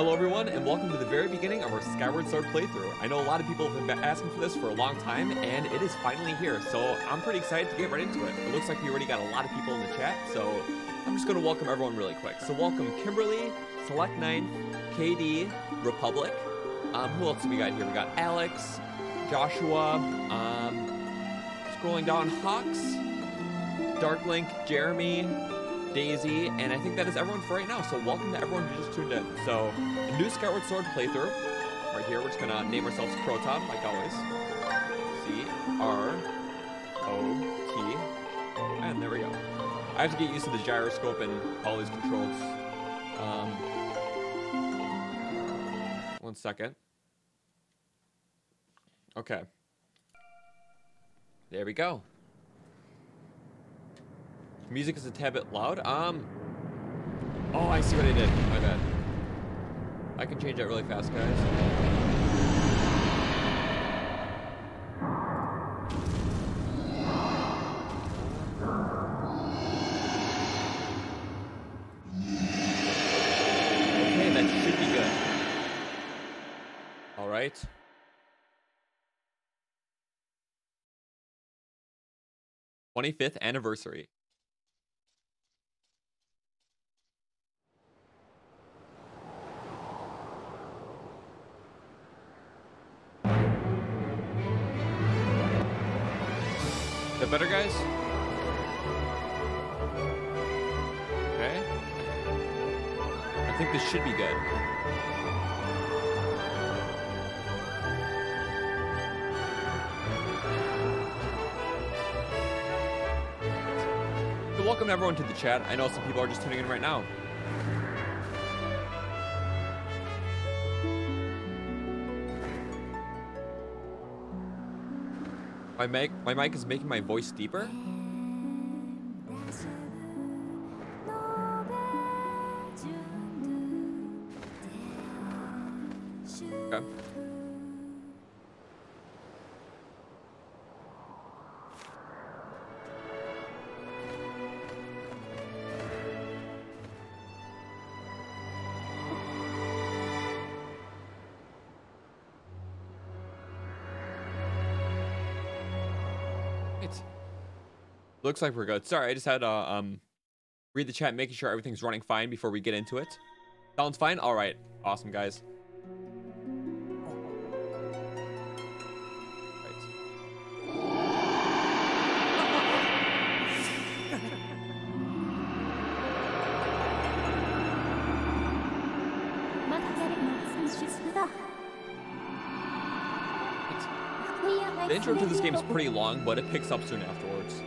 Hello everyone, and welcome to the very beginning of our Skyward Sword playthrough. I know a lot of people have been asking for this for a long time, and it is finally here, so I'm pretty excited to get right into it. It looks like we already got a lot of people in the chat, so I'm just going to welcome everyone really quick. So welcome Kimberly, Select 9, KD, Republic. Who else do we got here? We got Alex, Joshua, scrolling down, Hawks, Darklink, Jeremy, Daisy, and I think that is everyone for right now. So welcome to everyone who just tuned in. So a new Skyward Sword playthrough right here. We're just gonna name ourselves Croton, like always. C-R-O-T, and there we go. I have to get used to the gyroscope and all these controls. 1 second. Okay. There we go. Music is a tad bit loud. Oh, I see what I did. My bad. I can change that really fast, guys. Okay, that should be good. All right. '25th anniversary. Is that better, guys? Okay. I think this should be good. So welcome everyone to the chat. I know some people are just tuning in right now. My mic is making my voice deeper. Okay. Looks like we're good. Sorry, I just had to read the chat, making sure everything's running fine before we get into it. Sounds fine? All right. Awesome, guys. The intro to this game is pretty long, but it picks up soon afterwards.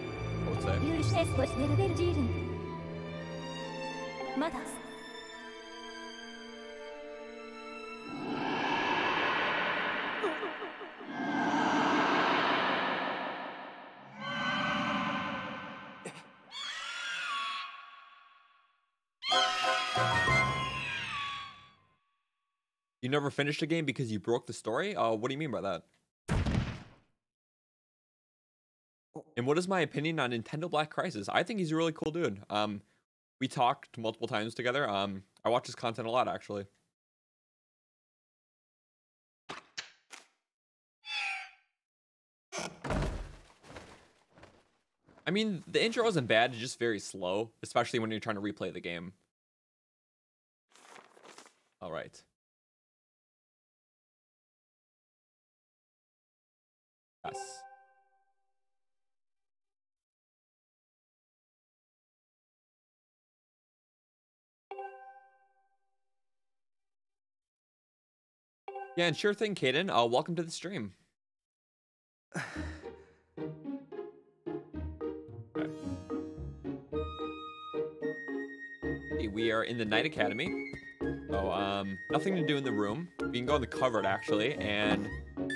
You never finished a game because you broke the story? What do you mean by that? And what is my opinion on Nintendo Black Crisis? I think he's a really cool dude. We talked multiple times together. I watch his content a lot, actually. I mean, the intro isn't bad. It's just very slow, especially when you're trying to replay the game. All right. Yes. Yeah, and sure thing, Kaden. Welcome to the stream. Okay. Hey, we are in the Night Academy. So, nothing to do in the room. We can go in the cupboard, actually, and you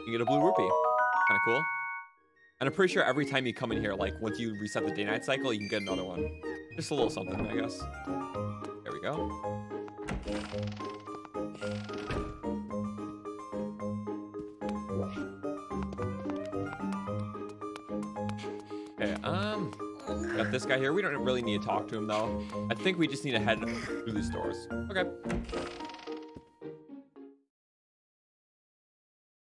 can get a blue rupee. Kind of cool. And I'm pretty sure every time you come in here, like, once you reset the day-night cycle, you can get another one. Just a little something, I guess. There we go. Okay, got this guy here. We don't really need to talk to him, though. I think we just need to head through these doors. Okay.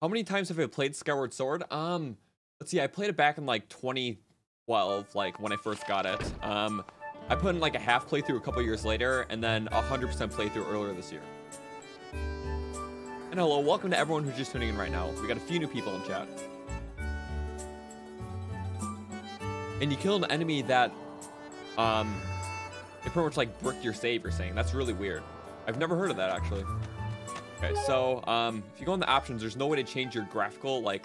How many times have I played Skyward Sword? Let's see, I played it back in like 2012, like when I first got it. I put in like a half playthrough a couple years later, and then 100% playthrough earlier this year. And hello, welcome to everyone who's just tuning in right now. We got a few new people in chat. And you killed an enemy that, it pretty much like bricked your save, you're saying. That's really weird. I've never heard of that, actually. Okay, so, if you go in the options, there's no way to change your graphical, like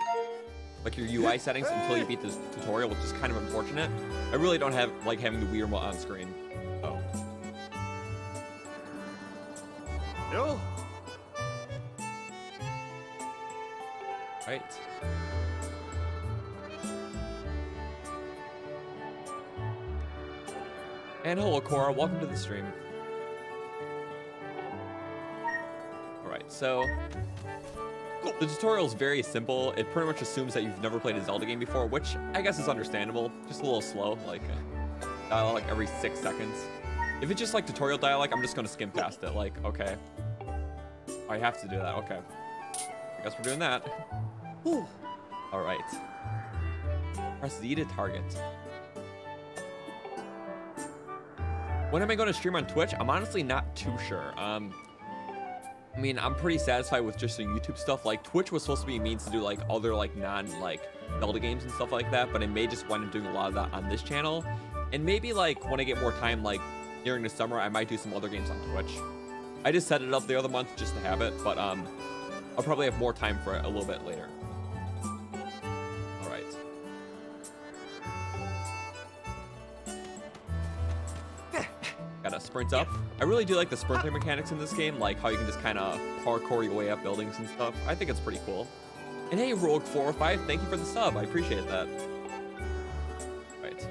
your UI settings until you beat this tutorial, which is kind of unfortunate. I really don't like having the Wii remote on screen. Oh. No. Right. And hello, Cora. Welcome to the stream. Alright, so the tutorial is very simple. It pretty much assumes that you've never played a Zelda game before, which I guess is understandable. Just a little slow, like dialogue every 6 seconds. If it's just like tutorial dialogue, I'm just gonna skim past it. Like, okay, I have to do that. Okay, I guess we're doing that. Whew. All right. Press Z to target. When am I going to stream on Twitch? I'm honestly not too sure. I mean, I'm pretty satisfied with just the YouTube stuff. Like, Twitch was supposed to be a means to do, like, other, like, Zelda games and stuff like that, but I may just wind up doing a lot of that on this channel. And maybe, like, when I get more time, like, during the summer, I might do some other games on Twitch. I just set it up the other month just to have it, but, I'll probably have more time for it a little bit later. All right. Gotta sprint up. I really do like the sprinting mechanics in this game, like how you can just kind of parkour your way up buildings and stuff. I think it's pretty cool. And hey, Rogue405, thank you for the sub. I appreciate that. Right.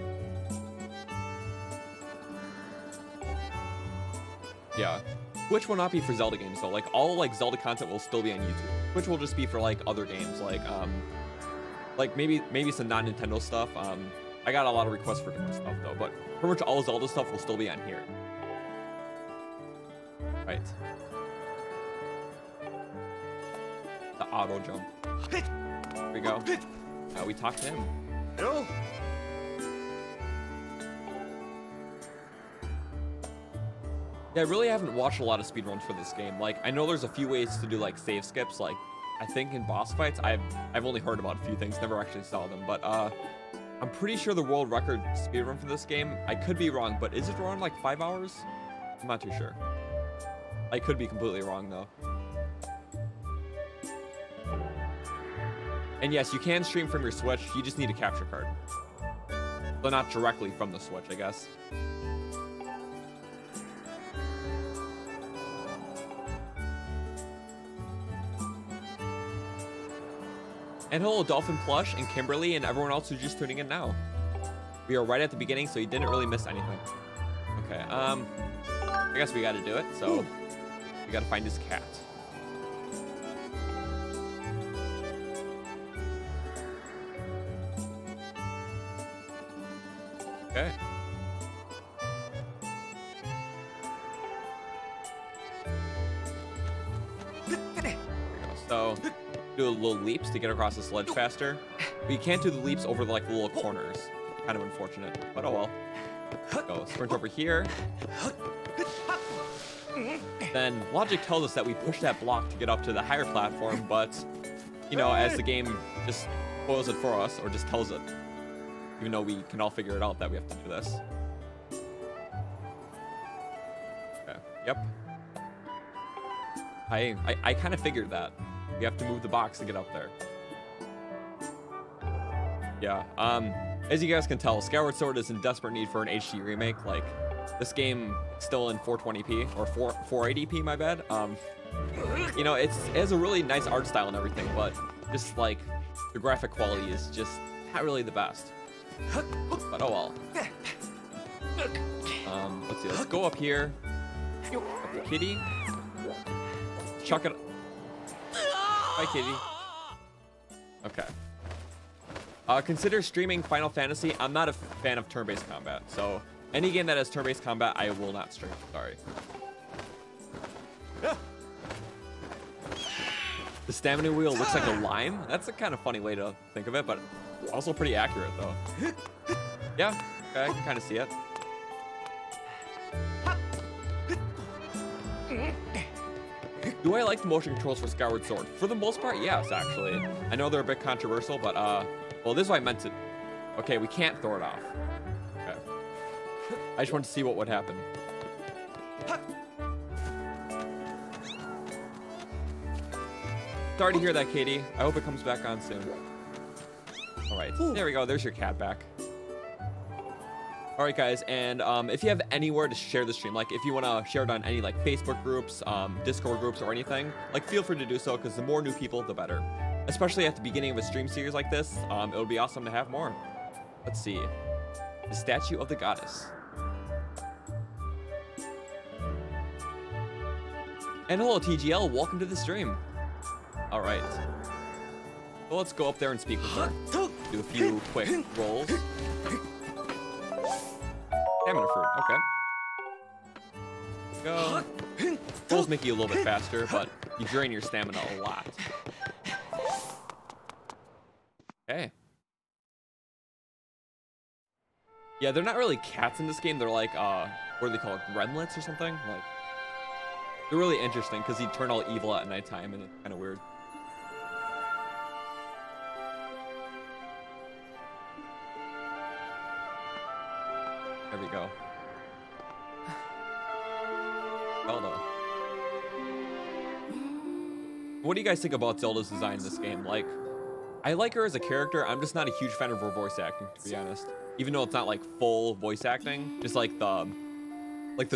Yeah. Twitch will not be for Zelda games though. Like all like Zelda content will still be on YouTube. Twitch will just be for like other games, like maybe some non-Nintendo stuff. I got a lot of requests for different stuff though, but pretty much all Zelda stuff will still be on here. Right. The auto jump. There we go. We talked to him. No. Yeah, I really haven't watched a lot of speedruns for this game. Like, I know there's a few ways to do like save skips. Like, I think in boss fights, I've only heard about a few things, never actually saw them. But I'm pretty sure the world record speedrun for this game, I could be wrong, but is it around like 5 hours? I'm not too sure. I could be completely wrong though. And yes, you can stream from your Switch, you just need a capture card. So not directly from the Switch, I guess. And hello, Dolphin Plush and Kimberly and everyone else who's just tuning in now. We are right at the beginning, so you didn't really miss anything. Okay, I guess we gotta do it, so we gotta find his cat. Okay. There we go. So do little leaps to get across the sledge faster. But you can't do the leaps over like the little corners. Kind of unfortunate, but oh well. Go sprint over here. Then logic tells us that we push that block to get up to the higher platform, but you know, as the game just spoils it for us, or just tells it, even though we can all figure it out that we have to do this. Okay. Yep. I kind of figured that. You have to move the box to get up there. Yeah, as you guys can tell, Skyward Sword is in desperate need for an HD remake. Like, this game is still in 420p, or 480p, my bad. You know, it has a really nice art style and everything, but just, like, the graphic quality is just not really the best. But oh well. Let's see, let's go up here. Up the kitty. Chuck it. Bye, kitty. Okay. Consider streaming Final Fantasy. I'm not a fan of turn-based combat, so any game that has turn-based combat, I will not stream. Sorry. The stamina wheel looks like a lime. That's a kind of funny way to think of it, but also pretty accurate though. Yeah, okay, I can kind of see it. Do I like the motion controls for Skyward Sword? For the most part, yes, actually. I know they're a bit controversial, but well, this is what I meant to. Okay, we can't throw it off. Okay. I just wanted to see what would happen. Sorry to hear that, Katie. I hope it comes back on soon. All right, there we go. There's your cat back. All right, guys, and if you have anywhere to share the stream, like if you want to share it on any like Facebook groups, Discord groups, or anything, like feel free to do so, because the more new people, the better. Especially at the beginning of a stream series like this, it would be awesome to have more. Let's see. The statue of the goddess. And hello, TGL. Welcome to the stream. All right. Well, let's go up there and speak with her. Do a few quick rolls. Stamina fruit. Okay. Go. Rolls make you a little bit faster, but you drain your stamina a lot. Okay. Yeah, they're not really cats in this game. They're like, what do they call it? Gremlins or something? Like, they're really interesting because you turn all evil at nighttime, and it's kind of weird. There we go. Zelda. What do you guys think about Zelda's design in this game? Like, I like her as a character. I'm just not a huge fan of her voice acting, to be honest. Even though it's not like full voice acting, just like the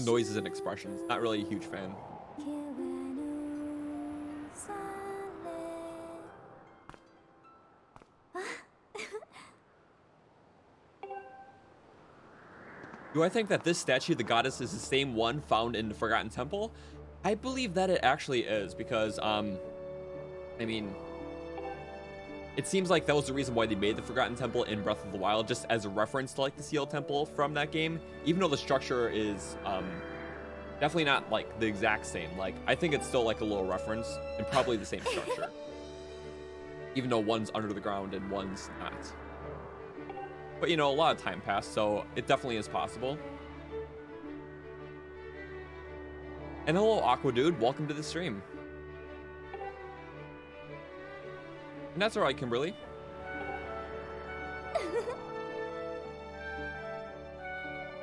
noises and expressions. Not really a huge fan. Do I think that this statue of the goddess is the same one found in the Forgotten Temple? I believe that it actually is, because, I mean, it seems like that was the reason why they made the Forgotten Temple in Breath of the Wild, just as a reference to, like, the Sealed Temple from that game, even though the structure is, definitely not, like, the exact same. Like, I think it's still, like, a little reference, and probably the same structure. Even though one's under the ground and one's not. But, you know, a lot of time passed, so it definitely is possible. And hello, Aqua Dude. Welcome to the stream. And that's all right, Kimberly.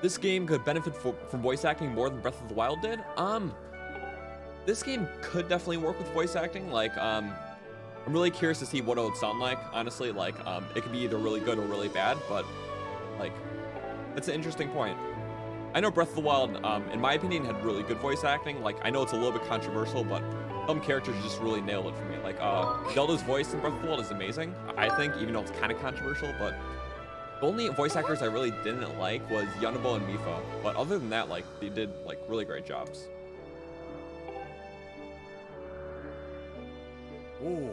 This game could benefit from voice acting more than Breath of the Wild did. This game could definitely work with voice acting. Like, I'm really curious to see what it would sound like, honestly. Like, it could be either really good or really bad, but, like, that's an interesting point. I know Breath of the Wild, in my opinion, had really good voice acting. Like, I know it's a little bit controversial, but some characters just really nailed it for me. Like, Zelda's voice in Breath of the Wild is amazing, I think, even though it's kind of controversial, but the only voice actors I really didn't like was Yunobo and Mipha. But other than that, like, they did, like, really great jobs. Ooh.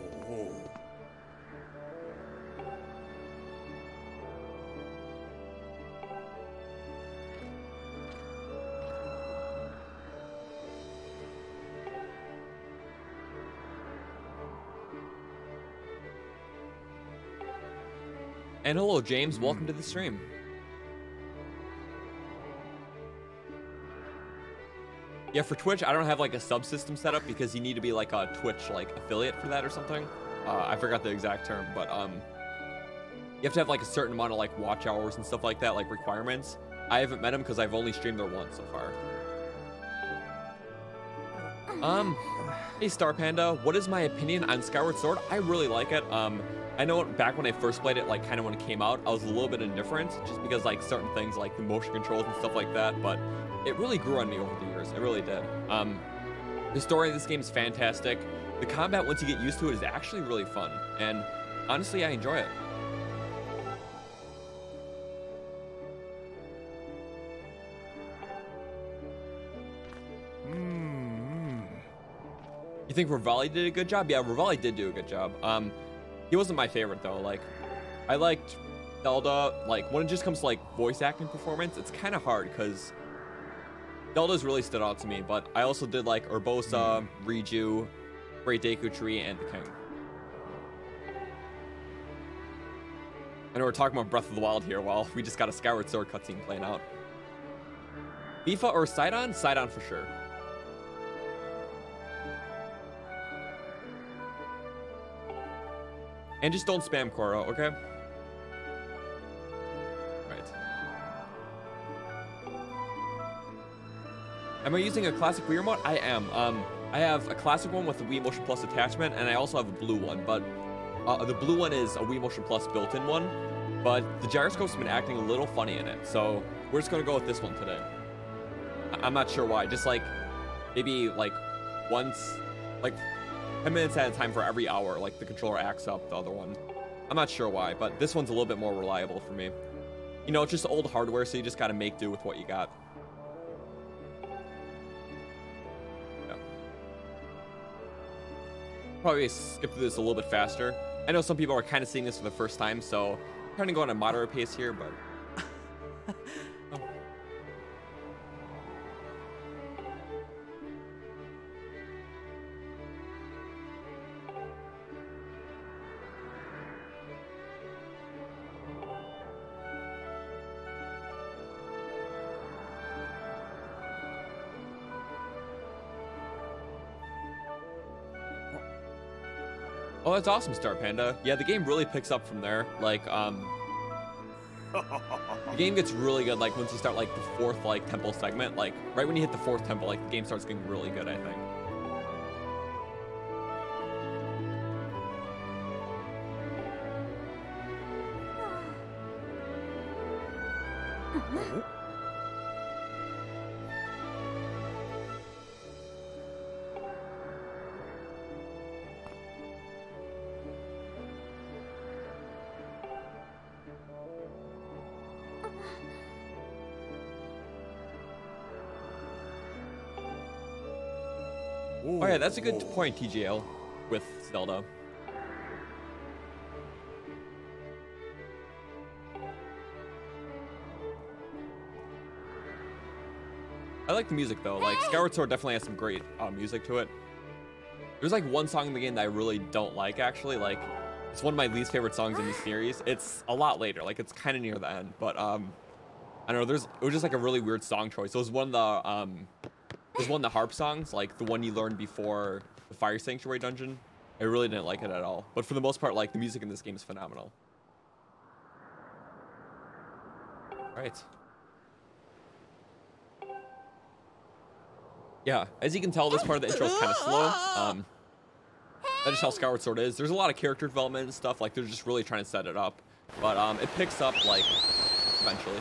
And hello, James. Welcome to the stream. Yeah, for Twitch, I don't have like a subsystem set up because you need to be like a Twitch like affiliate for that or something. I forgot the exact term, but you have to have like a certain amount of like watch hours and stuff like that, like requirements. I haven't met him because I've only streamed there once so far. Hey Star Panda, what is my opinion on Skyward Sword? I really like it. I know back when I first played it, like kind of when it came out, I was a little bit indifferent just because like certain things like the motion controls and stuff like that, but it really grew on me over the years. It really did. The story of this game is fantastic. The combat, once you get used to it, is actually really fun. And honestly, I enjoy it. You think Rivali did a good job? Yeah, Rivali did do a good job. He wasn't my favorite though. Like, I liked Zelda. Like, when it just comes to like voice acting performance, it's kind of hard because Zelda's really stood out to me. But I also did like Urbosa, Riju, Great Deku Tree, and the King. I know we're talking about Breath of the Wild here, while we just got a Skyward Sword cutscene playing out. Tifa or Sidon? Sidon for sure. And just don't spam Koro, okay? Right. Am I using a classic Wii remote? I am. I have a classic one with the Wii Motion Plus attachment, and I also have a blue one, but the blue one is a Wii Motion Plus built-in one, but the gyroscope's been acting a little funny in it, so we're just gonna go with this one today. I'm not sure why, just like, maybe like once, like 10 minutes at a time for every hour, like the controller acts up the other one. I'm not sure why, but this one's a little bit more reliable for me. You know, it's just old hardware, so you just gotta make do with what you got. Yeah. Probably skip through this a little bit faster. I know some people are kind of seeing this for the first time, so I'm trying to go on a moderate pace here, but... Oh, that's awesome, Star Panda. Yeah, the game really picks up from there. Like, the game gets really good, like, once you start, like, the fourth, like, temple segment. Like, right when you hit the fourth temple, like, the game starts getting really good, I think. Oh yeah, that's a good point, TGL, with Zelda. I like the music though, like Skyward Sword definitely has some great music to it. There's like one song in the game that I really don't like actually, like it's one of my least favorite songs in the series. It's a lot later, like it's kind of near the end, but I don't know, it was just like a really weird song choice. It was one of the harp songs, like the one you learned before the Fire Sanctuary dungeon. I really didn't like it at all. But for the most part, like the music in this game is phenomenal. All right. Yeah, as you can tell, this part of the intro is kind of slow. That's just how Skyward Sword is. There's a lot of character development and stuff. Like they're just really trying to set it up. But it picks up like eventually.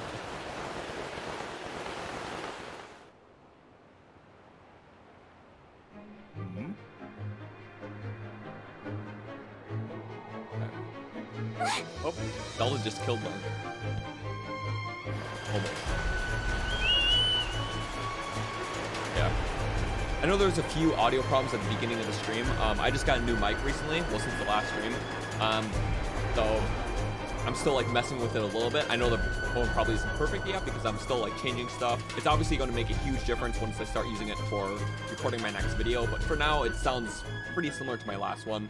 Oh, Zelda just killed one. Almost. Yeah. I know there's a few audio problems at the beginning of the stream. I just got a new mic recently, well, since the last stream. So I'm still like messing with it a little bit. I know the phone probably isn't perfect yet because I'm still like changing stuff. It's obviously going to make a huge difference once I start using it for recording my next video. But for now, it sounds pretty similar to my last one.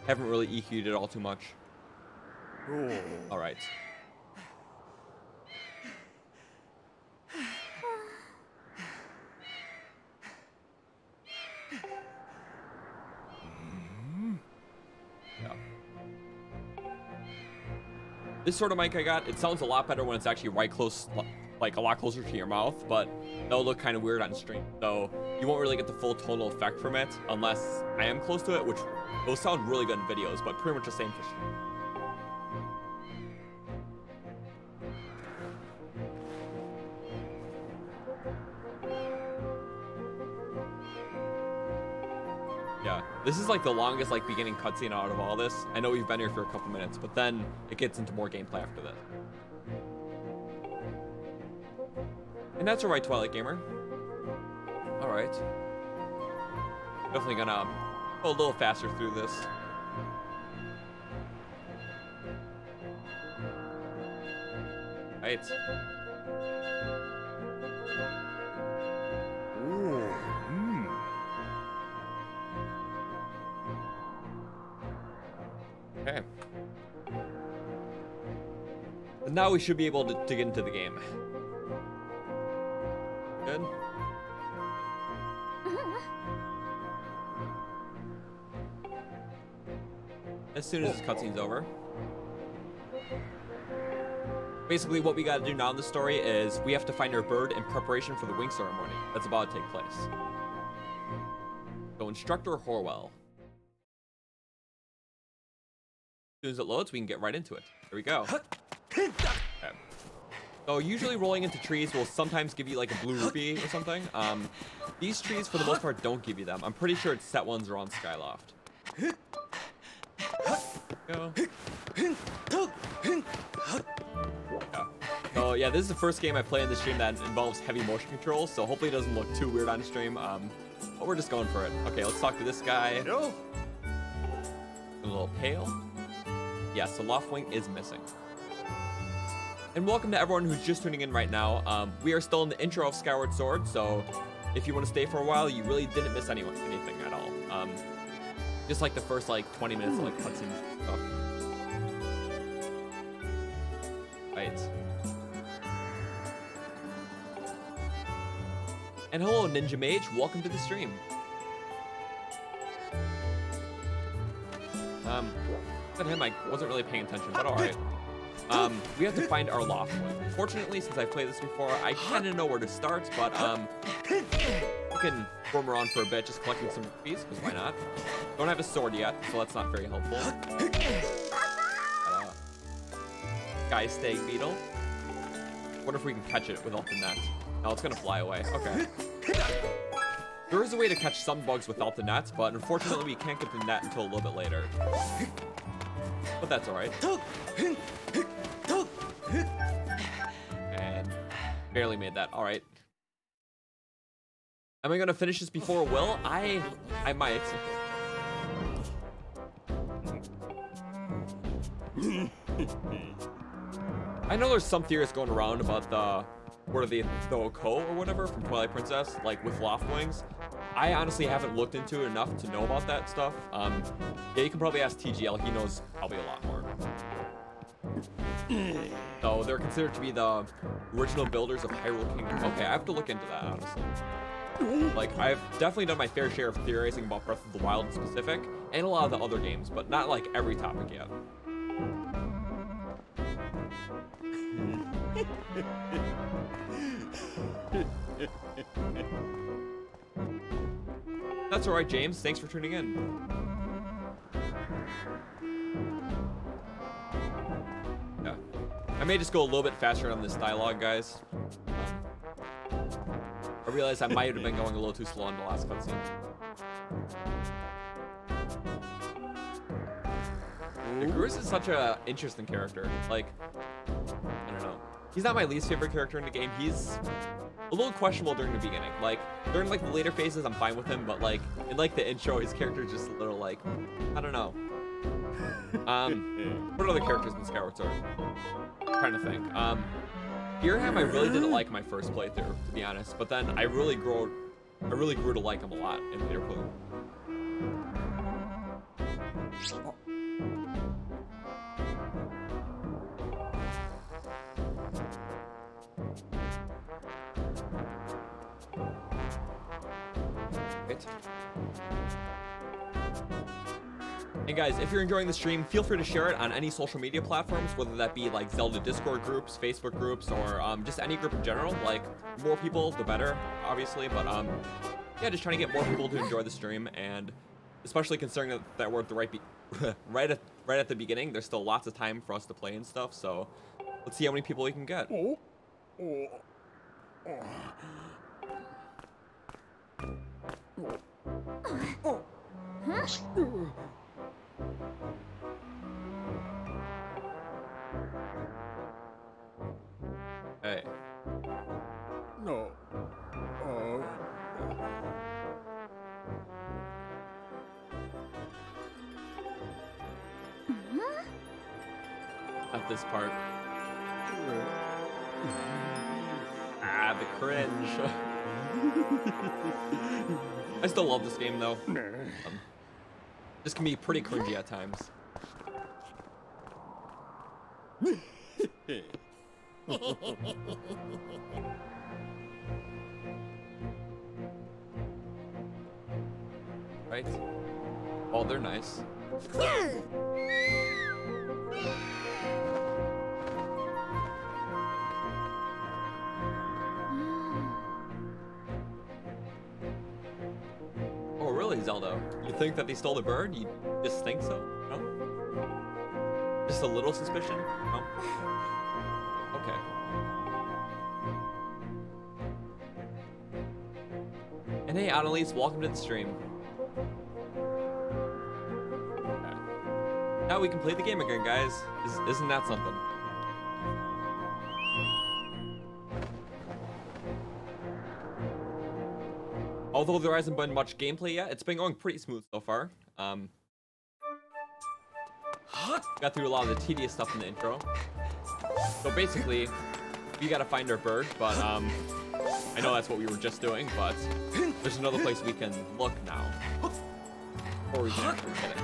Haven't really EQ'd it all too much. All right. Yeah. This sort of mic I got, it sounds a lot better when it's actually right close, like a lot closer to your mouth, but that'll look kind of weird on stream. So you won't really get the full tonal effect from it unless I am close to it, which will sound really good in videos, but pretty much the same for stream. Yeah, this is like the longest like beginning cutscene out of all this. I know we've been here for a couple minutes, but then it gets into more gameplay after this. And that's alright, Twilight Gamer. Alright. Definitely gonna go a little faster through this. Right. And now we should be able to get into the game. Good. As soon as this cutscene's over. Basically, what we gotta do now in the story is we have to find our bird in preparation for the wing ceremony that's about to take place. So, Instructor Horwell. As soon as it loads, we can get right into it. Here we go. Okay. So, usually rolling into trees will sometimes give you like a blue rupee or something. These trees, for the most part, don't give you them. I'm pretty sure it's set ones are on Skyloft. Go. So yeah, this is the first game I play in the stream that involves heavy motion controls, so hopefully it doesn't look too weird on stream. But we're just going for it. Okay, let's talk to this guy. No. A little pale. Yes, the loft wing is missing. And welcome to everyone who's just tuning in right now. We are still in the intro of Skyward Sword, so if you want to stay for a while, you really didn't miss anything at all. Just like the first like 20 minutes of like cutscenes and stuff. Right. And hello, Ninja Mage. Welcome to the stream. At him, I wasn't really paying attention, but all right. We have to find our loft wing. Fortunately, since I've played this before, I kind of know where to start, but we can roam around for a bit, just collecting some rupees, because why not? Don't have a sword yet, so that's not very helpful. Sky stag beetle. Wonder if we can catch it without the net. No, it's gonna fly away. Okay. There is a way to catch some bugs without the nets, but unfortunately we can't get the net until a little bit later. But that's alright. And barely made that. Alright. Am I gonna finish this before Will? I might. I know there's some theories going around about the Oko or whatever from Twilight Princess, like with loft wings. I honestly haven't looked into it enough to know about that stuff. Yeah, you can probably ask TGL. He knows probably a lot more. So they're considered to be the original builders of Hyrule Kingdom. Okay, I have to look into that, honestly. Like, I've definitely done my fair share of theorizing about Breath of the Wild in specific, and a lot of the other games, but not like every topic yet. That's alright, James. Thanks for tuning in. Yeah. I may just go a little bit faster on this dialogue, guys. I realized I might have been going a little too slow on the last cutscene. Garus is such an interesting character. Like, I don't know. He's not my least favorite character in the game. He's a little questionable during the beginning. Like, during like the later phases, I'm fine with him, but like in like the intro, his character is just a little like, I don't know. What other characters in Skyward Sword? I'm trying to think. Birham, I really didn't like my first playthrough, to be honest, but then I really grew to like him a lot in later playthrough. And guys, if you're enjoying the stream, feel free to share it on any social media platforms, whether that be like Zelda Discord groups, Facebook groups, or just any group in general. Like, more people, the better, obviously. But yeah, just trying to get more people to enjoy the stream, and especially considering that we're at the right at the beginning, there's still lots of time for us to play and stuff. So let's see how many people we can get. Hey. No. At this part. Ah, the cringe. I still love this game though. This can be pretty cringy at times. Right? Oh, they're nice. Oh, really, Zelda? You think that they stole the bird? You just think so? No? Just a little suspicion? No? Okay. And hey, Annalise, welcome to the stream. Okay. Now we can play the game again, guys. Isn't that something? Although there hasn't been much gameplay yet, it's been going pretty smooth so far. Got through a lot of the tedious stuff in the intro. So basically, we gotta find our bird, but I know that's what we were just doing, but there's another place we can look now. Or we can actually get it.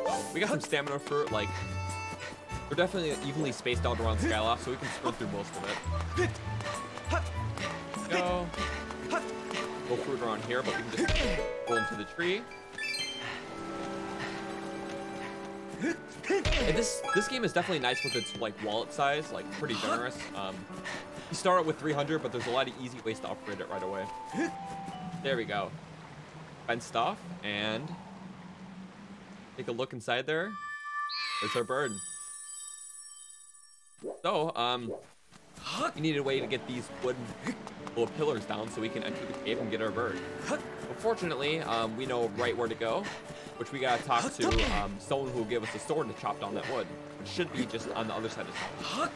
So we got some stamina fruit, like, we're definitely evenly spaced out around Skyloft, so we can sprint through most of it. Go. Go fruit around here, but we can just go into the tree. And this game is definitely nice with its like wallet size, like pretty generous. You start out with 300, but there's a lot of easy ways to upgrade it right away. There we go. Fenced off, and take a look inside there. There's our bird. So, we need a way to get these wooden little pillars down so we can enter the cave and get our bird. But fortunately, we know right where to go, which we gotta talk to someone who will give us a sword to chop down that wood, which should be just on the other side of town.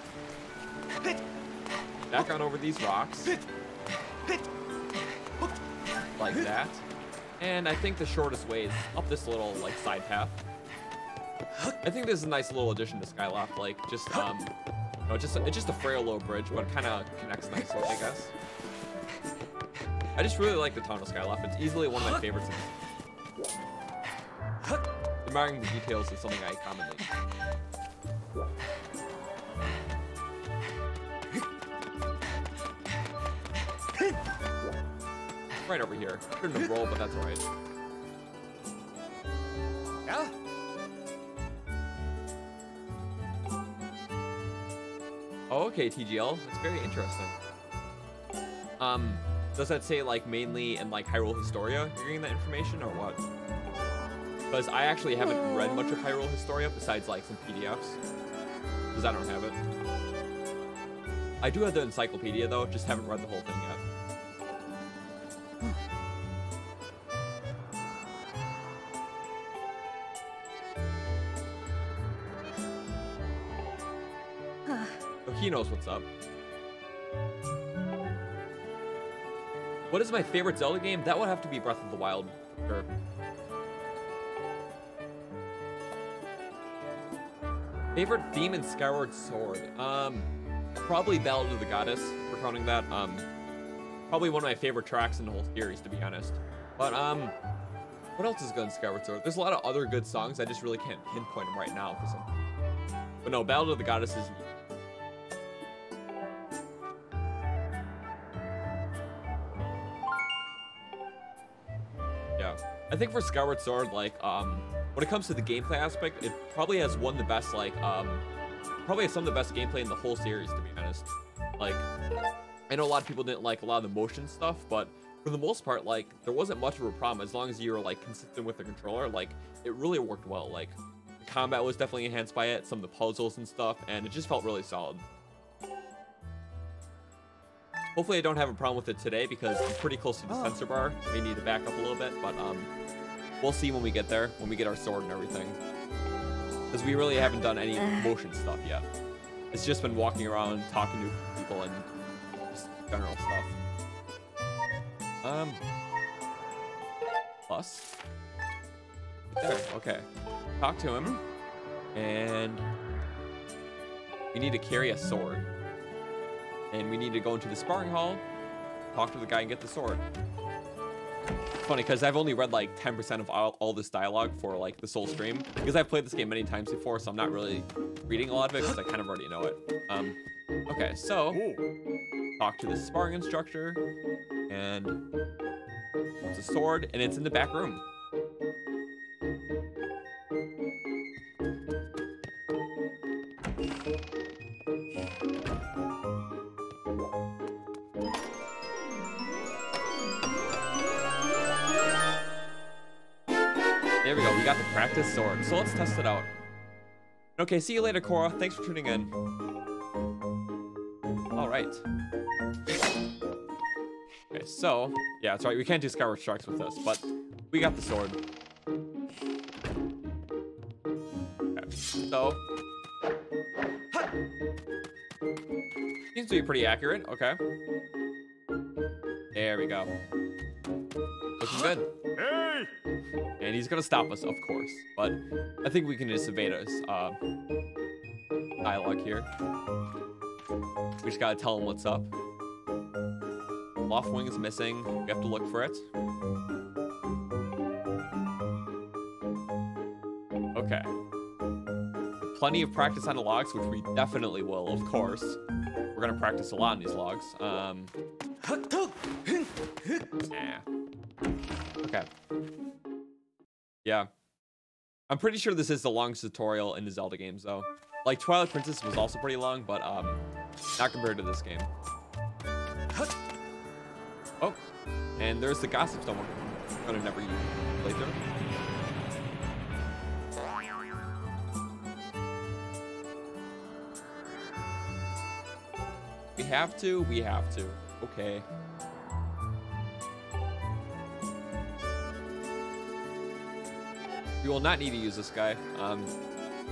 Back on over these rocks, like that. And I think the shortest way is up this little like side path. I think this is a nice little addition to Skyloft, like just it's just a frail little bridge, but it kind of connects nicely, I guess. I just really like the town of Skyloft. It's easily one of my favorites. Admiring the details is something I commonly do. Right over here. Shouldn't have rolled, but that's alright. Yeah. Oh, okay, TGL. That's very interesting. Does that say like mainly in like Hyrule Historia you're getting that information, or what? Because I actually haven't read much of Hyrule Historia besides like some PDFs, because I don't have it. I do have the encyclopedia though, just haven't read the whole thing yet. So he knows what's up. What is my favorite Zelda game? That would have to be Breath of the Wild. Sure. Favorite theme in Skyward Sword? Probably Ballad of the Goddess, for counting that. Probably one of my favorite tracks in the whole series, to be honest. But, what else is good in Skyward Sword? There's a lot of other good songs, I just really can't pinpoint them right now. But no, Ballad of the Goddess is... Yeah. I think for Skyward Sword, like, when it comes to the gameplay aspect, it probably has one of the best, like, probably has some of the best gameplay in the whole series, to be honest. Like, I know a lot of people didn't like a lot of the motion stuff, but for the most part, like, there wasn't much of a problem as long as you were, like, consistent with the controller. Like, it really worked well. Like, the combat was definitely enhanced by it, some of the puzzles and stuff, and it just felt really solid. Hopefully I don't have a problem with it today because I'm pretty close to the sensor bar. May need to back up a little bit, but we'll see when we get there, when we get our sword and everything. Because we really haven't done any motion stuff yet. It's just been walking around, talking to people, and just general stuff. Plus. There, okay. Talk to him. And we need to carry a sword. And we need to go into the sparring hall, talk to the guy, and get the sword. funny because I've only read like 10% of all this dialogue for like the Soul stream because I've played this game many times before, so I'm not really reading a lot of it because I kind of already know it. Okay, so talk to the sparring instructor, and it's a sword, and it's in the back room. There we go, we got the practice sword, so let's test it out. Okay, see you later, Cora. Thanks for tuning in. All right. Okay, so, yeah, that's right, we can't do Skyward Strikes with this, but we got the sword. Okay, so. Seems to be pretty accurate, okay. There we go. Looking good. Hey! And he's gonna stop us, of course, but I think we can just evade us dialogue here. We just gotta tell him what's up. Loft wing is missing. We have to look for it. Okay. Plenty of practice on the logs, which we definitely will, of course. We're gonna practice a lot on these logs. Okay. Yeah. I'm pretty sure this is the longest tutorial in the Zelda games, though. Like, Twilight Princess was also pretty long, but not compared to this game. Oh, and there's the Gossip Stone we're gonna never play through. We have to, we have to. Okay. We will not need to use this guy. I'm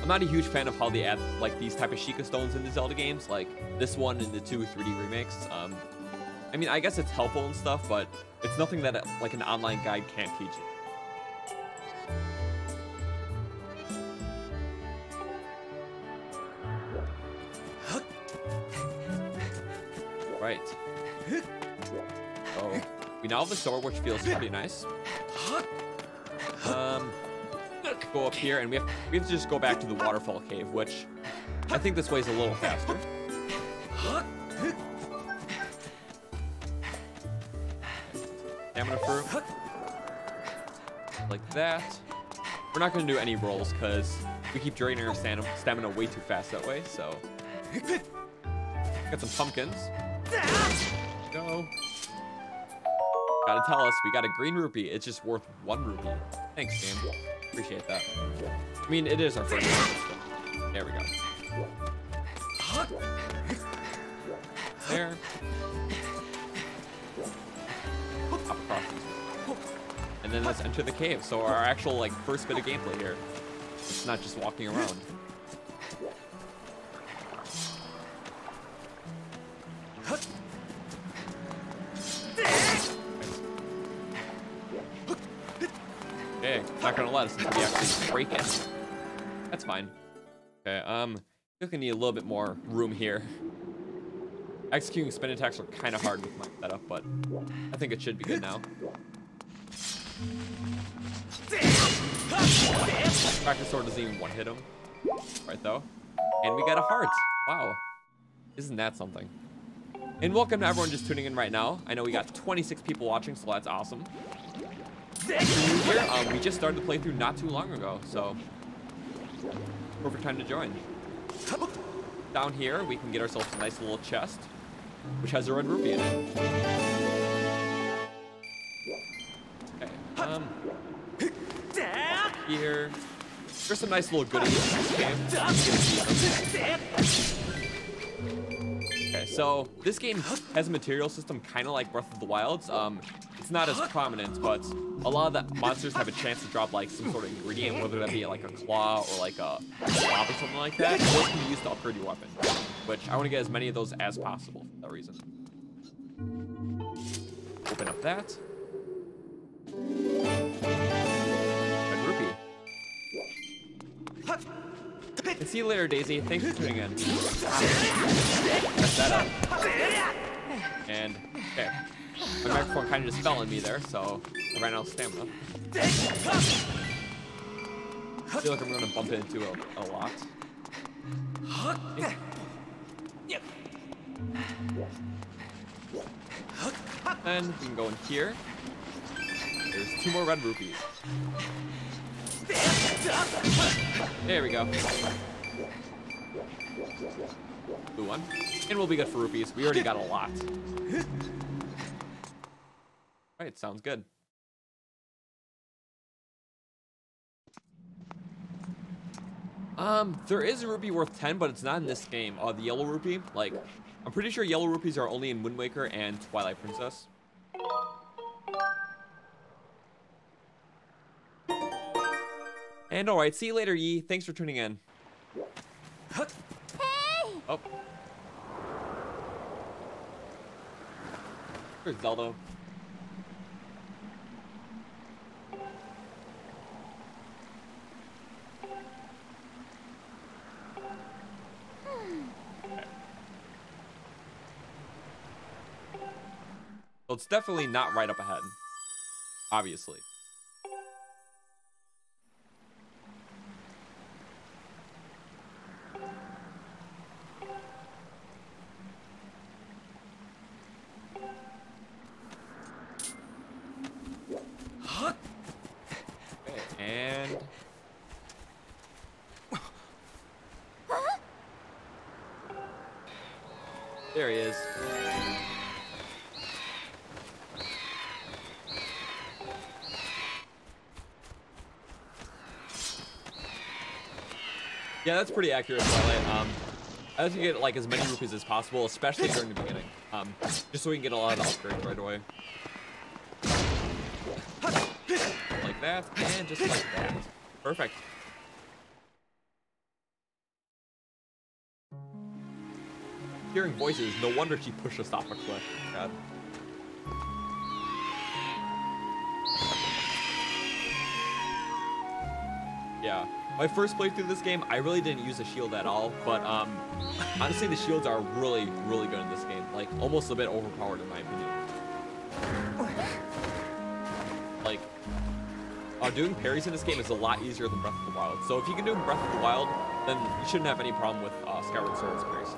not a huge fan of how they add like these type of Sheikah stones in the Zelda games, like this one and the 2 3D remakes. I mean, I guess it's helpful and stuff, but it's nothing that like an online guide can't teach you. Right. So we now have the sword, which feels pretty nice. Go up here, and we have to just go back to the waterfall cave, which I think this way's a little faster. Stamina fruit. Like that. We're not going to do any rolls because we keep draining our stamina way too fast that way, so. Got some pumpkins. Go. Gotta tell us, we got a green rupee. It's just worth 1 rupee. Thanks, game. Appreciate that. I mean, it is our first system. There we go. There. Hop across these. And then let's enter the cave. So our actual, like, first bit of gameplay here. It's not just walking around. Okay, not gonna let us until we actually break it. That's fine. Okay, I think I need a little bit more room here. Executing spin attacks are kind of hard with my setup, but I think it should be good now. Practice sword doesn't even one-hit him. Right, though. And we got a heart. Wow. Isn't that something? And welcome to everyone just tuning in right now. I know we got 26 people watching, so that's awesome. Here, we just started the playthrough not too long ago, so perfect time to join. Down here, we can get ourselves a nice little chest, which has a red rupee in it. Okay, here, there's some nice little goodies in this game. Okay, so this game has a material system kind of like Breath of the Wilds. It's not as prominent, but a lot of the monsters have a chance to drop like some sort of ingredient, whether that be like a claw or like a swab or something like that. Those can be used to upgrade your weapon, which I want to get as many of those as possible for that reason. Open up that. Red rupee. And see you later, Daisy. Thanks for tuning in. Mess that up. And, okay. My microphone kind of just fell on me there, so I ran out of stamina. I feel like I'm going to bump into a lot. And we can go in here. There's 2 more red rupees. There we go. Blue one. And we'll be good for rupees. We already got a lot. Alright, sounds good. There is a rupee worth 10, but it's not in this game. The yellow rupee. Like, I'm pretty sure yellow rupees are only in Wind Waker and Twilight Princess. And alright, see you later, Yi. Thanks for tuning in. Hey! Oh. Where's Zelda? So it's definitely not right up ahead. Obviously. And there he is. Yeah, that's pretty accurate, Twilight. I like to get like as many rupees as possible, especially during the beginning, just so we can get a lot of upgrades right away. Like that, and just like that. Perfect. Hearing voices, no wonder she pushed us off a cliff. God. Yeah. My first playthrough of this game, I really didn't use a shield at all, but honestly, the shields are really, really good in this game. Like, almost a bit overpowered in my opinion. Like, doing parries in this game is a lot easier than Breath of the Wild. So if you can do Breath of the Wild, then you shouldn't have any problem with Skyward Sword's parries.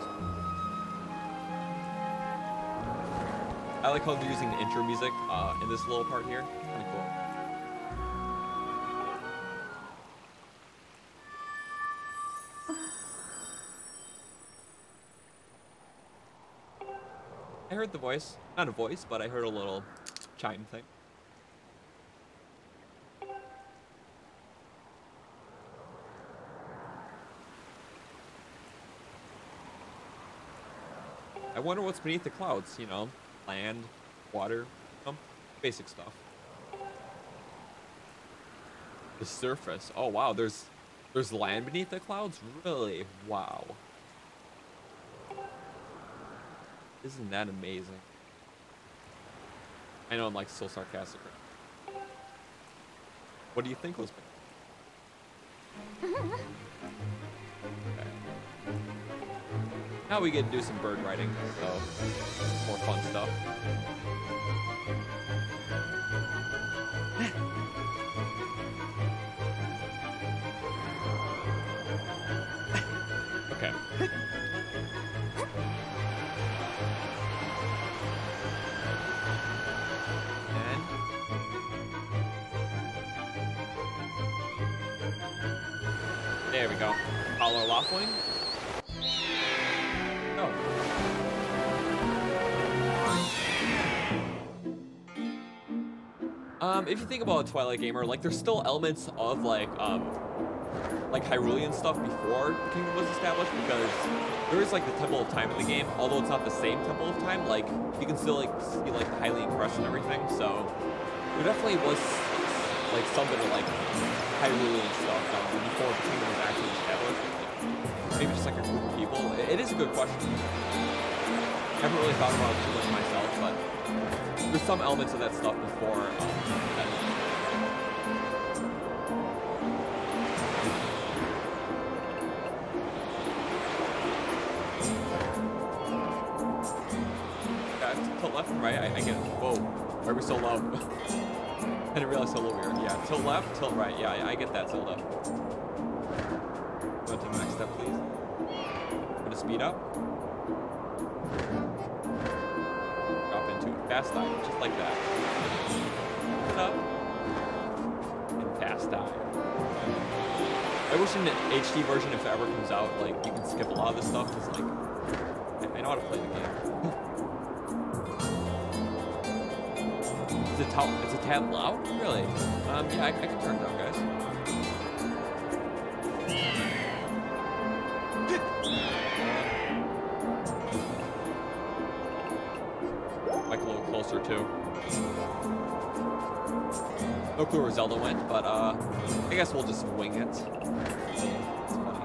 I like how they're using the intro music in this little part here. Pretty cool. I heard the voice. Not a voice, but I heard a little chime thing. I wonder what's beneath the clouds, you know? Land, water, basic stuff. The surface. Oh wow, there's land beneath the clouds? Really? Wow. Isn't that amazing? I know I'm like so sarcastic. What do you think was beneath? Okay. Now we get to do some bird riding, so more fun stuff. Okay. And there we go. Follow our loft wing. If you think about a Twilight gamer, like there's still elements of like Hyrulean stuff before the kingdom was established, because there is like the Temple of Time in the game, although it's not the same Temple of Time. Like you can still like see like the Hylian crest and everything. So there definitely was like some bit of like Hyrulean stuff before the kingdom was actually established. Maybe just like a group of people. It is a good question. I haven't really thought about it too much myself, but there's some elements of that stuff before that. tilt left and right. I get it. Whoa, why are we so low? I didn't realize how low we are. Yeah, tilt left, tilt right. Yeah, I get that, Zelda. Go to the next step, please. I'm gonna speed up. Drop into fast dive, just like that. Pick it up. And fast dive. I wish in the HD version, if it ever comes out, like, you can skip a lot of this stuff, because, like, I know how to play the game. It's a tad loud? Really? Yeah, I can turn it down, guys. Mic a little closer, too. No clue where Zelda went, but, I guess we'll just wing it. It's funny.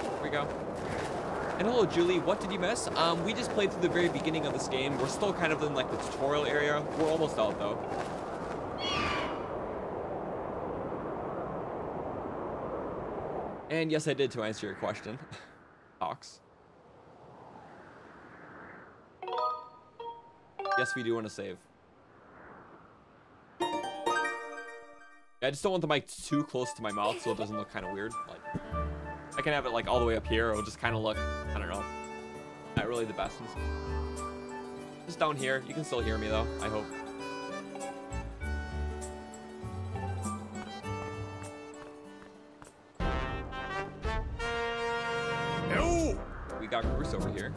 Here we go. And hello, Julie. What did you miss? We just played through the very beginning of this game. We're still kind of in like the tutorial area. We're almost out though. And yes, I did, to answer your question. Ox. Yes, we do want to save. I just don't want the mic too close to my mouth so it doesn't look kind of weird. Like, I can have it like all the way up here. It'll just kind of look, I don't know, not really the best. Just down here. You can still hear me though, I hope. No! We got Bruce over here.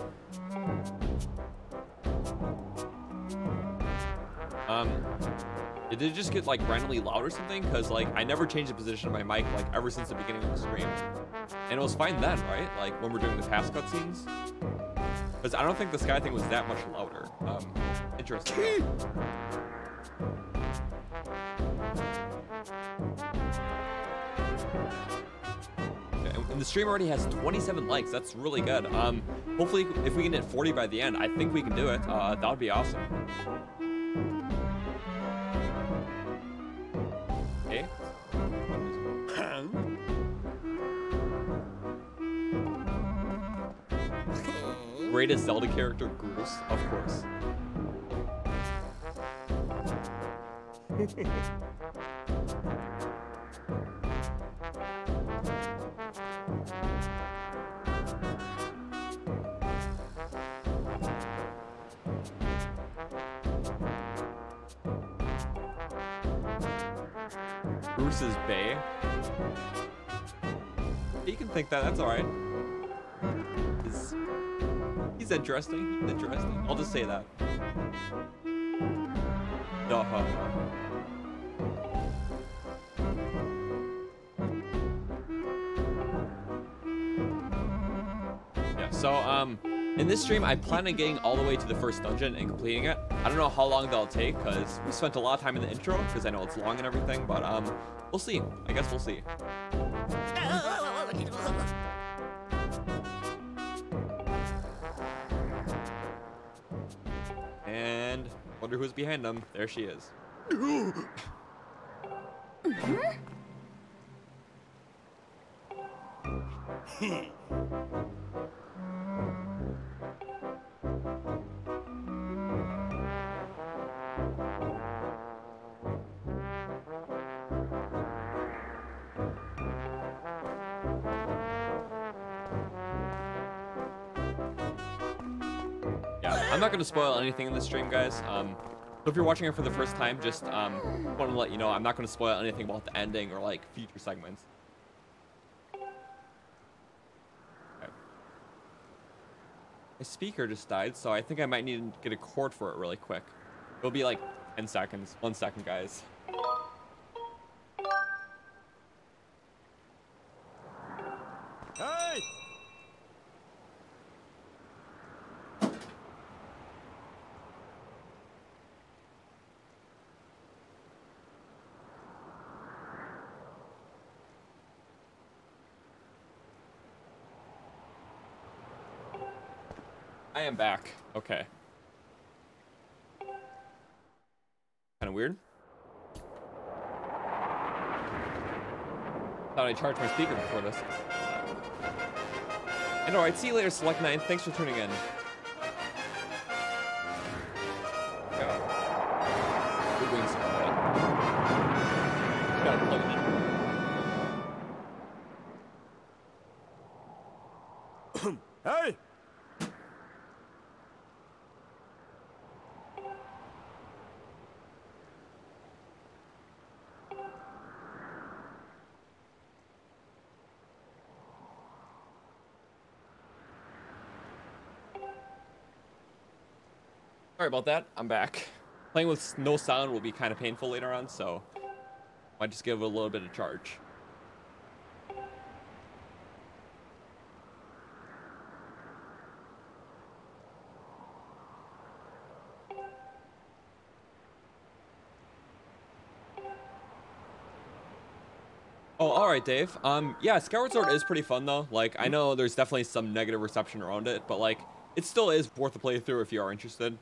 Did it just get like randomly loud or something? Because like I never changed the position of my mic like ever since the beginning of the stream. And it was fine then, right? Like when we're doing the past cutscenes. Because I don't think the Sky thing was that much louder. Interesting. Okay, and the stream already has 27 likes. That's really good. Hopefully if we can hit 40 by the end, I think we can do it. That would be awesome. Okay. Greatest Zelda character, Groose, of course. Bruce's Bay. You can think that, that's alright. He's interesting. He's interesting. I'll just say that. Yeah, so in this stream I plan on getting all the way to the first dungeon and completing it. I don't know how long that'll take because we spent a lot of time in the intro because I know it's long and everything, but we'll see. I guess we'll see. And wonder who's behind them. There she is. I'm not going to spoil anything in this stream, guys. So if you're watching it for the first time, just want to let you know I'm not going to spoil anything about the ending or like future segments. Okay. My speaker just died, so I think I might need to get a cord for it really quick. It'll be like 10 seconds. 1 second, guys. Hey! I am back. Okay. Kind of weird. Thought I charged my speaker before this. And alright, see you later, Select 9. Thanks for tuning in. Go. Good wings, everybody. Just gotta plug it in. Hey! Sorry about that. I'm back. Playing with no sound will be kind of painful later on, so might just give it a little bit of charge. Oh, all right, Dave. Yeah, Skyward Sword is pretty fun though. Like, I know there's definitely some negative reception around it, but like, it still is worth a playthrough if you are interested.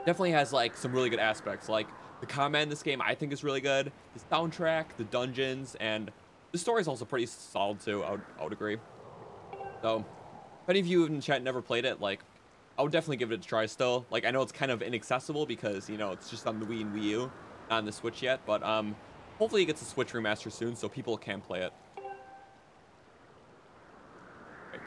Definitely has like some really good aspects. Like the combat in this game, I think is really good. The soundtrack, the dungeons, and the story is also pretty solid too. I would agree. So, if any of you in the chat never played it, like, I would definitely give it a try still. Like, I know it's kind of inaccessible because, you know, it's just on the Wii and Wii U, not on the Switch yet, but hopefully it gets a Switch remaster soon so people can play it. Right.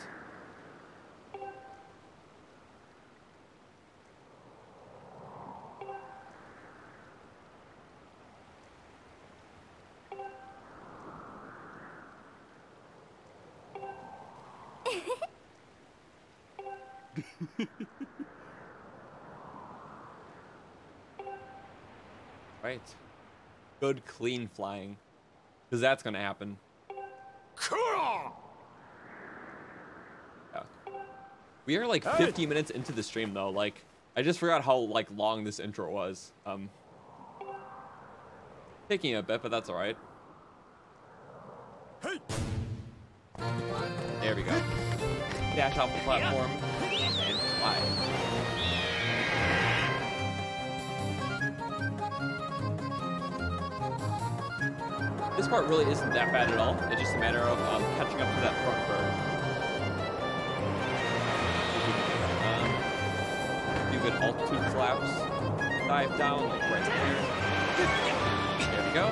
Right. Good, clean flying. Because that's going to happen. Yeah. We are like 50 minutes into the stream though. Like, I just forgot how like long this intro was. Taking a bit, but that's alright. There we go. Dash off the platform and fly. This part really isn't that bad at all. It's just a matter of catching up to that front bird. Do good altitude flaps. Dive down like right there. There we go.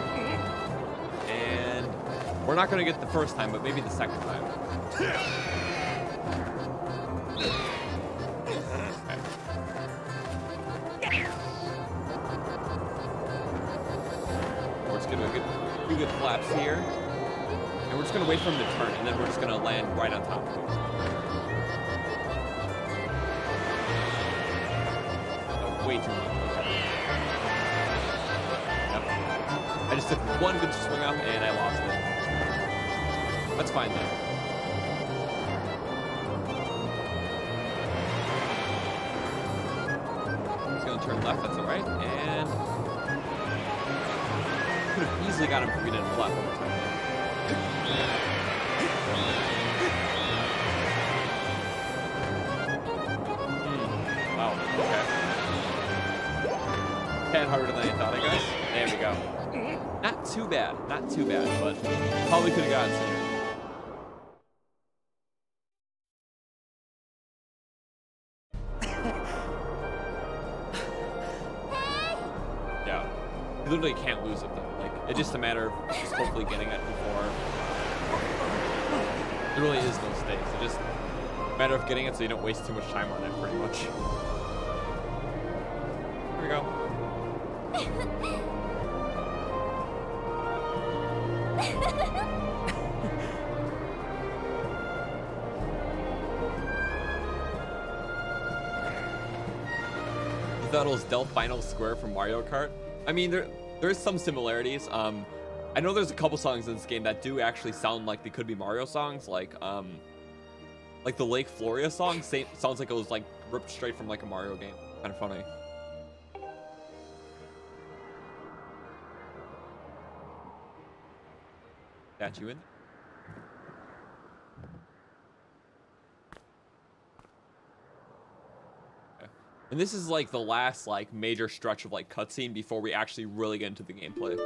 And we're not going to get the first time, but maybe the second time. Okay. We're just going to get two good flaps here. And we're just going to wait for him to turn, and then we're just going to land right on top of him. Oh, way too much. Yep. I just took one good swing up, and I lost it. That's fine, though. He's going to turn left, that's alright. And could have easily got him if we didn't flap one more time. Wow, okay. 10 harder than I thought, I guess. There we go. Not too bad, but probably could have gotten sooner. Yeah, you literally can't lose it though. Like, it's just a matter of just hopefully getting it before. There really is no stakes. It's just a matter of getting it so you don't waste too much time on it, pretty much. Here we go. That was Delphino Square from Mario Kart. I mean, there's some similarities. I know there's a couple songs in this game that do actually sound like they could be Mario songs, like the Lake Floria song sounds like it was like ripped straight from like a Mario game. Kind of funny. Got you in. And this is like the last like major stretch of like cutscene before we actually really get into the gameplay.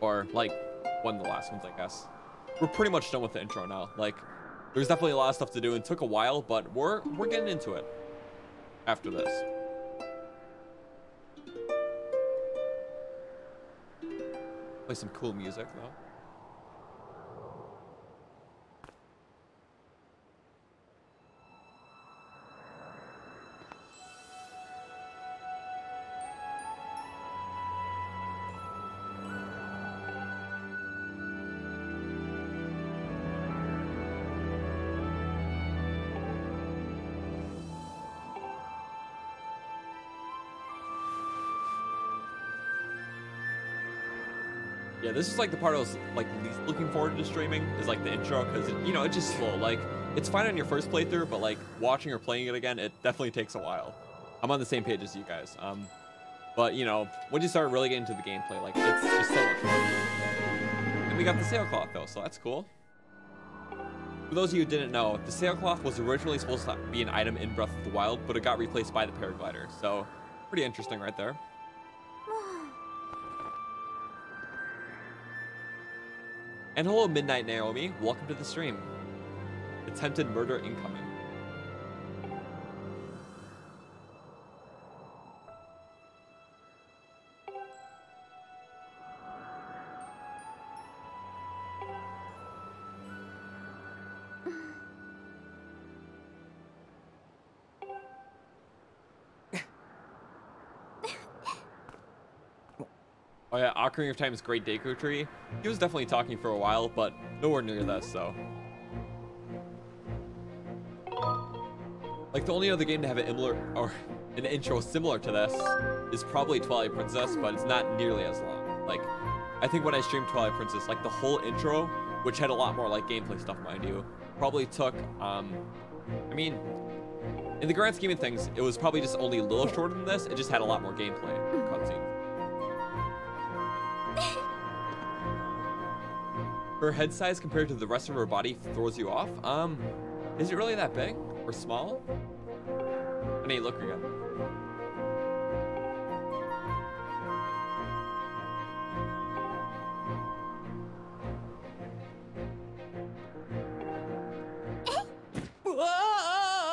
Or like one of the last ones, I guess. We're pretty much done with the intro now. Like, There's definitely a lot of stuff to do and took a while, but we're getting into it after this. Play some cool music though. Yeah, this is like the part I was like least looking forward to streaming is like the intro, because you know, it's just slow. Like it's fine on your first playthrough, but like watching or playing it again, it definitely takes a while. I'm on the same page as you guys. But you know, when you start really getting into the gameplay, like it's just so much fun. And we got the sailcloth though, so that's cool. For those of you who didn't know, the sailcloth was originally supposed to be an item in Breath of the Wild, but it got replaced by the paraglider. So pretty interesting right there. And hello, Midnight Naomi. Welcome to the stream. Attempted murder incoming. Oh yeah, Ocarina of Time's Great Deku Tree. He was definitely talking for a while, but nowhere near this, so. Like the only other game to have an intro similar to this is probably Twilight Princess, but it's not nearly as long. Like, I think when I streamed Twilight Princess, like the whole intro, which had a lot more like gameplay stuff, mind you, probably took, I mean, in the grand scheme of things, it was probably just only a little shorter than this. It just had a lot more gameplay cutscenes. Her head size compared to the rest of her body throws you off. Is it really that big or small? I need to look again.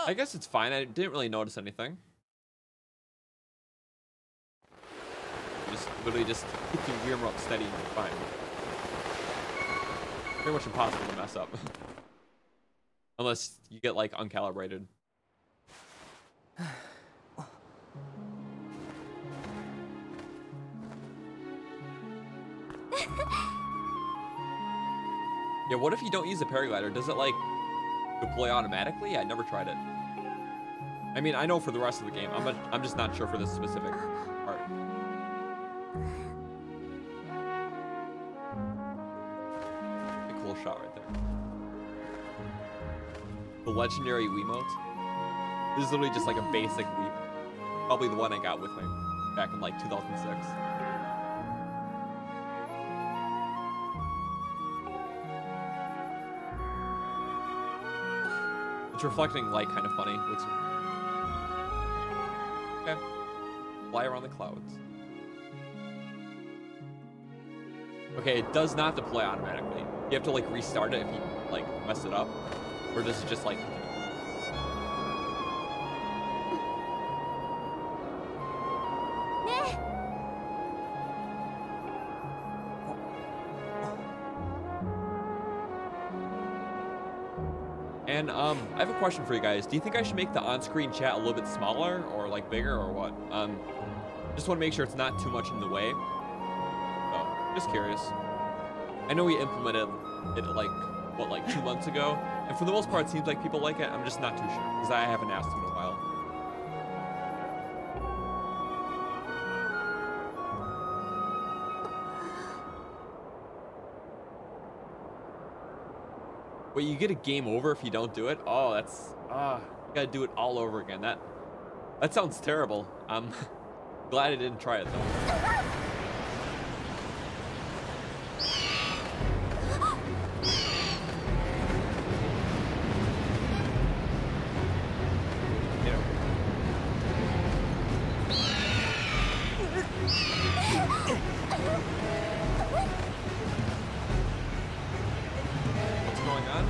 I guess it's fine. I didn't really notice anything. Just literally just keep your gear up steady and you're fine. Pretty much impossible to mess up. Unless you get like uncalibrated. Yeah, what if you don't use a paraglider? Does it like deploy automatically? I never tried it. I mean, I know for the rest of the game. I'm just not sure for this specific part. Shot right there. The legendary Wiimote. This is literally just like a basic Wii. Probably the one I got with me back in like 2006. It's reflecting light, kind of funny. Looks okay. Fly around the clouds. Okay, it does not deploy automatically. You have to like restart it if you like mess it up, or does it just like continue? And I have a question for you guys. Do you think I should make the on-screen chat a little bit smaller or like bigger or what? Just want to make sure it's not too much in the way. Oh, just curious. I know we implemented it like, what, like 2 months ago? And for the most part, it seems like people like it. I'm just not too sure, because I haven't asked in a while. Wait, you get a game over if you don't do it? Oh, that's, you gotta do it all over again. That sounds terrible. I'm glad I didn't try it, though. What's going on?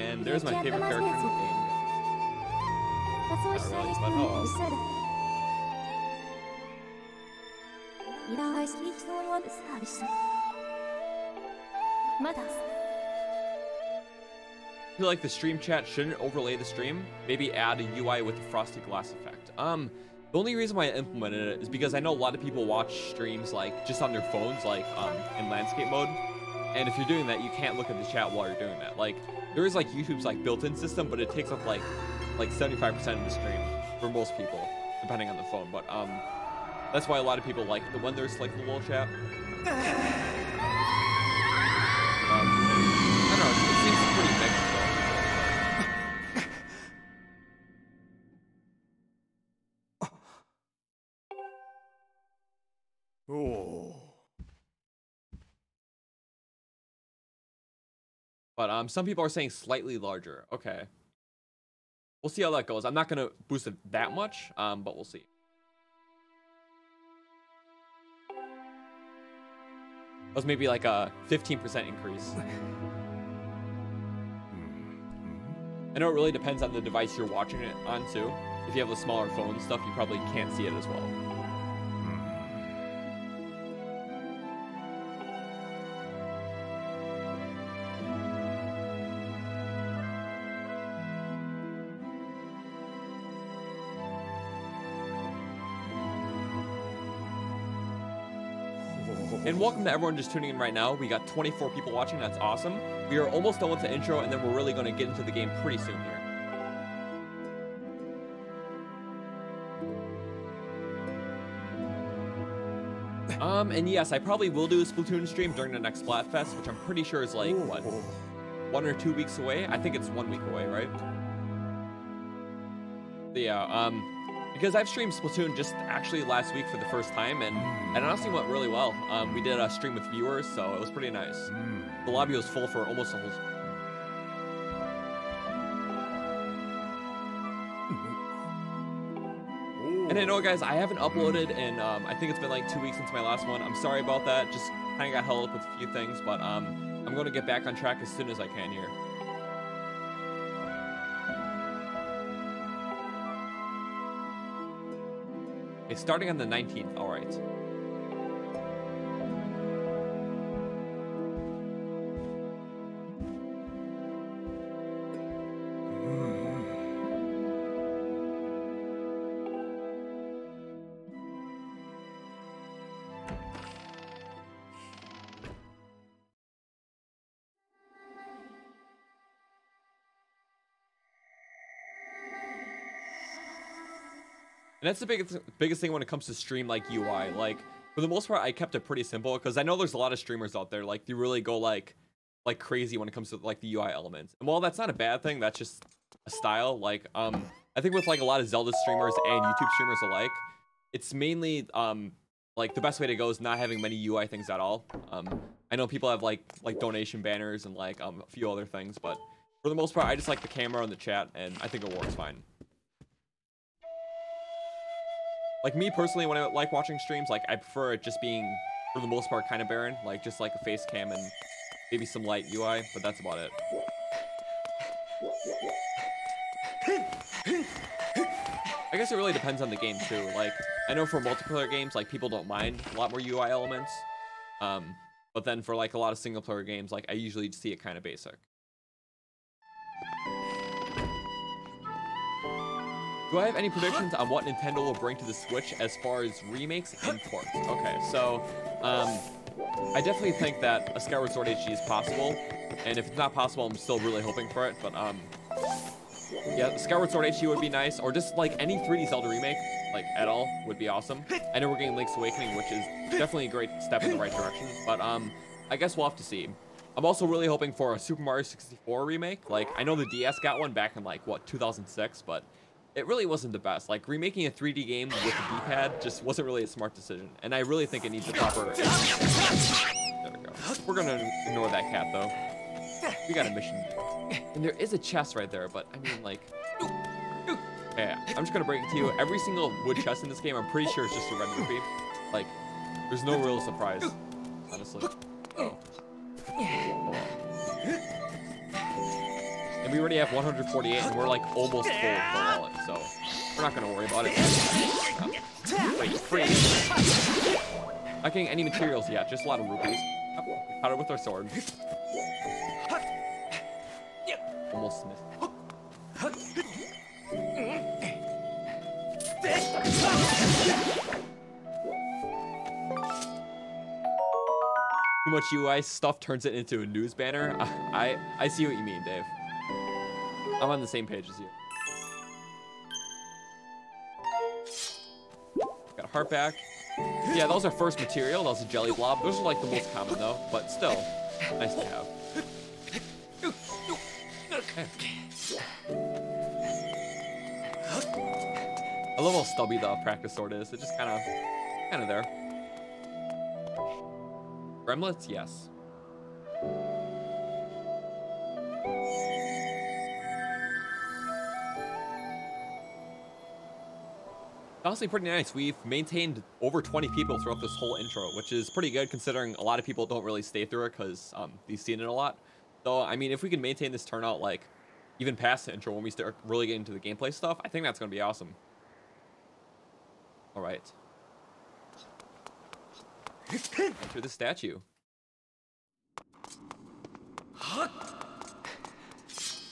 and there's my favorite character in the game. Not really, but oh. I feel like the stream chat shouldn't overlay the stream. Maybe add a UI with the frosty glass effect. The only reason why I implemented it is because I know a lot of people watch streams like just on their phones, like in landscape mode. And if you're doing that, you can't look at the chat while you're doing that. Like there is like YouTube's like built-in system, but it takes up like 75% of the stream for most people, depending on the phone. But that's why a lot of people like the when there's like the little chat. I don't know, it seems pretty mixed though. Oh. But some people are saying slightly larger. Okay. We'll see how that goes. I'm not gonna boost it that much, but we'll see. That was maybe like a 15% increase. I know it really depends on the device you're watching it on too. If you have a smaller phone and stuff, you probably can't see it as well. And welcome to everyone just tuning in right now. We got 24 people watching. That's awesome. We are almost done with the intro, and then we're really going to get into the game pretty soon here. And yes, I probably will do a Splatoon stream during the next Splatfest, which I'm pretty sure is like, what, 1 or 2 weeks away? I think it's 1 week away, right? But yeah, because I've streamed Splatoon just actually last week for the first time, and it honestly went really well. We did a stream with viewers, so it was pretty nice. The lobby was full for almost the whole. And I know, guys, I haven't uploaded in, I think it's been like 2 weeks since my last one. I'm sorry about that. Just kind of got held up with a few things, but I'm going to get back on track as soon as I can here. Okay, starting on the 19th, all right. And that's the biggest thing when it comes to stream like UI. Like for the most part, I kept it pretty simple because I know there's a lot of streamers out there like they really go like crazy when it comes to like the UI elements. And while that's not a bad thing, that's just a style. Like I think with like a lot of Zelda streamers and YouTube streamers alike, it's mainly like the best way to go is not having many UI things at all. I know people have like donation banners and like a few other things, but for the most part, I just like the camera and the chat, and I think it works fine. Like me personally, when I like watching streams, like I prefer it just being, for the most part, kind of barren, like just like a face cam and maybe some light UI, but that's about it. I guess it really depends on the game too. Like I know for multiplayer games, like people don't mind a lot more UI elements, but then for like a lot of single player games, like I usually see it kind of basic. Do I have any predictions on what Nintendo will bring to the Switch as far as remakes and ports? Okay, so I definitely think that a Skyward Sword HD is possible, and if it's not possible, I'm still really hoping for it. But yeah, Skyward Sword HD would be nice, or just like any 3D Zelda remake, like at all, would be awesome. I know we're getting Link's Awakening, which is definitely a great step in the right direction, but I guess we'll have to see. I'm also really hoping for a Super Mario 64 remake. Like I know the DS got one back in like what 2006, but it really wasn't the best. Like remaking a 3D game with a D-pad just wasn't really a smart decision, and I really think it needs a proper. There we go. We're gonna ignore that cat though. We got a mission, and there is a chest right there, but I mean like, yeah. I'm just gonna break it to you. Every single wood chest in this game, I'm pretty sure it's just a red rupee. Like, there's no real surprise, honestly. Oh. And we already have 148, and we're like almost full of the wallet, so we're not gonna worry about it. Wait, freeze. Not getting any materials yet, just a lot of rupees. Oh, we caught it with our sword. Almost missed. Too much UI stuff turns it into a news banner. I see what you mean, Dave. I'm on the same page as you. Got a heart back. Yeah, that was our first material. That was a jelly blob. Those are like the most common though, but still nice to have. Okay. I love how stubby the practice sword is. It's just kind of there. Gremlets, yes. Honestly, pretty nice. We've maintained over 20 people throughout this whole intro, which is pretty good considering a lot of people don't really stay through it because they've seen it a lot. So, I mean, if we can maintain this turnout, like, even past the intro when we start really getting into the gameplay stuff, I think that's going to be awesome. All right. Enter the statue.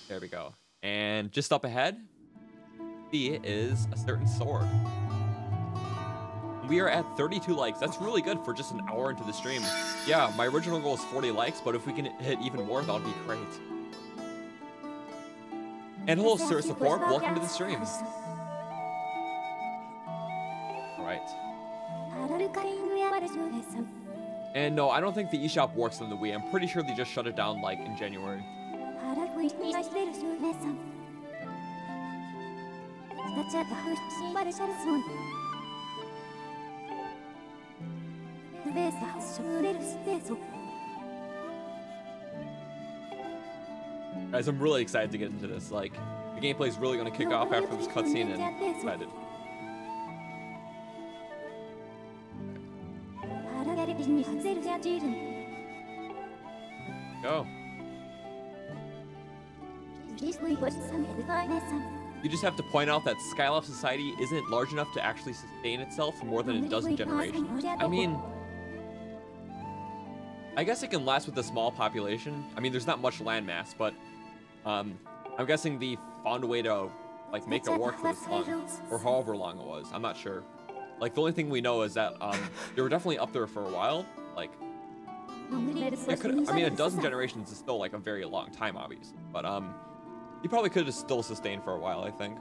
There we go. And just up ahead, is a certain sword. We are at 32 likes. That's really good for just an hour into the stream. Yeah, my original goal is 40 likes, but if we can hit even more, that would be great. And hello, Sir Support. Welcome to the stream. All right. And no, I don't think the eShop works on the Wii. I'm pretty sure they just shut it down like in January. Guys, I'm really excited to get into this. Like, the gameplay is really going to kick off after this cutscene, and I'm excited. Go. You just have to point out that Skylab Society isn't large enough to actually sustain itself for more than a dozen generations. I mean, I guess it can last with a small population. I mean, there's not much land mass, but I'm guessing they found a way to like make it work for this long, or however long it was. I'm not sure. Like, the only thing we know is that they were definitely up there for a while. Like, it could, I mean, a dozen generations is still like a very long time, obviously. But you probably could have still sustained for a while, I think.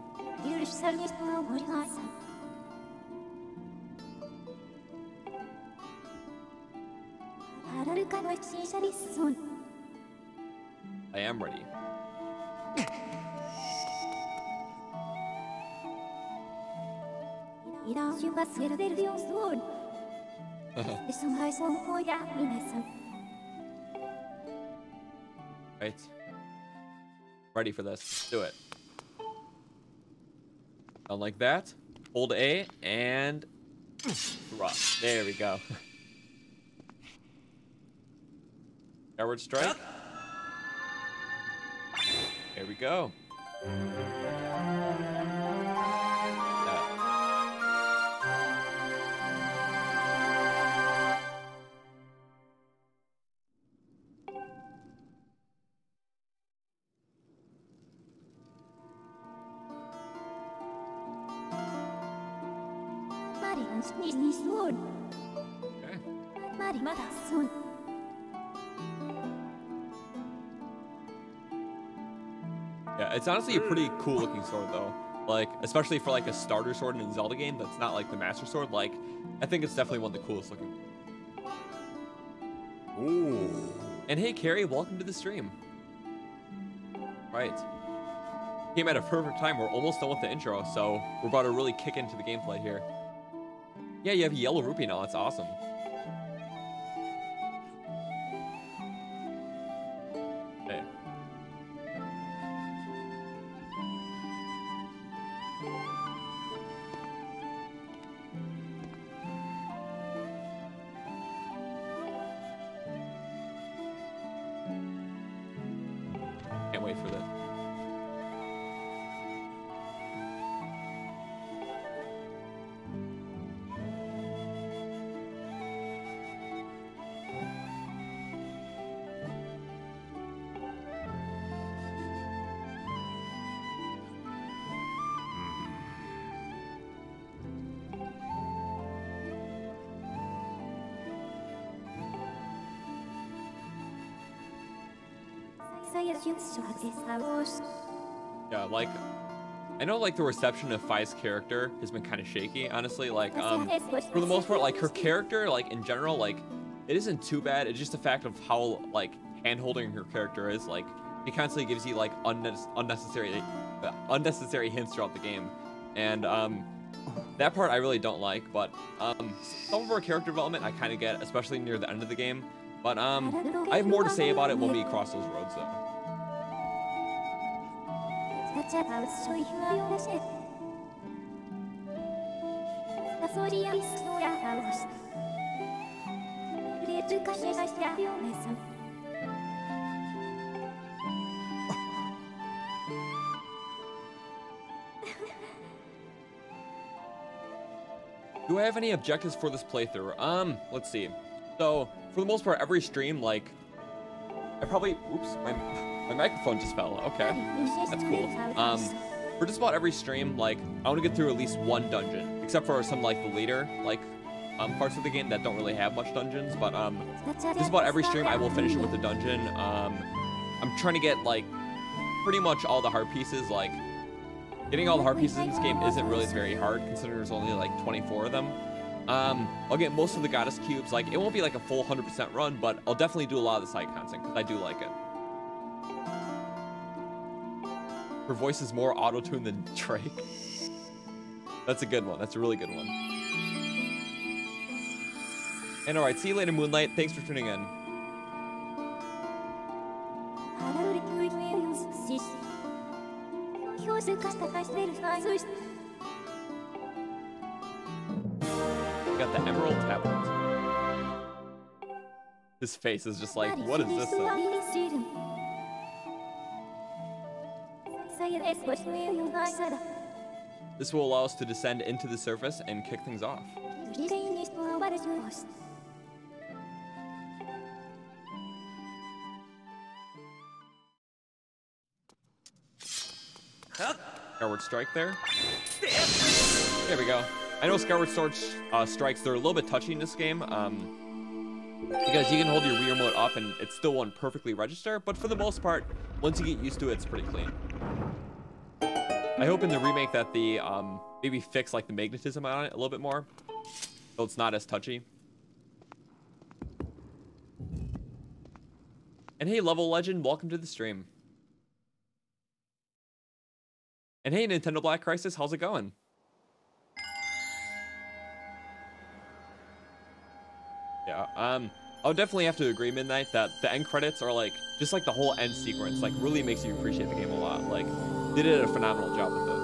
I am ready. Right. Ready for this. Let's do it. Sound like that. Hold A and thrust. There we go. Skyward strike. There we go. Yeah, it's honestly a pretty cool looking sword though. Like, especially for like a starter sword in a Zelda game that's not like the Master Sword. Like, I think it's definitely one of the coolest looking. Ooh. And hey, Carrie, welcome to the stream. Right. Came at a perfect time. We're almost done with the intro, so we're about to really kick into the gameplay here. Yeah, you have a yellow rupee now. That's awesome. Hey. Can't wait for this. Yeah, like, I know like the reception of Fi's character has been kind of shaky, honestly. Like, for the most part, like her character, like in general, like it isn't too bad. It's just the fact of how like hand-holding her character is. Like, it constantly gives you like unnecessary hints throughout the game, and that part I really don't like. But some of her character development I kind of get, especially near the end of the game. But I have more to say about it when we cross those roads, though. Do I have any objectives for this playthrough? Let's see. So, for the most part, every stream, like, I probably, oops, my microphone just fell. Okay, that's cool. For just about every stream, like, I want to get through at least one dungeon, except for some, like, the later, like, parts of the game that don't really have much dungeons, but, just about every stream, I will finish it with a dungeon. I'm trying to get, like, pretty much all the heart pieces. Like, getting all the heart pieces in this game isn't really very hard, considering there's only, like, 24 of them. I'll get most of the goddess cubes. Like, it won't be like a full 100% run, but I'll definitely do a lot of the side content, because I do like it. Her voice is more auto-tuned than Drake. That's a good one. That's a really good one. And alright, see you later, Moonlight. Thanks for tuning in. Got the emerald tablet. His face is just like, what is this thing? This will allow us to descend into the surface and kick things off. Skyward Strike there. There we go. I know Skyward Strikes, they're a little bit touchy in this game, because you can hold your Wii remote up and it still won't perfectly register, but for the most part, once you get used to it, it's pretty clean. I hope in the remake that the, maybe fix like the magnetism on it a little bit more, so it's not as touchy. And hey, Level Legend, welcome to the stream. And hey, Nintendo Black Crisis, how's it going? Yeah, I would definitely have to agree, Midnight, that the end credits are like, just like the whole end sequence, like really makes you appreciate the game a lot. Like, they did a phenomenal job with it.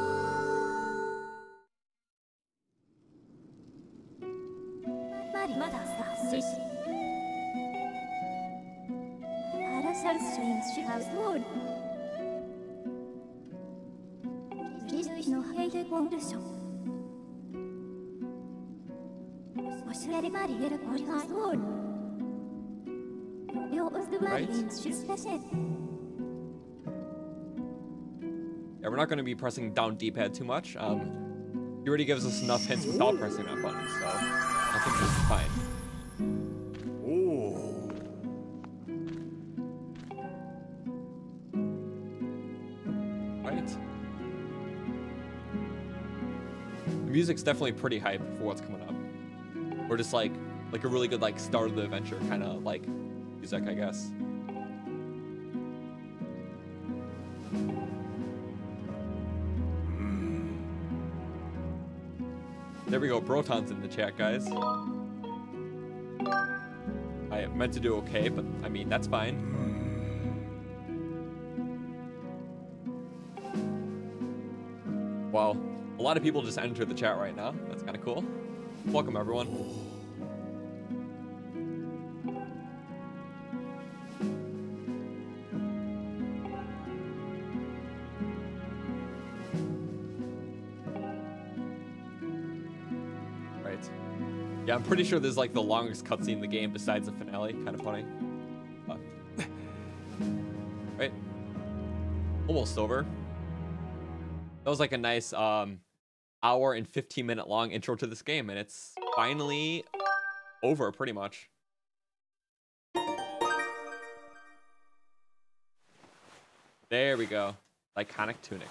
Right? Yeah, we're not going to be pressing down D-pad too much. He already gives us enough hints without pressing that button, so I think this is fine. Ooh. Right? The music's definitely pretty hype for what's coming up. Or just like a really good like start of the adventure kind of like music, I guess. There we go, Broton's in the chat, guys. I meant to do okay, but I mean, that's fine. Wow, a lot of people just entered the chat right now. That's kind of cool. Welcome, everyone. Yeah, I'm pretty sure this is like the longest cutscene in the game besides the finale. Kind of funny. Right. Almost over. That was like a nice hour and 15-minute long intro to this game, and it's finally over pretty much. There we go. Iconic tunic.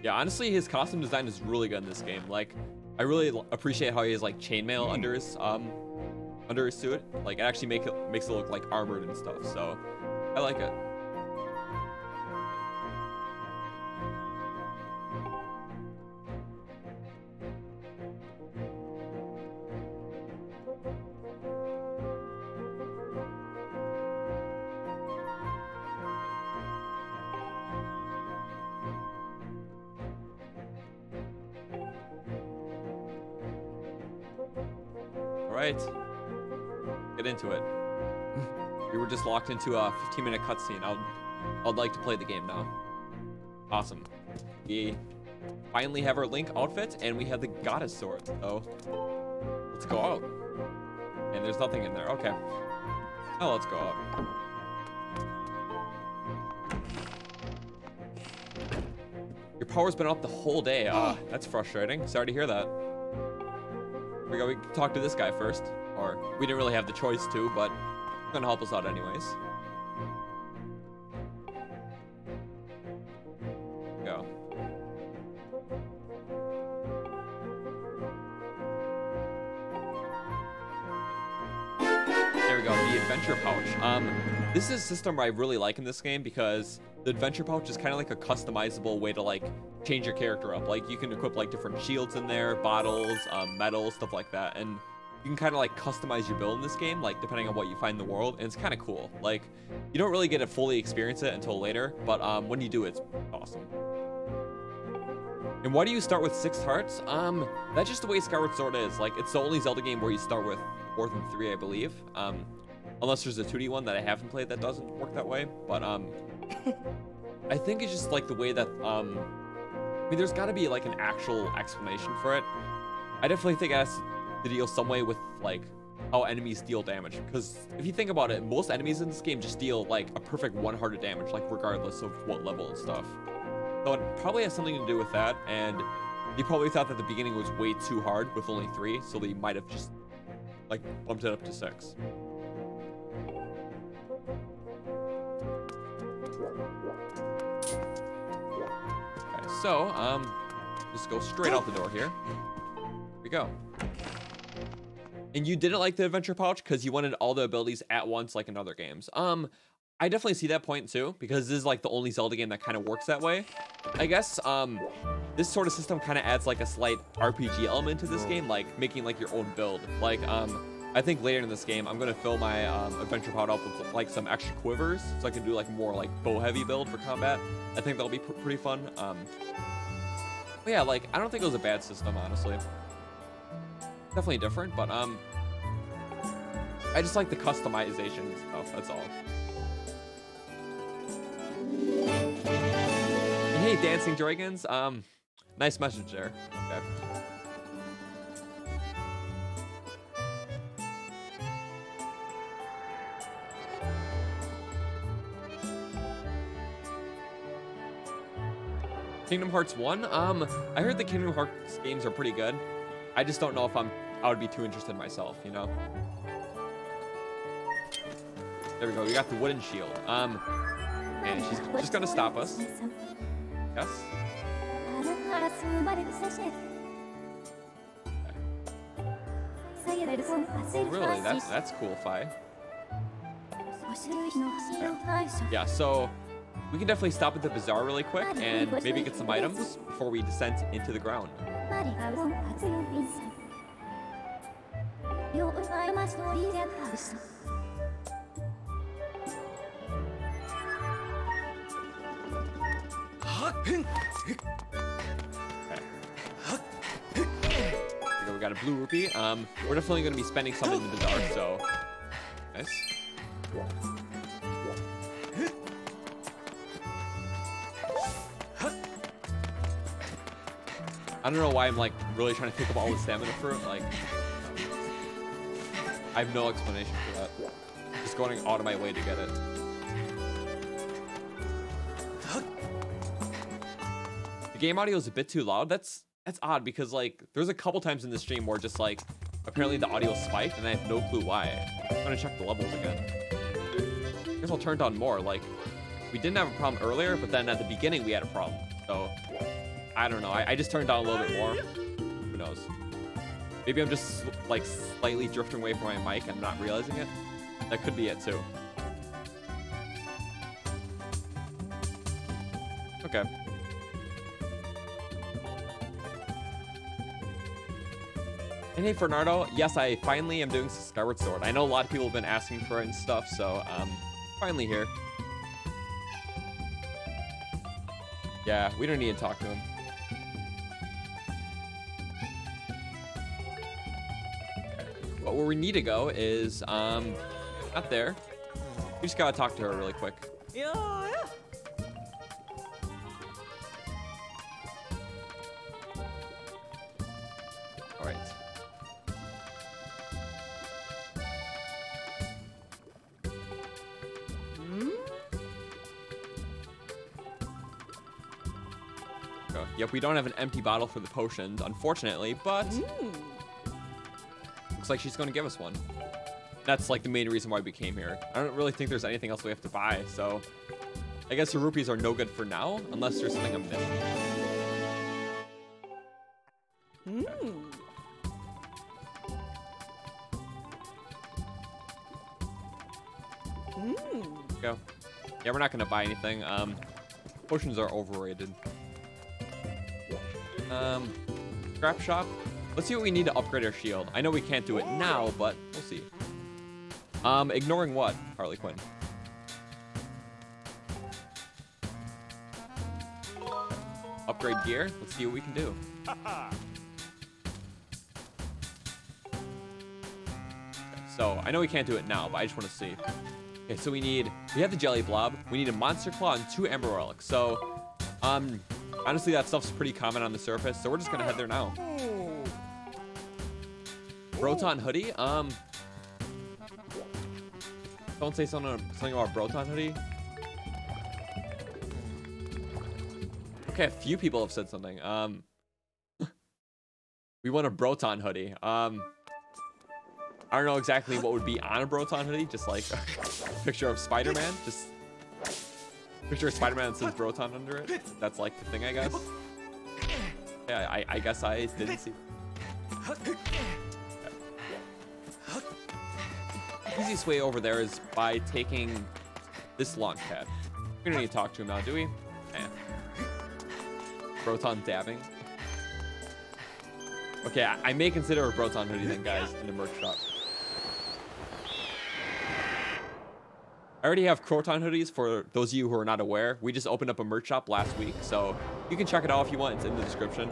Yeah, honestly, his costume design is really good in this game. Like, I really appreciate how he has like chainmail under his suit. Like, it actually makes it look like armored and stuff. So, I like it. Right, get into it. We were just locked into a 15-minute cutscene. I'd like to play the game now. Awesome. We finally have our Link outfit, and we have the goddess sword. So let's go out. And there's nothing in there. Okay. Oh, let's go out. Your power's been up the whole day. That's frustrating. Sorry to hear that. We can talk to this guy first, or we didn't really have the choice to, but he's gonna help us out anyways. Go. There we go, the adventure pouch. This is a system I really like in this game because the adventure pouch is kind of like a customizable way to like change your character up. Like, you can equip like different shields in there, bottles, metal, stuff like that, and you can kind of like customize your build in this game, like depending on what you find in the world, and it's kind of cool. Like, you don't really get to fully experience it until later, but when you do, it's awesome. And why do you start with 6 hearts? That's just the way Skyward Sword is. Like, it's the only Zelda game where you start with more than 3, I believe. Unless there's a 2D one that I haven't played that doesn't work that way, but I think it's just like the way that I mean, there's got to be like an actual explanation for it. I definitely think it has to deal some way with like how enemies deal damage, because if you think about it, most enemies in this game just deal like a perfect 1 heart of damage, like regardless of what level and stuff. So it probably has something to do with that, and you probably thought that the beginning was way too hard with only 3, so they might have just like bumped it up to 6. So, just go straight out the door here. Here we go. And you didn't like the adventure pouch because you wanted all the abilities at once like in other games. I definitely see that point too, because this is like the only Zelda game that kind of works that way. I guess, this sort of system kind of adds like a slight RPG element to this game, like making like your own build. Like, I think later in this game, I'm going to fill my adventure pouch up with like some extra quivers, so I can do like more like bow heavy build for combat. I think that'll be pretty fun. But yeah, like, I don't think it was a bad system, honestly. Definitely different, but I just like the customization and stuff, that's all. And hey, Dancing Dragons, nice message there. Okay. Kingdom Hearts 1, I heard the Kingdom Hearts games are pretty good. I just don't know if I would be too interested myself, you know? There we go, we got the wooden shield. And she's just gonna stop us. Yes? Okay. Really, that's cool, Fi. Okay. Yeah, so we can definitely stop at the bazaar really quick and maybe get some items before we descend into the ground. Okay. We got a blue rupee. We're definitely going to be spending some in the bazaar, so nice. I don't know why I'm like really trying to pick up all the stamina fruit. Like, I have no explanation for that. Just going out of my way to get it. The game audio is a bit too loud. That's odd because like there's a couple times in the stream where just like apparently the audio spiked, and I have no clue why. I'm gonna check the levels again. I guess I'll turn down more. Like, we didn't have a problem earlier, but then at the beginning we had a problem. So, I don't know. I just turned down a little bit more. Who knows? Maybe I'm just, like, slightly drifting away from my mic and not realizing it. That could be it, too. Okay. And hey, Fernando, yes, I finally am doing Skyward Sword. I know a lot of people have been asking for it and stuff, so, finally here. Yeah, we don't need to talk to him. But where we need to go is, not there. We just gotta talk to her really quick. Yeah. All right. Oh, yep, we don't have an empty bottle for the potions, unfortunately, but looks like she's going to give us one. That's like the main reason why we came here. I don't really think there's anything else we have to buy, so I guess the rupees are no good for now, unless there's something I'm missing. Go. Yeah, we're not going to buy anything. Potions are overrated. Scrap shop. Let's see what we need to upgrade our shield. I know we can't do it now, but we'll see. Ignoring what, Harley Quinn? Upgrade gear. Let's see what we can do. Okay, so I know we can't do it now, but I just want to see. Okay, so we have the jelly blob. We need a monster claw and 2 ember relics. So, honestly, that stuff's pretty common on the surface, so we're just gonna head there now. Broton hoodie. Don't say something about Broton hoodie. Okay, a few people have said something. We want a Broton hoodie. I don't know exactly what would be on a Broton hoodie. Just like a picture of Spider-Man. Just picture of Spider-Man that says Broton under it. That's like the thing, I guess. Yeah, I guess I didn't see. Okay. The easiest way over there is by taking this launch pad. We don't need to talk to him now, do we? Eh. Broton dabbing. Okay, I may consider a Broton hoodie then, guys, in the merch shop. I already have Croton hoodies for those of you who are not aware. We just opened up a merch shop last week, so you can check it out if you want. It's in the description.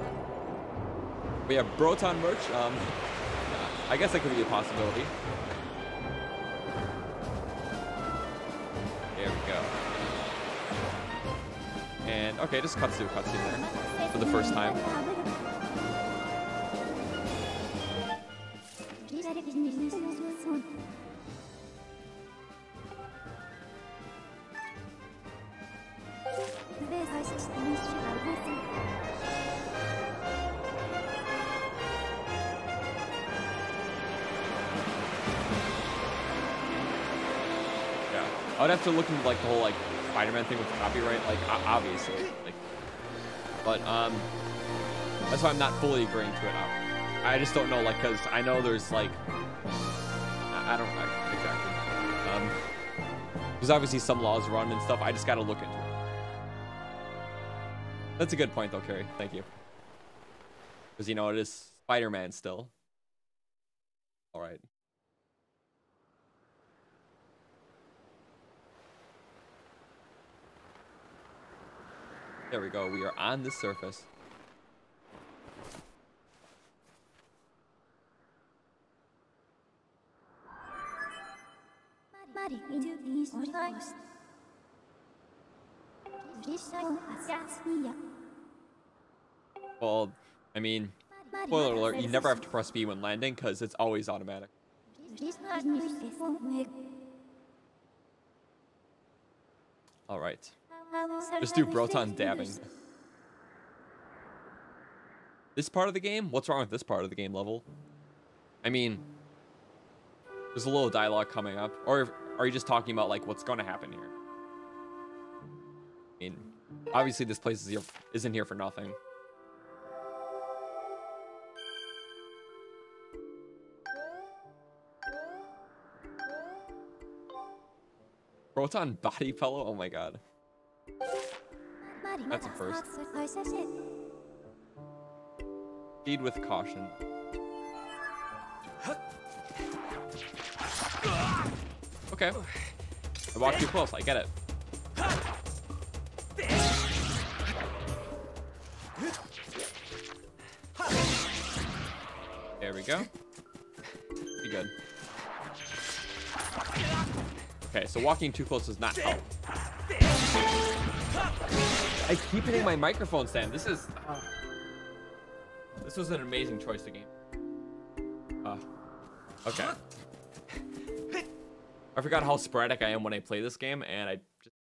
We have Broton merch. I guess that could be a possibility. There we go. And okay, just cuts through cutscene there for the first time. Yeah, I would have to look into like the whole like Spider-Man thing with copyright, like obviously, like, but that's why I'm not fully agreeing to it. I just don't know, like, because I know there's like I don't know exactly. There's obviously some laws run and stuff. I just got to look into it. That's a good point, though, Carrie. Thank you. Because, you know, it is Spider-Man still. All right. There we go. We are on the surface. Well, I mean, spoiler alert, you never have to press B when landing because it's always automatic. All right. Just do Broton dabbing. This part of the game? What's wrong with this part of the game level? I mean, there's a little dialogue coming up. Or are you just talking about like what's going to happen here? I mean, obviously this place isn't here for nothing. Proton body pillow? Oh my god. That's a first. Speed with caution. Okay. I walked too close. I get it. There we go. Be good. Okay, so walking too close does not help. I keep hitting my microphone stand. This was an amazing choice of game. Okay. I forgot how sporadic I am when I play this game, and I just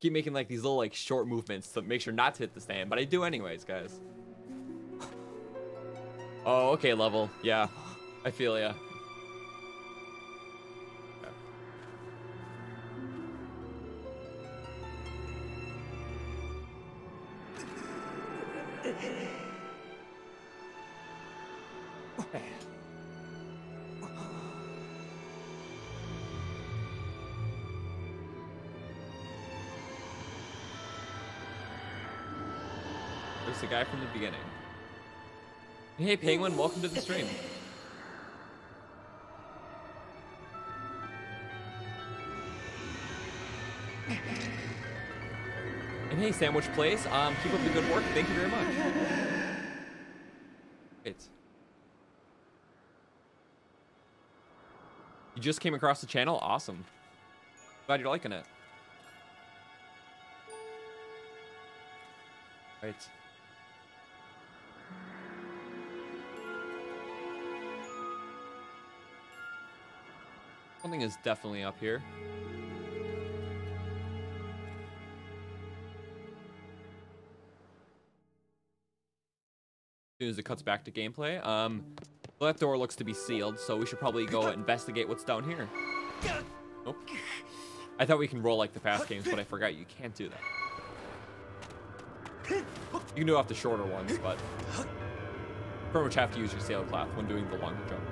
keep making like these little like short movements to make sure not to hit the stand, but I do anyways, guys. Oh, okay, level. Yeah, I feel ya. There's the guy from the beginning. Hey Penguin, welcome to the stream. And hey Sandwich Place, keep up the good work. Thank you very much. Wait. You just came across the channel? Awesome. Glad you're liking it. Right. Something is definitely up here. As soon as it cuts back to gameplay, that door looks to be sealed, so we should probably go investigate what's down here. Nope. I thought we can roll like the past games, but I forgot you can't do that. You can do it off the shorter ones, but pretty much have to use your sailcloth when doing the longer jump.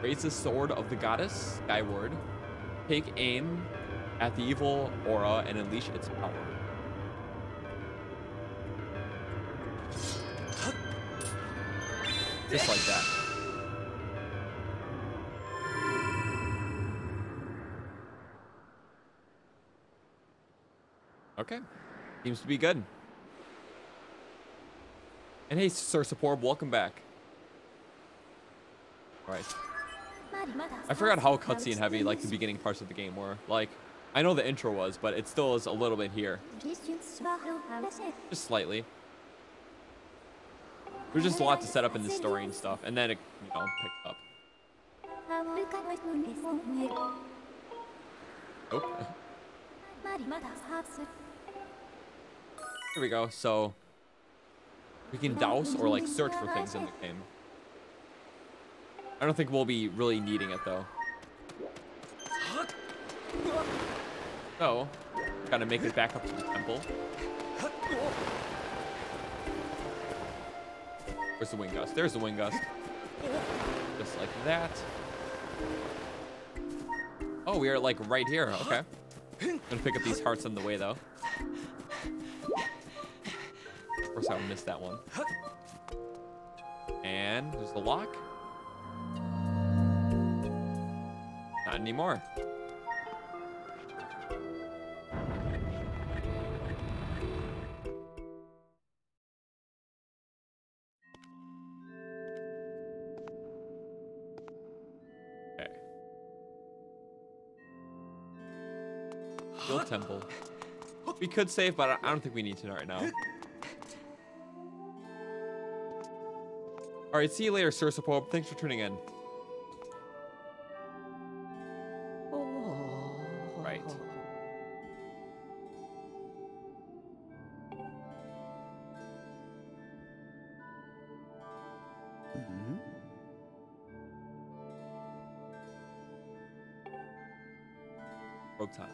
Raise the sword of the goddess, Skyward. Take aim at the evil aura and unleash its power. Just like that. Okay. Seems to be good. And hey, Sir Support, welcome back. Right. I forgot how cutscene heavy like the beginning parts of the game were. Like, I know the intro was, but it still is a little bit here. Just slightly. There's just a lot to set up in the story and stuff, and then it, you know, picked up. Oh. Here we go. So we can douse or like search for things in the game. I don't think we'll be really needing it though. So, gotta make it back up to the temple. Where's the wind gust? There's the wind gust. Just like that. Oh, we are like right here. Okay. I'm gonna pick up these hearts on the way though. Of course I missed that one. And there's the lock. Not anymore. Okay. Guild Temple. We could save, but I don't think we need to right now. Alright, see you later, Sir Support. Thanks for tuning in. Proton.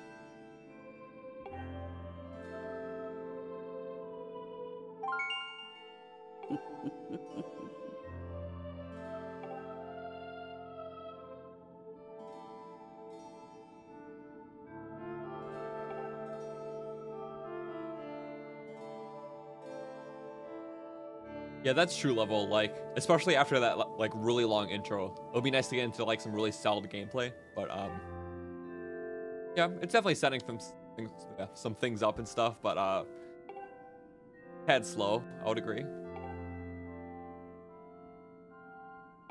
Yeah, that's true level, like, especially after that, like, really long intro. It would be nice to get into, like, some really solid gameplay, but, yeah, it's definitely setting some things up and stuff, but, tad slow, I would agree.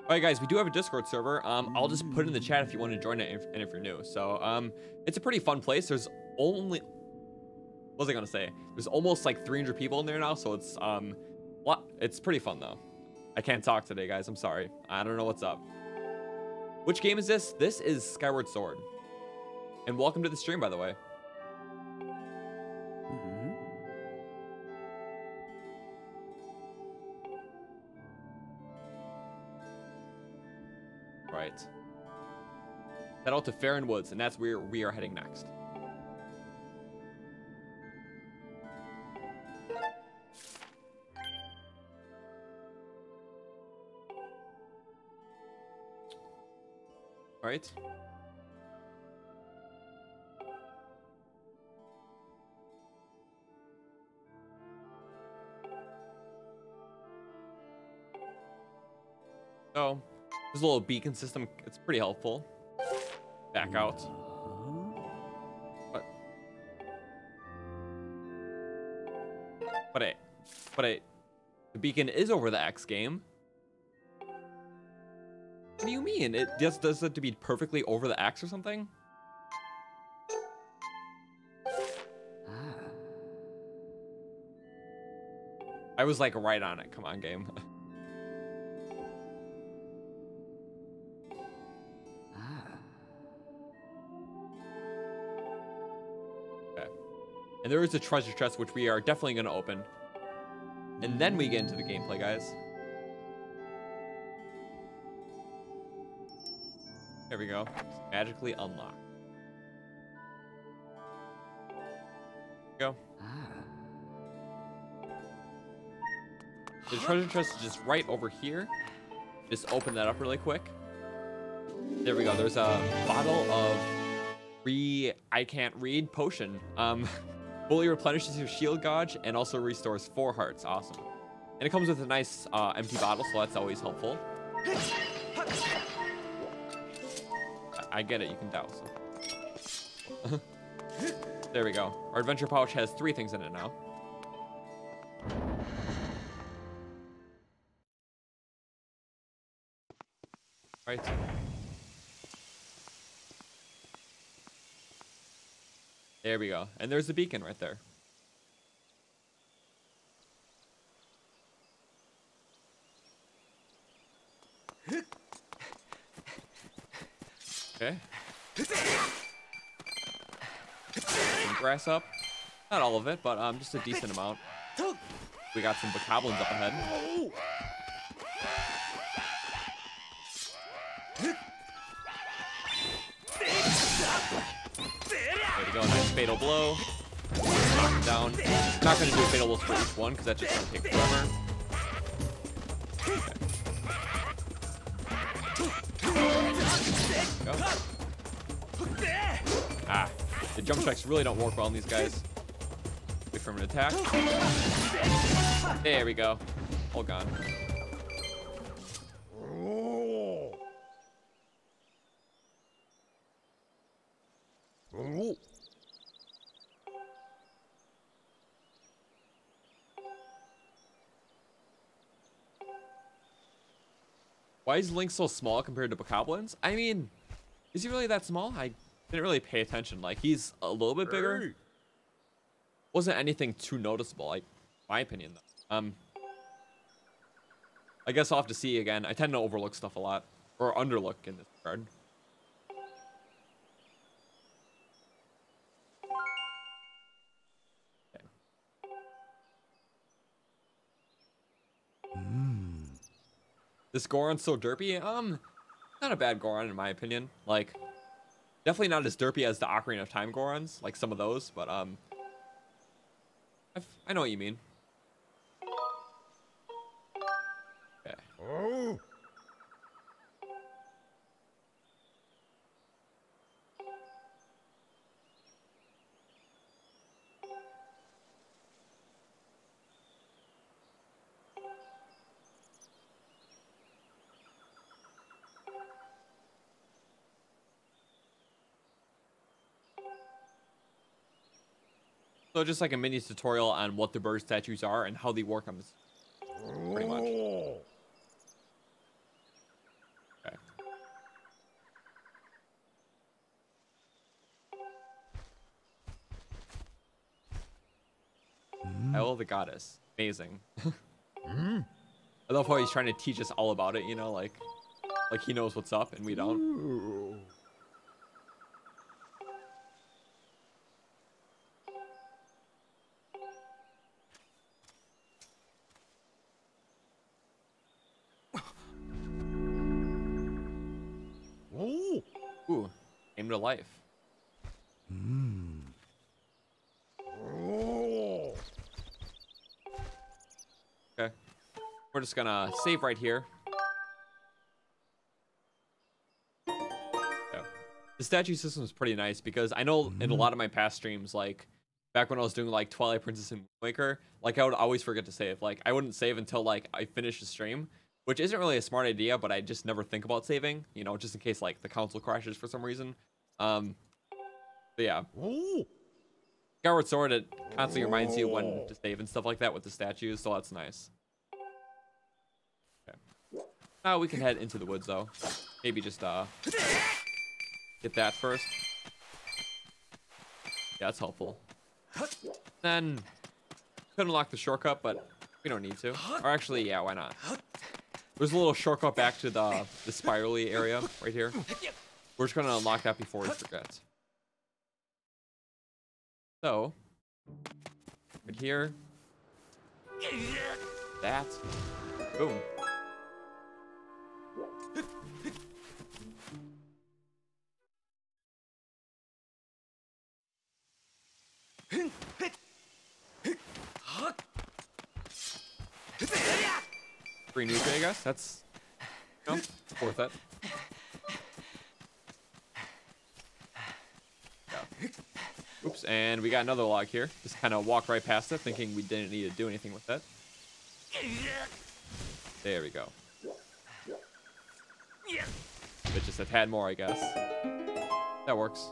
Alright, guys, we do have a Discord server. I'll just put it in the chat if you want to join it and if you're new. So, it's a pretty fun place. There's only, what was I gonna say? There's almost, like, 300 people in there now, so it's pretty fun though. I can't talk today, guys. I'm sorry. I don't know what's up. Which game is this? This is Skyward Sword. And welcome to the stream, by the way. Right. Head out to Farron Woods, and that's where we are heading next. Right. So, there's a little beacon system. It's pretty helpful. Back out. But the beacon is over the X game. What do you mean? It does it have to be perfectly over the X or something? I was like right on it. Come on, game. Okay. And there is a treasure chest, which we are definitely going to open. And then we get into the gameplay, guys. There we go. Magically unlocked. Go. The treasure chest is just right over here. Just open that up really quick. There we go. There's a bottle of I can't read potion. Fully replenishes your shield gauge and also restores 4 hearts. Awesome. And it comes with a nice empty bottle, so that's always helpful. I get it, you can douse. There we go. Our adventure pouch has 3 things in it now. Right. There we go. And there's the beacon right there. Okay. Some grass up. Not all of it, but just a decent amount. We got some bokoblins up ahead. There we go, nice fatal blow. Knock him down. Not gonna do a fatal blow for each one because that's just gonna take forever. Okay. Ah, the jump strikes really don't work well on these guys. Wait for him to attack. There we go. All gone. Why is Link so small compared to bokoblins? I mean, is he really that small? I didn't really pay attention. Like, he's a little bit bigger. Wasn't anything too noticeable, like, my opinion, though. I guess I'll have to see again. I tend to overlook stuff a lot, or underlook in this regard. Okay. This Goron's so derpy. Not a bad Goron in my opinion. Like, Definitely not as derpy as the Ocarina of Time Gorons, like some of those, but I know what you mean. Okay. Oh. So just like a mini tutorial on what the bird statues are and how they work on this, pretty much. Okay. Hell, the goddess. Amazing. I love how he's trying to teach us all about it, you know, like he knows what's up and we don't. Ooh, came to life. Okay. We're just gonna save right here. Yeah. The statue system is pretty nice because I know in a lot of my past streams, like back when I was doing like Twilight Princess and Wind Waker, like I would always forget to save. Like I wouldn't save until like I finished the stream, which isn't really a smart idea, but I just never think about saving, you know, just in case like the console crashes for some reason. But yeah. Skyward Sword, it constantly reminds you when to save and stuff like that with the statues, so that's nice. Okay. Now we can head into the woods though. Maybe just get that first. Yeah, that's helpful. Then could unlock the shortcut, but we don't need to. Or actually, yeah, why not? There's a little shortcut back to the spirally area right here. We're just gonna unlock that before we forget. So, right here, that, boom. Free nuke, I guess. That's, you know, worth it. Yeah. Oops, and we got another log here. Just kind of walk right past it, thinking we didn't need to do anything with it. There we go. But just a tad more, I guess. That works.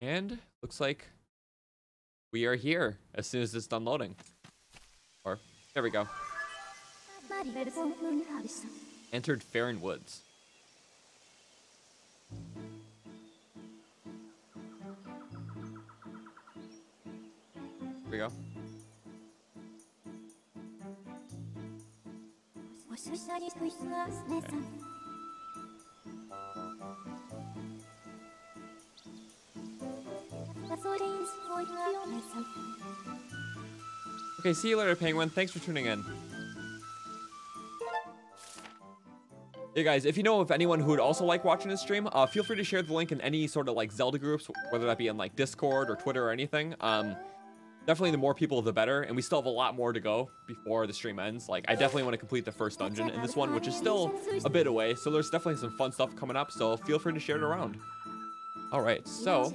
And looks like we are here as soon as it's done loading. Or, there we go. Entered Farron Woods. Here we go. Okay. Okay, see you later, Penguin. Thanks for tuning in. Hey guys, if you know of anyone who would also like watching this stream, feel free to share the link in any sort of like Zelda groups, whether that be in like Discord or Twitter or anything. Definitely the more people, the better, and we still have a lot more to go before the stream ends. Like, I definitely want to complete the first dungeon in this one, which is still a bit away, so there's definitely some fun stuff coming up, so feel free to share it around. Alright, so...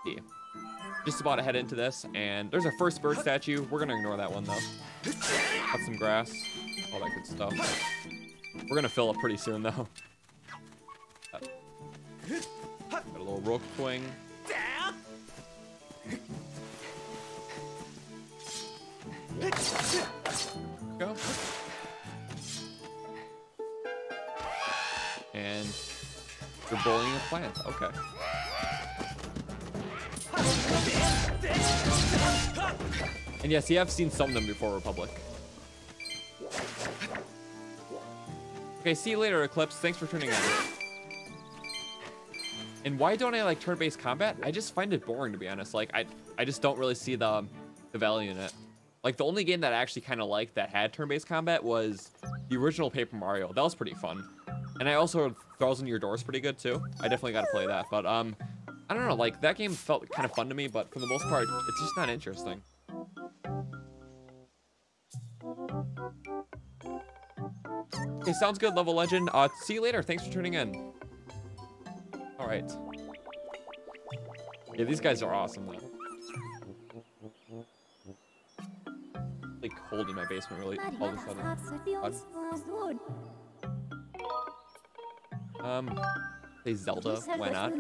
yeah. Just about to head into this, and there's our first bird statue. We're gonna ignore that one, though. Got some grass, all that good stuff. We're gonna fill up pretty soon, though. Got a little rope swing. Go. And you're bullying a plant. Okay. And yes, you have seen some of them before Republic. Okay, see you later, Eclipse. Thanks for tuning in. And why don't I like turn-based combat? I just find it boring, to be honest. Like, I just don't really see the the value in it. Like, the only game that I actually kind of liked that had turn-based combat was the original Paper Mario. That was pretty fun. And I also Thousand Year Door is pretty good, too. I definitely got to play that. But, I don't know. Like, that game felt kind of fun to me, but for the most part, it's just not interesting. Okay, sounds good, Level Legend. See you later. Thanks for tuning in. All right. Yeah, these guys are awesome, though. Really cold in my basement, really, all of a sudden. Say Zelda, why not?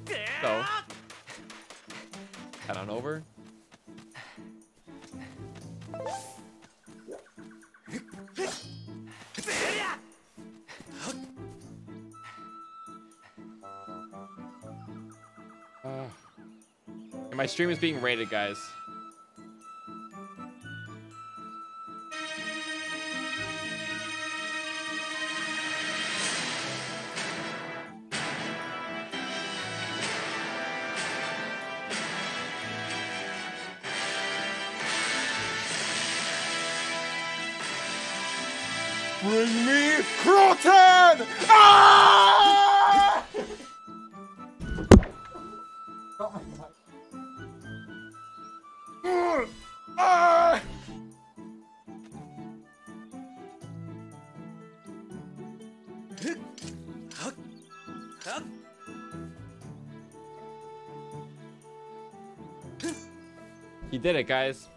Okay, so head on over. And my stream is being rated, guys. Bring me Croton! Ah! Oh my god. Ah! He did it, guys.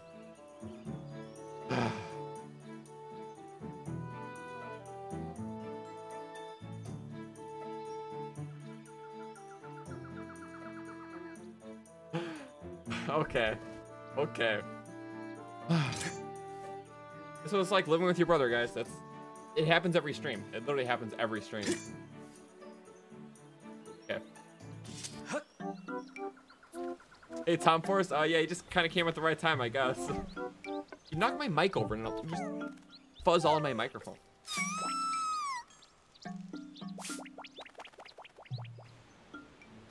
Okay. Okay. So it's like living with your brother, guys. It happens every stream. It literally happens every stream. Okay. Hey, Tom Force. Yeah, you just kind of came at the right time, I guess. You knocked my mic over and it'll just fuzz all in my microphone.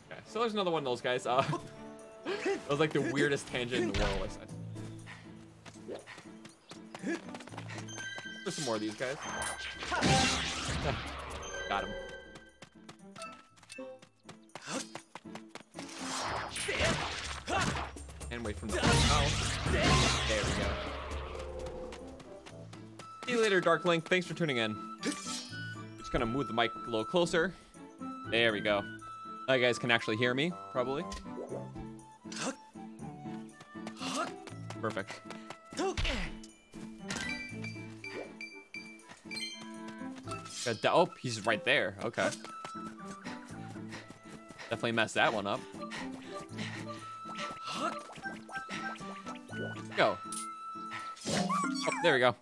Okay, so there's another one of those guys. That was like the weirdest tangent in the world. There's some more of these guys. Got him. And wait for him to there we go. See you later, Dark Link. Thanks for tuning in. Just gonna move the mic a little closer. There we go. Now you guys can actually hear me, probably. Perfect. Oh, he's right there. Okay. Definitely messed that one up. Go. Oh, there we go.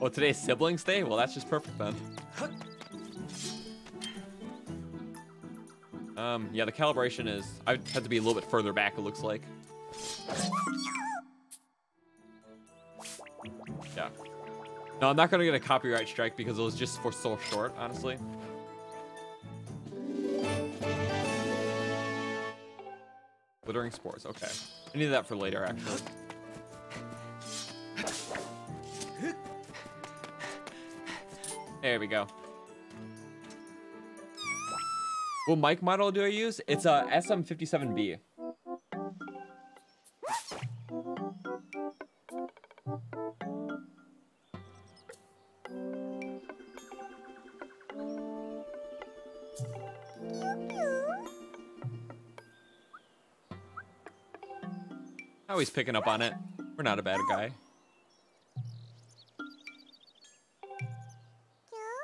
Oh, today's siblings day? Well, that's just perfect then. Yeah, the calibration is... I had to be a little bit further back, it looks like. Yeah. No, I'm not going to get a copyright strike because it was just for so short, honestly. Glittering spores, okay. I need that for later, actually. There we go. What mic model do I use? It's a SM57B. Now he's picking up on it. We're not a bad guy.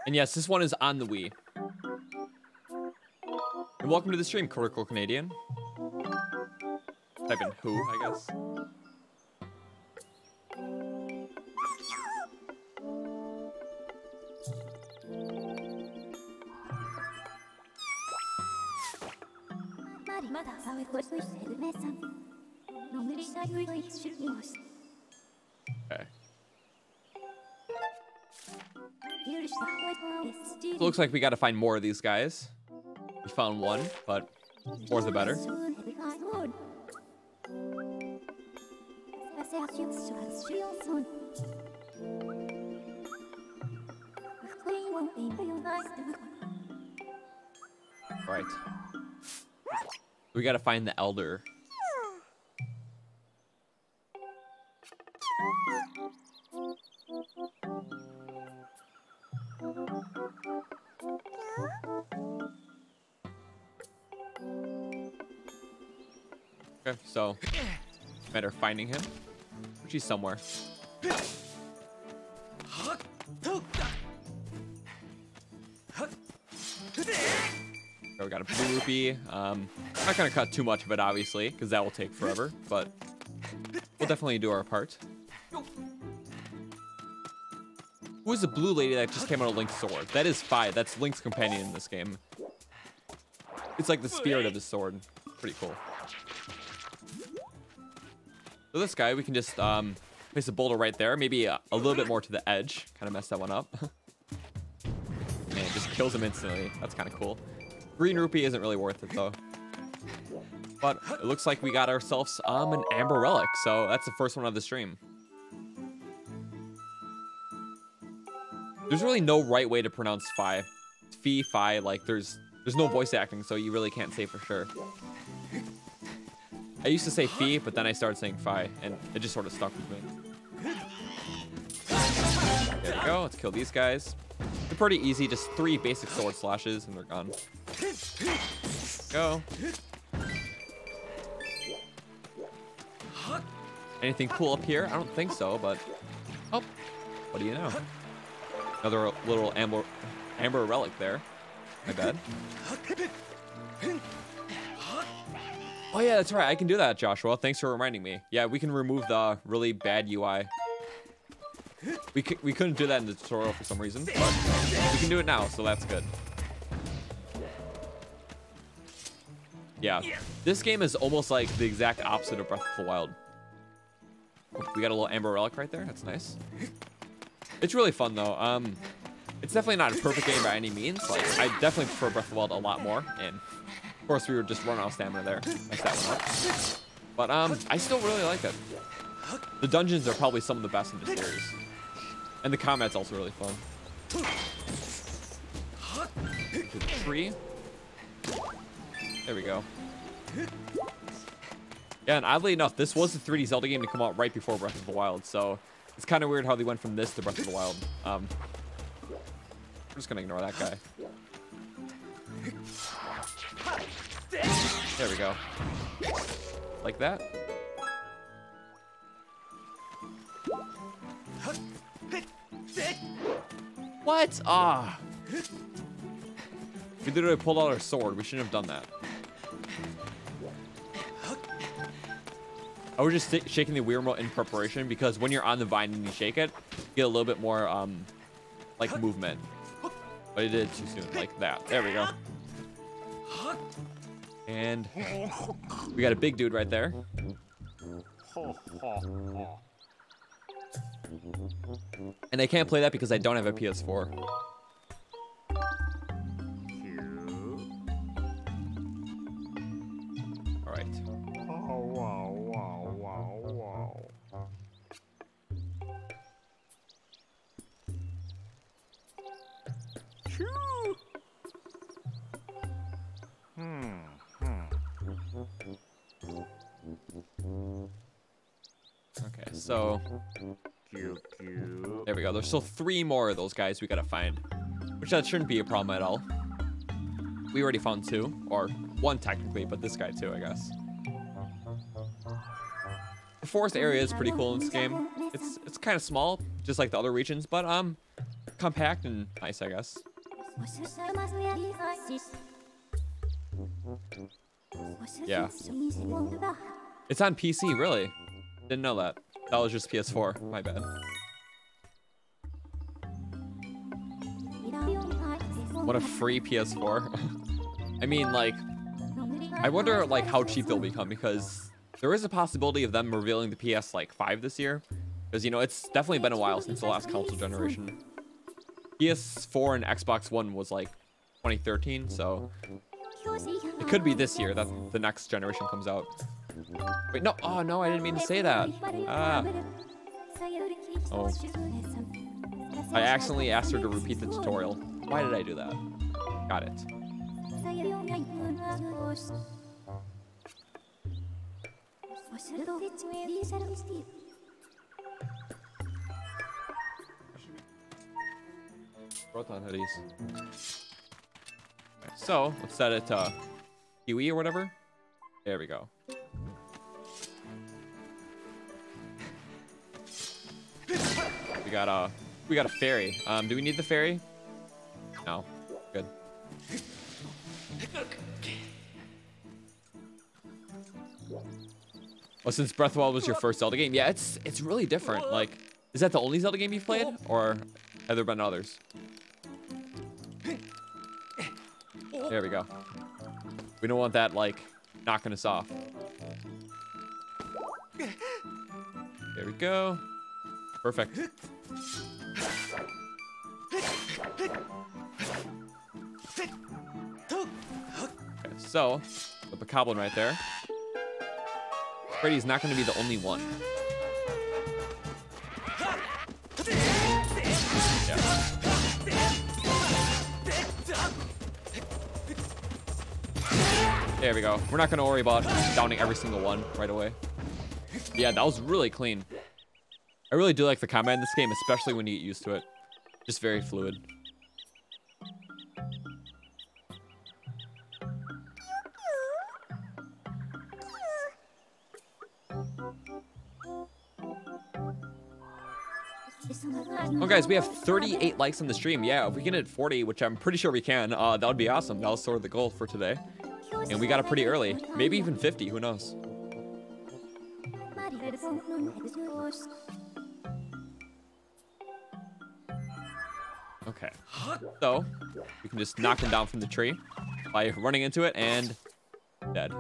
And yes, this one is on the Wii. And welcome to the stream, Critical Canadian. Type in who, I guess. Okay. It looks like we got to find more of these guys. We found one, but more the better. Right. We got to find the elder. Okay, so matter of finding him, which he's somewhere. So we got a blue rupee. I'm not gonna cut too much of it, obviously, because that will take forever, but we'll definitely do our part. Who is the blue lady that just came out of Link's sword? That is Fi. That's Link's companion in this game. It's like the spirit of his sword. Pretty cool. So this guy, we can just place a boulder right there. Maybe a little bit more to the edge. Kind of mess that one up. Man, just kills him instantly. That's kind of cool. Green rupee isn't really worth it, though. But it looks like we got ourselves an amber relic. So that's the first one of the stream. There's really no right way to pronounce Fi. Fi, like there's no voice acting, so you really can't say for sure. I used to say Fi, but then I started saying Fi, and it just sort of stuck with me. There we go. Let's kill these guys. They're pretty easy. Just 3 basic sword slashes, and they're gone. Go. Anything cool up here? I don't think so, but oh, what do you know? Another little amber relic there. My bad. Oh yeah, that's right. I can do that, Joshua. Thanks for reminding me. Yeah, we can remove the really bad UI. We couldn't do that in the tutorial for some reason, but we can do it now, so that's good. Yeah, this game is almost like the exact opposite of Breath of the Wild. We got a little amber relic right there. That's nice. It's really fun though. It's definitely not a perfect game by any means. Like, I definitely prefer Breath of the Wild a lot more, and of course we were just running out of stamina there. Mess that one up. But I still really like it. The dungeons are probably some of the best in the series, and the combat's also really fun. To the tree. There we go. Yeah, and oddly enough, this was the 3D Zelda game to come out right before Breath of the Wild, so it's kind of weird how they went from this to Breath of the Wild. We're just gonna ignore that guy. There we go. Like that. What? Ah. We literally pulled out our sword. We shouldn't have done that. I was just shaking the Wii remote in preparation because when you're on the vine and you shake it, you get a little bit more like movement. But I did it too soon, like that. There we go. And we got a big dude right there. And I can't play that because I don't have a PS4. All right. Okay, so there we go. There's still 3 more of those guys we gotta find, which that shouldn't be a problem at all. We already found 2, or 1 technically, but this guy too, I guess. The forest area is pretty cool in this game. It's kind of small, just like the other regions, but compact and nice, I guess. Yeah. It's on PC, really? Didn't know that. That was just PS4. My bad. What a free PS4. I mean, like, I wonder like how cheap they'll become, because there is a possibility of them revealing the PS like 5 this year, because you know it's definitely been a while since the last console generation. PS4 and Xbox One was like 2013, so it could be this year that the next generation comes out. Wait, no, oh no, I didn't mean to say that. Oh, I accidentally asked her to repeat the tutorial. Why did I do that? Got it. Proton hoodies. Okay, so let's set it to Kiwi or whatever. There we go. We got a fairy. Do we need the fairy? No. Good. Well, since Breath of the Wild was your first Zelda game, yeah, it's really different. Like, is that the only Zelda game you've played, or have there been others? There we go. We don't want that, like, knocking us off. There we go. Perfect. Okay, so, put the Goblin right there. Freddy's not going to be the only one. Yeah. There we go. We're not going to worry about downing every single one right away. Yeah, that was really clean. I really do like the combat in this game, especially when you get used to it. Just very fluid. Oh, guys, we have 38 likes on the stream. Yeah, if we can hit 40, which I'm pretty sure we can, that would be awesome. That was sort of the goal for today. And we got it pretty early. Maybe even 50, who knows? Okay, so we can just knock him down from the tree by running into it and dead.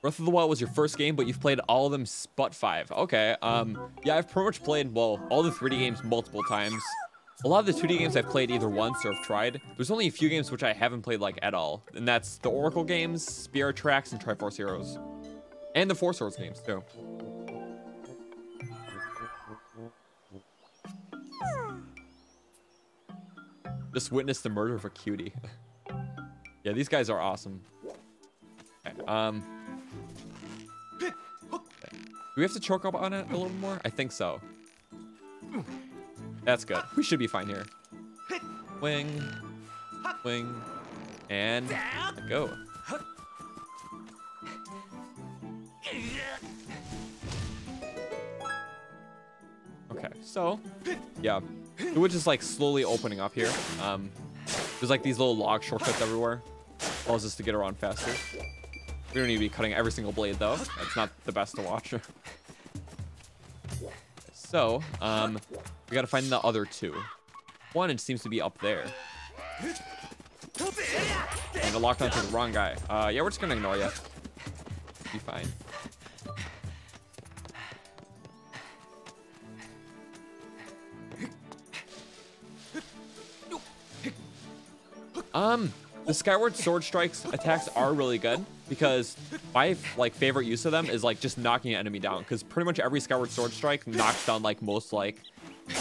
Breath of the Wild was your first game, but you've played all of them but 5. Okay, yeah, I've pretty much played, well, all the 3D games multiple times. A lot of the 2D games I've played either once or have tried. There's only a few games which I haven't played, like, at all. And that's the Oracle games, Spirit Tracks, and Triforce Heroes. And the Four Swords games, too. Just witnessed the murder of a cutie. Yeah, these guys are awesome. Okay, do we have to choke up on it a little more? I think so. That's good. We should be fine here. Wing. Wing. And go. Okay, so, yeah. It was just like slowly opening up here. There's like these little log shortcuts everywhere. Allows us to get around faster. We don't need to be cutting every single blade though. That's not the best to watch. So, we gotta find the other two. One, it seems to be up there. And I locked onto the wrong guy. Yeah, we're just gonna ignore you. Be fine. The Skyward Sword Strikes attacks are really good because my like favorite use of them is like just knocking an enemy down, because pretty much every Skyward Sword Strike knocks down like most like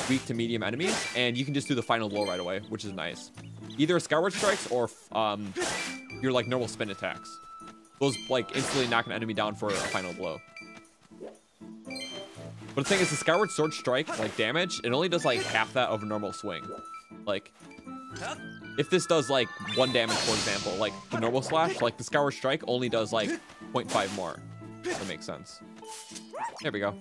weak to medium enemies, and you can just do the final blow right away, which is nice. Either Skyward Strikes or your like normal spin attacks. Those like instantly knock an enemy down for a final blow. But the thing is, the Skyward Sword Strike like damage, it only does like half that of a normal swing. Like, if this does like 1 damage, for example, like the normal slash, like the Skyward Strike only does like 0.5 more. If that makes sense. There we go.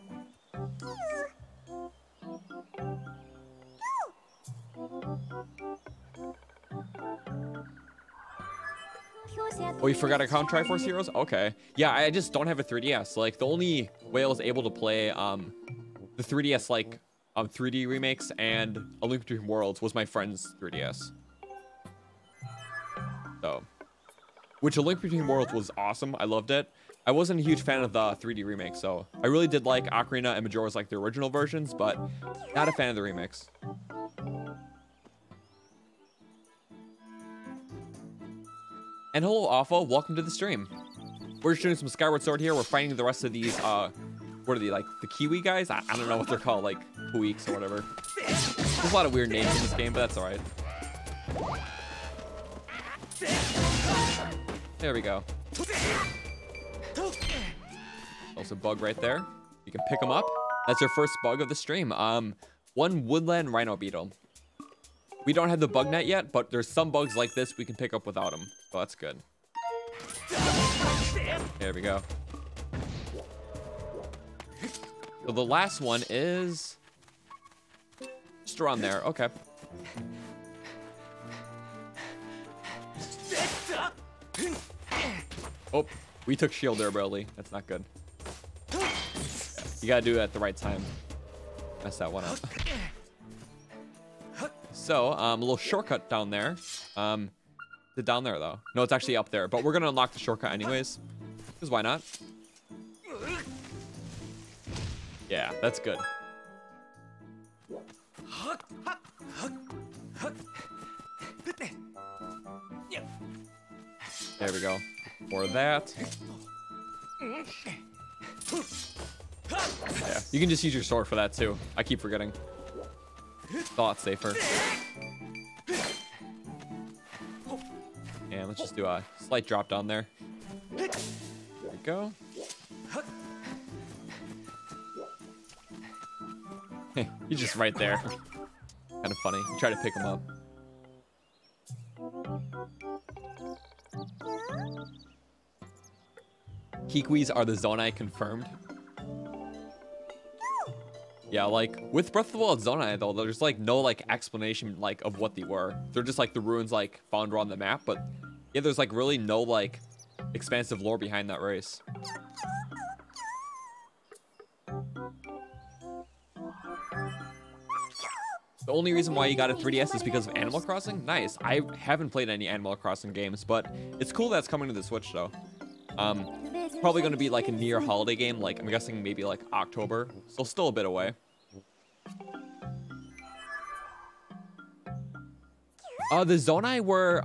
Oh, you forgot account Triforce Heroes? Okay. Yeah, I just don't have a 3DS. Like, the only way I was able to play the 3DS, like, 3D remakes and A Link Between Worlds was my friend's 3DS. So, which A Link Between Worlds was awesome. I loved it. I wasn't a huge fan of the 3D remake, so I really did like Ocarina and Majora's like the original versions, but not a fan of the remakes. And hello, Alpha. Welcome to the stream. We're just doing some Skyward Sword here. We're fighting the rest of these, what are they, like, the Kiwi guys? I don't know what they're called, like, Puiks or whatever. There's a lot of weird names in this game, but that's alright. There we go. Also a bug right there. You can pick them up. That's your first bug of the stream. One woodland rhino beetle. We don't have the bug net yet, but there's some bugs like this we can pick up without them. So that's good. There we go. So the last one is just around there. Okay. Oh, we took shield durability. That's not good. Yeah, you gotta do it at the right time. Mess that one up. So, a little shortcut down there. Is it down there, though? No, it's actually up there. But we're going to unlock the shortcut anyways. Because why not? Yeah, that's good. There we go. For that. Yeah, you can just use your sword for that, too. I keep forgetting. It's a lot safer. And let's just do a slight drop down there. There we go. Hey, he's just right there. Kind of funny. You try to pick him up. Kikwis are the Zonai confirmed. Yeah, like, with Breath of the Wild Zonai, though, there's, like, no, like, explanation, like, of what they were. They're just, like, the ruins, like, found around the map, but, yeah, there's, like, really no, like, expansive lore behind that race. The only reason why you got a 3DS is because of Animal Crossing? Nice. I haven't played any Animal Crossing games, but it's cool that it's coming to the Switch, though. Probably going to be, like, a near holiday game, like, I'm guessing maybe, like, October, so still a bit away. The Zonai were,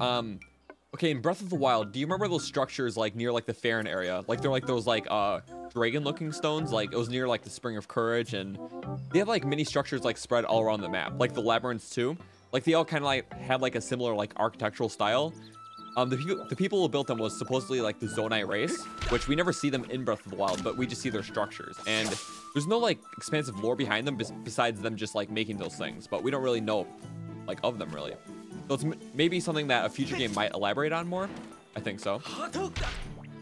okay, in Breath of the Wild, do you remember those structures, like, near, like, the Farron area? Like, they're, like, those, like, dragon-looking stones? Like, it was near, like, the Spring of Courage, and they have, like, mini structures, like, spread all around the map. Like, the labyrinths, too. Like, they all kind of, like, had, like, a similar, like, architectural style. The people who built them was supposedly, like, the Zonai race, which we never see them in Breath of the Wild, but we just see their structures. And there's no, like, expansive lore behind them besides them just, like, making those things. But we don't really know, like, of them, really. So it's maybe something that a future game might elaborate on more. I think so.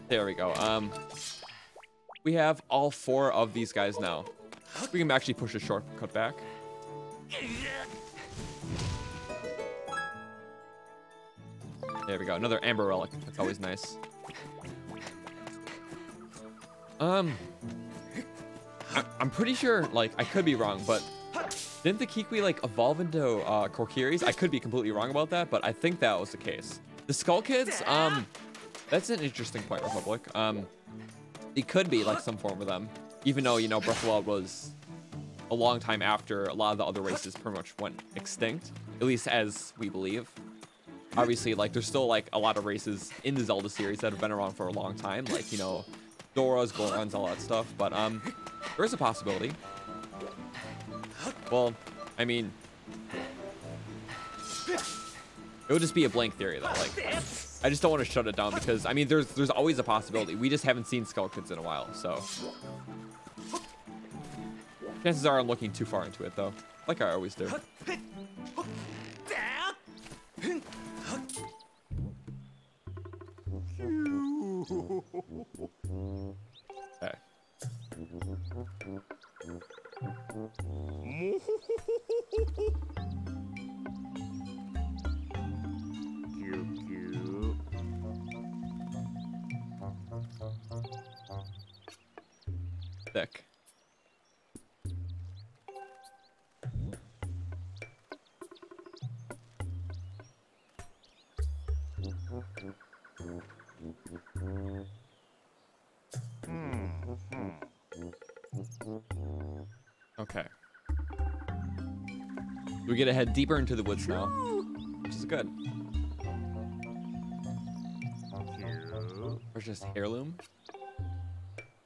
There we go. We have all 4 of these guys now. We can actually push a shortcut back. There we go. Another Amber Relic. That's always nice. I'm pretty sure, like, I could be wrong, but didn't the Kikwi, like, evolve into Korkiris? I could be completely wrong about that, but I think that was the case. The Skull Kids, that's an interesting point, Republic. It could be, like, some form of them. Even though, you know, Breath of the Wild was a long time after a lot of the other races pretty much went extinct. At least as we believe. Obviously, like, there's still, like, a lot of races in the Zelda series that have been around for a long time. Like, you know, Doras, Gorons, all that stuff. But, there is a possibility. Well, I mean, it would just be a blank theory, though. Like, I just don't want to shut it down because, I mean, there's always a possibility. We just haven't seen Skull Kids in a while, so. Chances are I'm looking too far into it, though. Like I always do. Okay. thick. Okay. We get to head deeper into the woods now, which is good. There's just heirloom.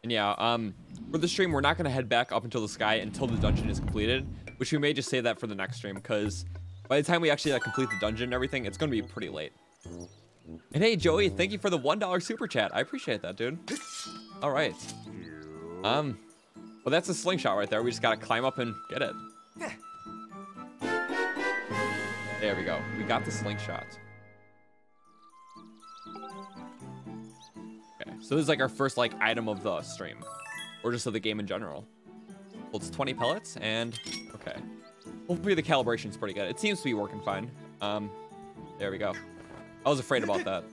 And yeah, for the stream, we're not going to head back up until the sky until the dungeon is completed, which we may just save that for the next stream, because by the time we actually complete the dungeon and everything, it's going to be pretty late. And hey, Joey, thank you for the $1 super chat. I appreciate that, dude. All right. Well, that's a slingshot right there. We just got to climb up and get it. There we go. We got the slingshot. Okay, so this is like our first like item of the stream, or just of the game in general. Well, it's 20 pellets, and okay. Hopefully the calibration's pretty good. It seems to be working fine. There we go. I was afraid about that.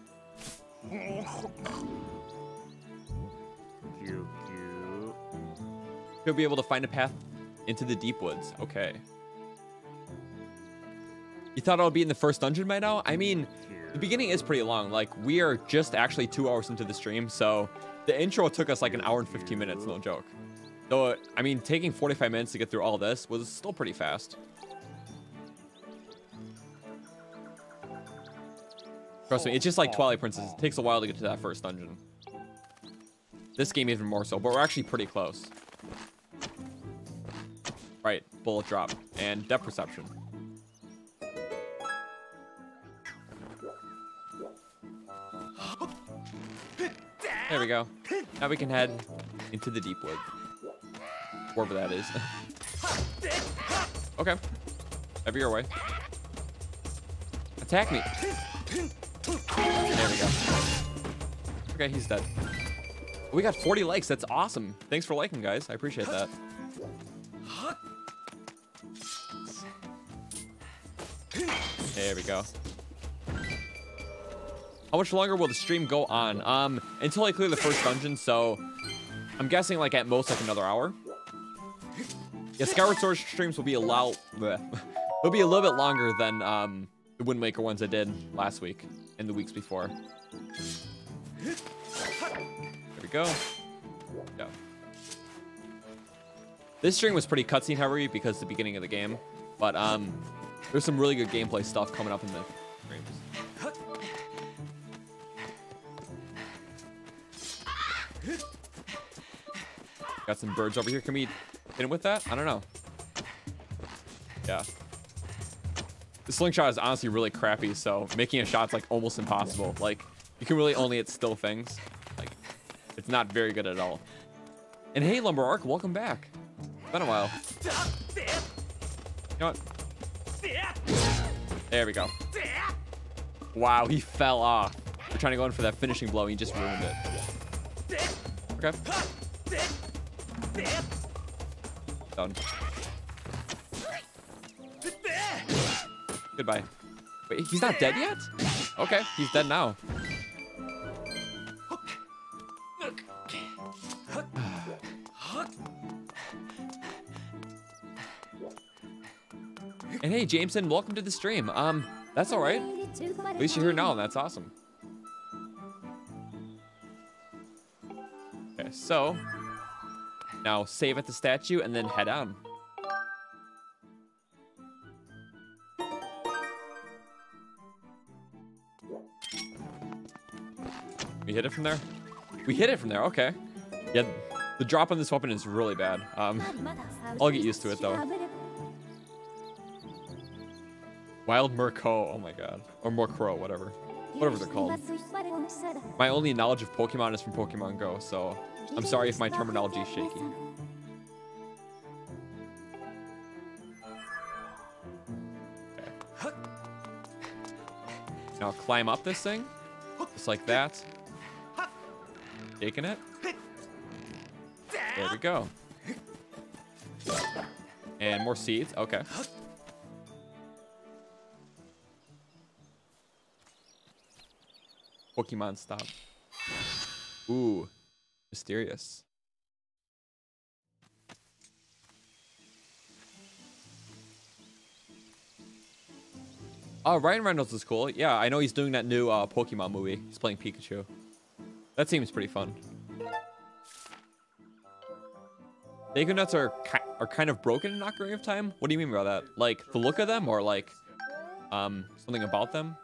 You'll be able to find a path into the deep woods. Okay. You thought I would be in the first dungeon by now? I mean, the beginning is pretty long. Like, we are just actually 2 hours into the stream, so the intro took us like an hour and 15 minutes, no joke. Though, I mean, taking 45 minutes to get through all this was still pretty fast. Trust me, it's just like Twilight Princess. It takes a while to get to that first dungeon. This game even more so, but we're actually pretty close. Right, bullet drop and depth perception. There we go. Now we can head into the deep wood. Wherever that is. Okay. Ever your way. Attack me. There we go. Okay, he's dead. We got 40 likes. That's awesome. Thanks for liking, guys. I appreciate that. There we go. How much longer will the stream go on? Until I clear the first dungeon, so I'm guessing like at most like another hour. Yeah, Skyward Sword streams will be They'll be a little bit longer than the Wind Waker ones I did last week and the weeks before. There we go. Yeah. This stream was pretty cutscene heavy because it's the beginning of the game, but there's some really good gameplay stuff coming up in the streams. Got some birds over here. Can we hit him with that? I don't know. Yeah. The slingshot is honestly really crappy, so making a shot's like almost impossible. Like, you can really only hit still things. Like, it's not very good at all. And hey, Lumber Arc, welcome back. It's been a while. You know what? There we go. Wow, he fell off. We're trying to go in for that finishing blow, and he just ruined it. Okay. Done. Goodbye. Wait, he's not dead yet? Okay, he's dead now. And hey, Jameson, welcome to the stream. That's all right. At least you're here now, and that's awesome. Okay, so now save at the statue and then head on. We hit it from there? We hit it from there, okay. Yeah, the drop on this weapon is really bad. I'll get used to it though. Wild Murkrow, oh my god. Or Murkrow, whatever they're called. My only knowledge of Pokemon is from Pokemon Go, so I'm sorry if my terminology is shaky. Okay. Now climb up this thing, just like that. Taking it. There we go. And more seeds, okay. Pokemon stop. Ooh, mysterious. Oh, Ryan Reynolds is cool. Yeah, I know he's doing that new Pokemon movie. He's playing Pikachu. That seems pretty fun. Deku Nuts are kind of broken in Ocarina of Time? What do you mean by that? Like, the look of them, or like, something about them?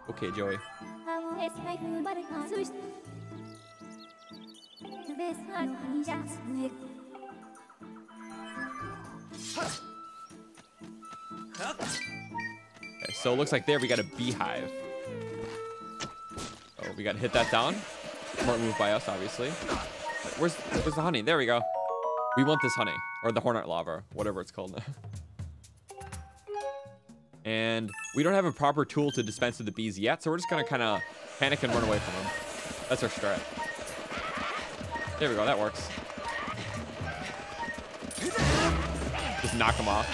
Okay, Joey. Okay, so it looks like there we got a beehive. Oh, we got to hit that down. Smart move by us, obviously. Where's the honey? There we go. We want this honey, or the Hornet Lava, whatever it's called. And we don't have a proper tool to dispense to the bees yet, so we're just gonna kind of panic and run away from them. That's our strat. There we go, that works. Just knock them off.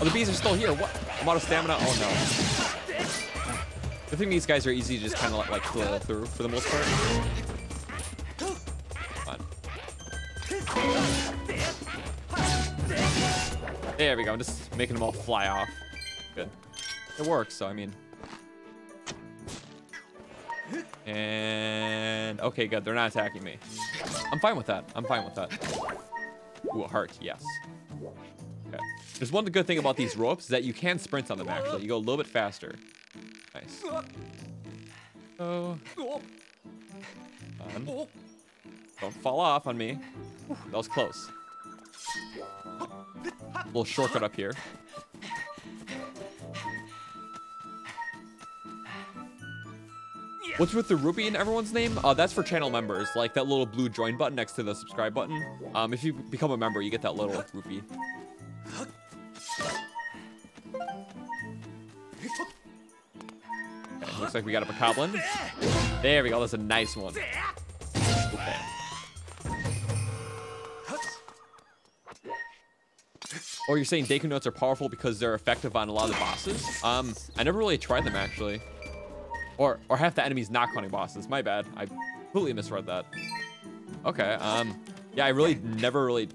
Oh, the bees are still here. What? I'm out of stamina. Oh no. I think these guys are easy to just kind of like flow through for the most part. Come on. There we go. I'm just making them all fly off. Good. It works, so I mean. And okay, good. They're not attacking me. I'm fine with that. I'm fine with that. Ooh, a heart. Yes. Okay. There's one good thing about these ropes is that you can sprint on them, actually. You go a little bit faster. Nice. Oh. Don't fall off on me. That was close. A little shortcut up here. What's with the rupee in everyone's name? That's for channel members. Like that little blue join button next to the subscribe button. If you become a member, you get that little rupee. Okay, looks like we got a bokoblin. There we go. That's a nice one. Okay. Oh, you're saying Deku Notes are powerful because they're effective on a lot of the bosses? I never really tried them, actually. Or half the enemies not counting bosses. My bad. I completely misread that. Okay. Yeah, I really never really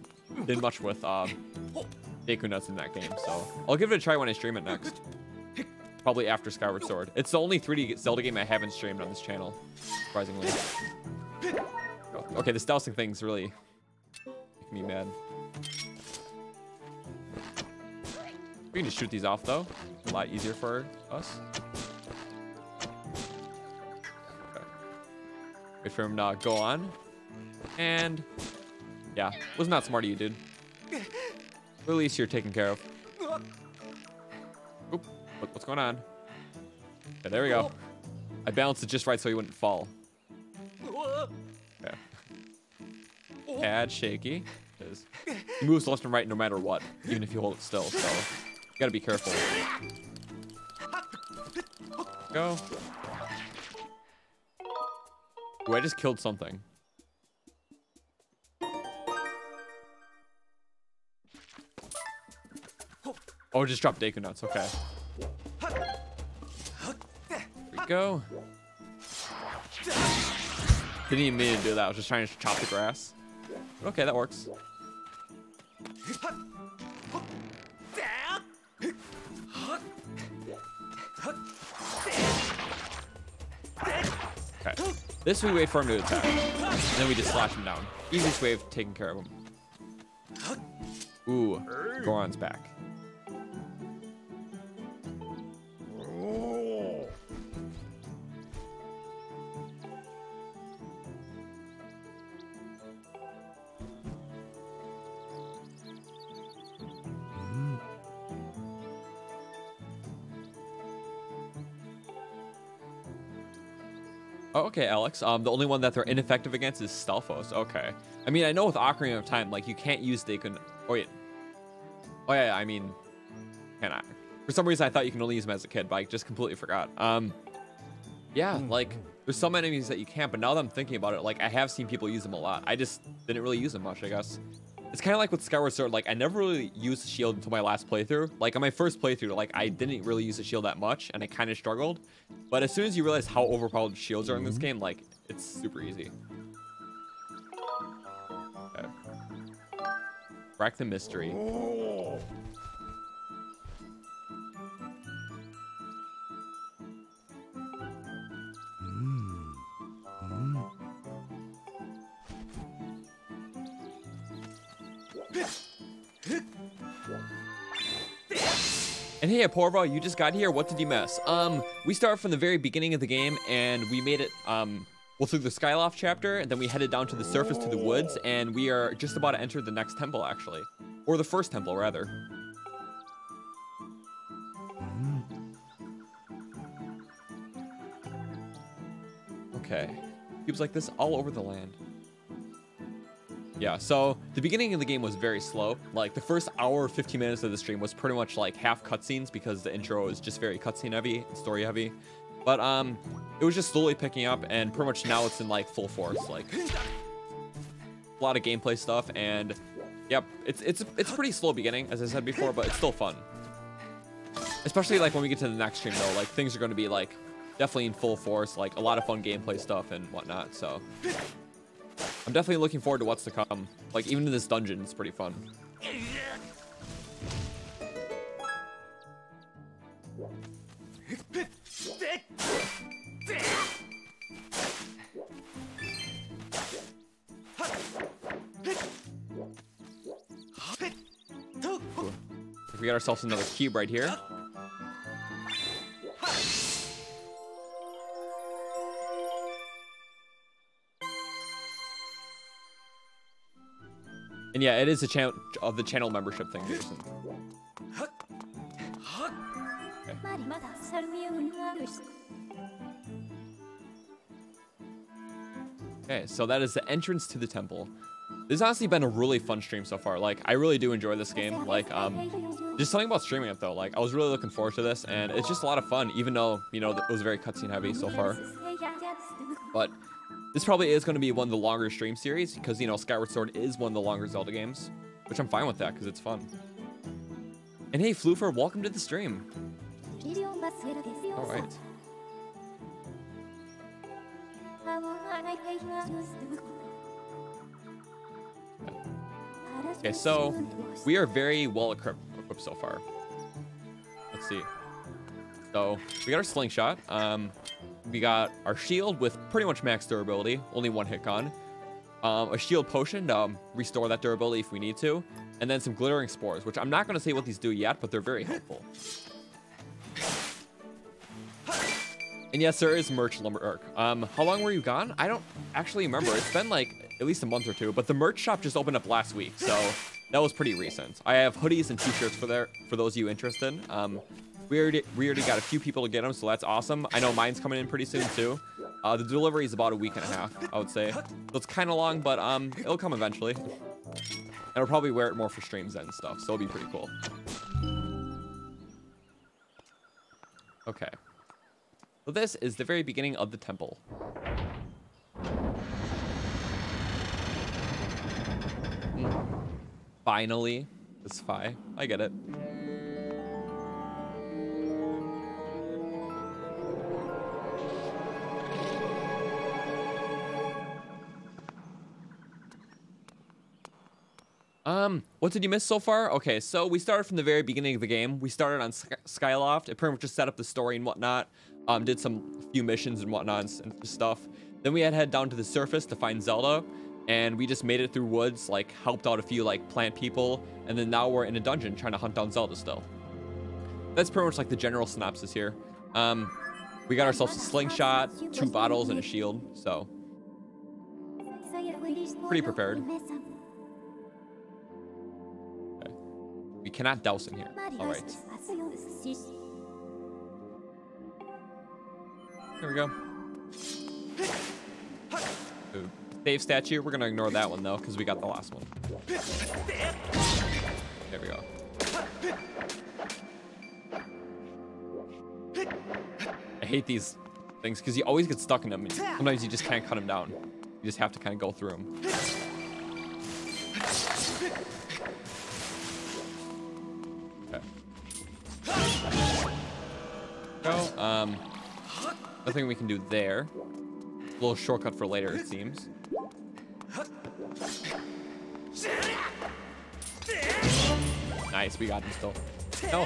did much with Deku Nuts in that game, so I'll give it a try when I stream it next. Probably after Skyward Sword. It's the only 3D Zelda game I haven't streamed on this channel, surprisingly. Okay, this dousing thing's really making me mad. We can just shoot these off, though. A lot easier for us. Okay. Wait for him to go on. And yeah, was not smart of you, dude. At least you're taken care of. Oop, what's going on? Okay, there we go. I balanced it just right so he wouldn't fall. Okay. Add shaky. He moves left and right no matter what, even if you hold it still, so you gotta be careful. Go. Ooh, I just killed something. Oh, just dropped Deku Nuts. Okay. There we go. Didn't even mean to do that. I was just trying to chop the grass. Okay, that works. Okay. This we wait for him to attack. And then we just slash him down. Easiest way of taking care of him. Ooh, Goron's back. Oh, okay, Alex. The only one that they're ineffective against is Stalfos. Okay. I mean, I know with Ocarina of Time, like, you can't use Deku... Oh, yeah. Oh, yeah, I mean... Can I? For some reason, I thought you can only use them as a kid, but I just completely forgot. Yeah, like, there's some enemies that you can't, but now that I'm thinking about it, like, I have seen people use them a lot. I just didn't really use them much, I guess. It's kind of like with Skyward Sword. Like, I never really used the shield until my last playthrough. Like, on my first playthrough, like, I didn't really use the shield that much, and I kind of struggled. But as soon as you realize how overpowered shields are in this game, like, it's super easy. Okay. Crack the mystery. And hey, Aporva, you just got here. What did you miss? We start from the very beginning of the game, and we made it, well, through the Skyloft chapter, and then we headed down to the surface to the woods, and we are just about to enter the next temple, actually. Or the first temple, rather. Okay. Cubes like this all over the land. Yeah, so the beginning of the game was very slow. Like, the first hour, 15 minutes of the stream was pretty much like half cutscenes because the intro is just very cutscene heavy and story heavy. But it was just slowly picking up, and pretty much now it's in like full force. Like, a lot of gameplay stuff, and yep, it's a pretty slow beginning, as I said before, but it's still fun. Especially like when we get to the next stream though, like things are going to be like definitely in full force, like a lot of fun gameplay stuff and whatnot. So I'm definitely looking forward to what's to come. Like, even in this dungeon, it's pretty fun. We got ourselves another cube right here. And yeah, it is a channel of the channel membership thing, Jason. Okay, so that is the entrance to the temple. This has honestly been a really fun stream so far. Like, I really do enjoy this game. Like, just something about streaming it though. Like, I was really looking forward to this, and it's just a lot of fun, even though, you know, it was very cutscene heavy so far. But this probably is going to be one of the longer stream series because, you know, Skyward Sword is one of the longer Zelda games, which I'm fine with that because it's fun. And hey, Floofer, welcome to the stream. All right. Okay, so we are very well equipped so far. Let's see. So we got our slingshot. We got our shield with pretty much max durability, only one hit con. A shield potion to restore that durability if we need to. And then some glittering spores, which I'm not going to say what these do yet, but they're very helpful. And yes, there is merch Lumberk. How long were you gone? I don't actually remember. It's been like at least a month or two, but the merch shop just opened up last week, so that was pretty recent. I have hoodies and t-shirts for those of you interested. We already got a few people to get them, so that's awesome. I know mine's coming in pretty soon too. The delivery is about a week and a half, I would say. So it's kind of long, but it'll come eventually. And I'll probably wear it more for streams and stuff, so it'll be pretty cool. Okay. So this is the very beginning of the temple. Finally, it's Fi. I get it. What did you miss so far? Okay, so we started from the very beginning of the game. We started on Skyloft. It pretty much just set up the story and whatnot. Did some few missions and whatnot and stuff. Then we had to head down to the surface to find Zelda, and we just made it through woods, like helped out a few like plant people, and then now we're in a dungeon trying to hunt down Zelda still. That's pretty much like the general synopsis here. We got ourselves a slingshot, 2 bottles, and a shield, so pretty prepared. We cannot douse in here. All right. There we go. Ooh. Save statue. We're going to ignore that one, though, because we got the last one. There we go. I hate these things because you always get stuck in them. Sometimes you just can't cut them down. You just have to kind of go through them. Go. Nothing we can do there. A little shortcut for later, it seems. Nice, we got him still. No.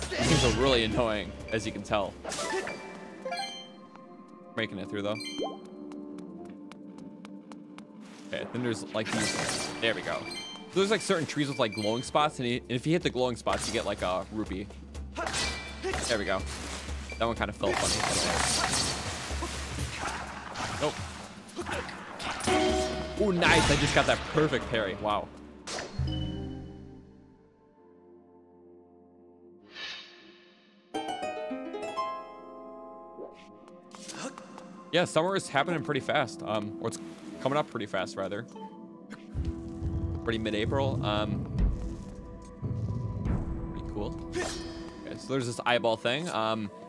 These things are really annoying, as you can tell. Making it through though. Okay, then there's like these. There we go. So there's like certain trees with like glowing spots, and if you hit the glowing spots, you get like a rupee. There we go. That one kind of felt funny. Nope. Oh, nice! I just got that perfect parry. Wow. Yeah, summer is happening pretty fast. Or it's coming up pretty fast, rather. Pretty mid-April. Pretty cool. Okay, so there's this eyeball thing.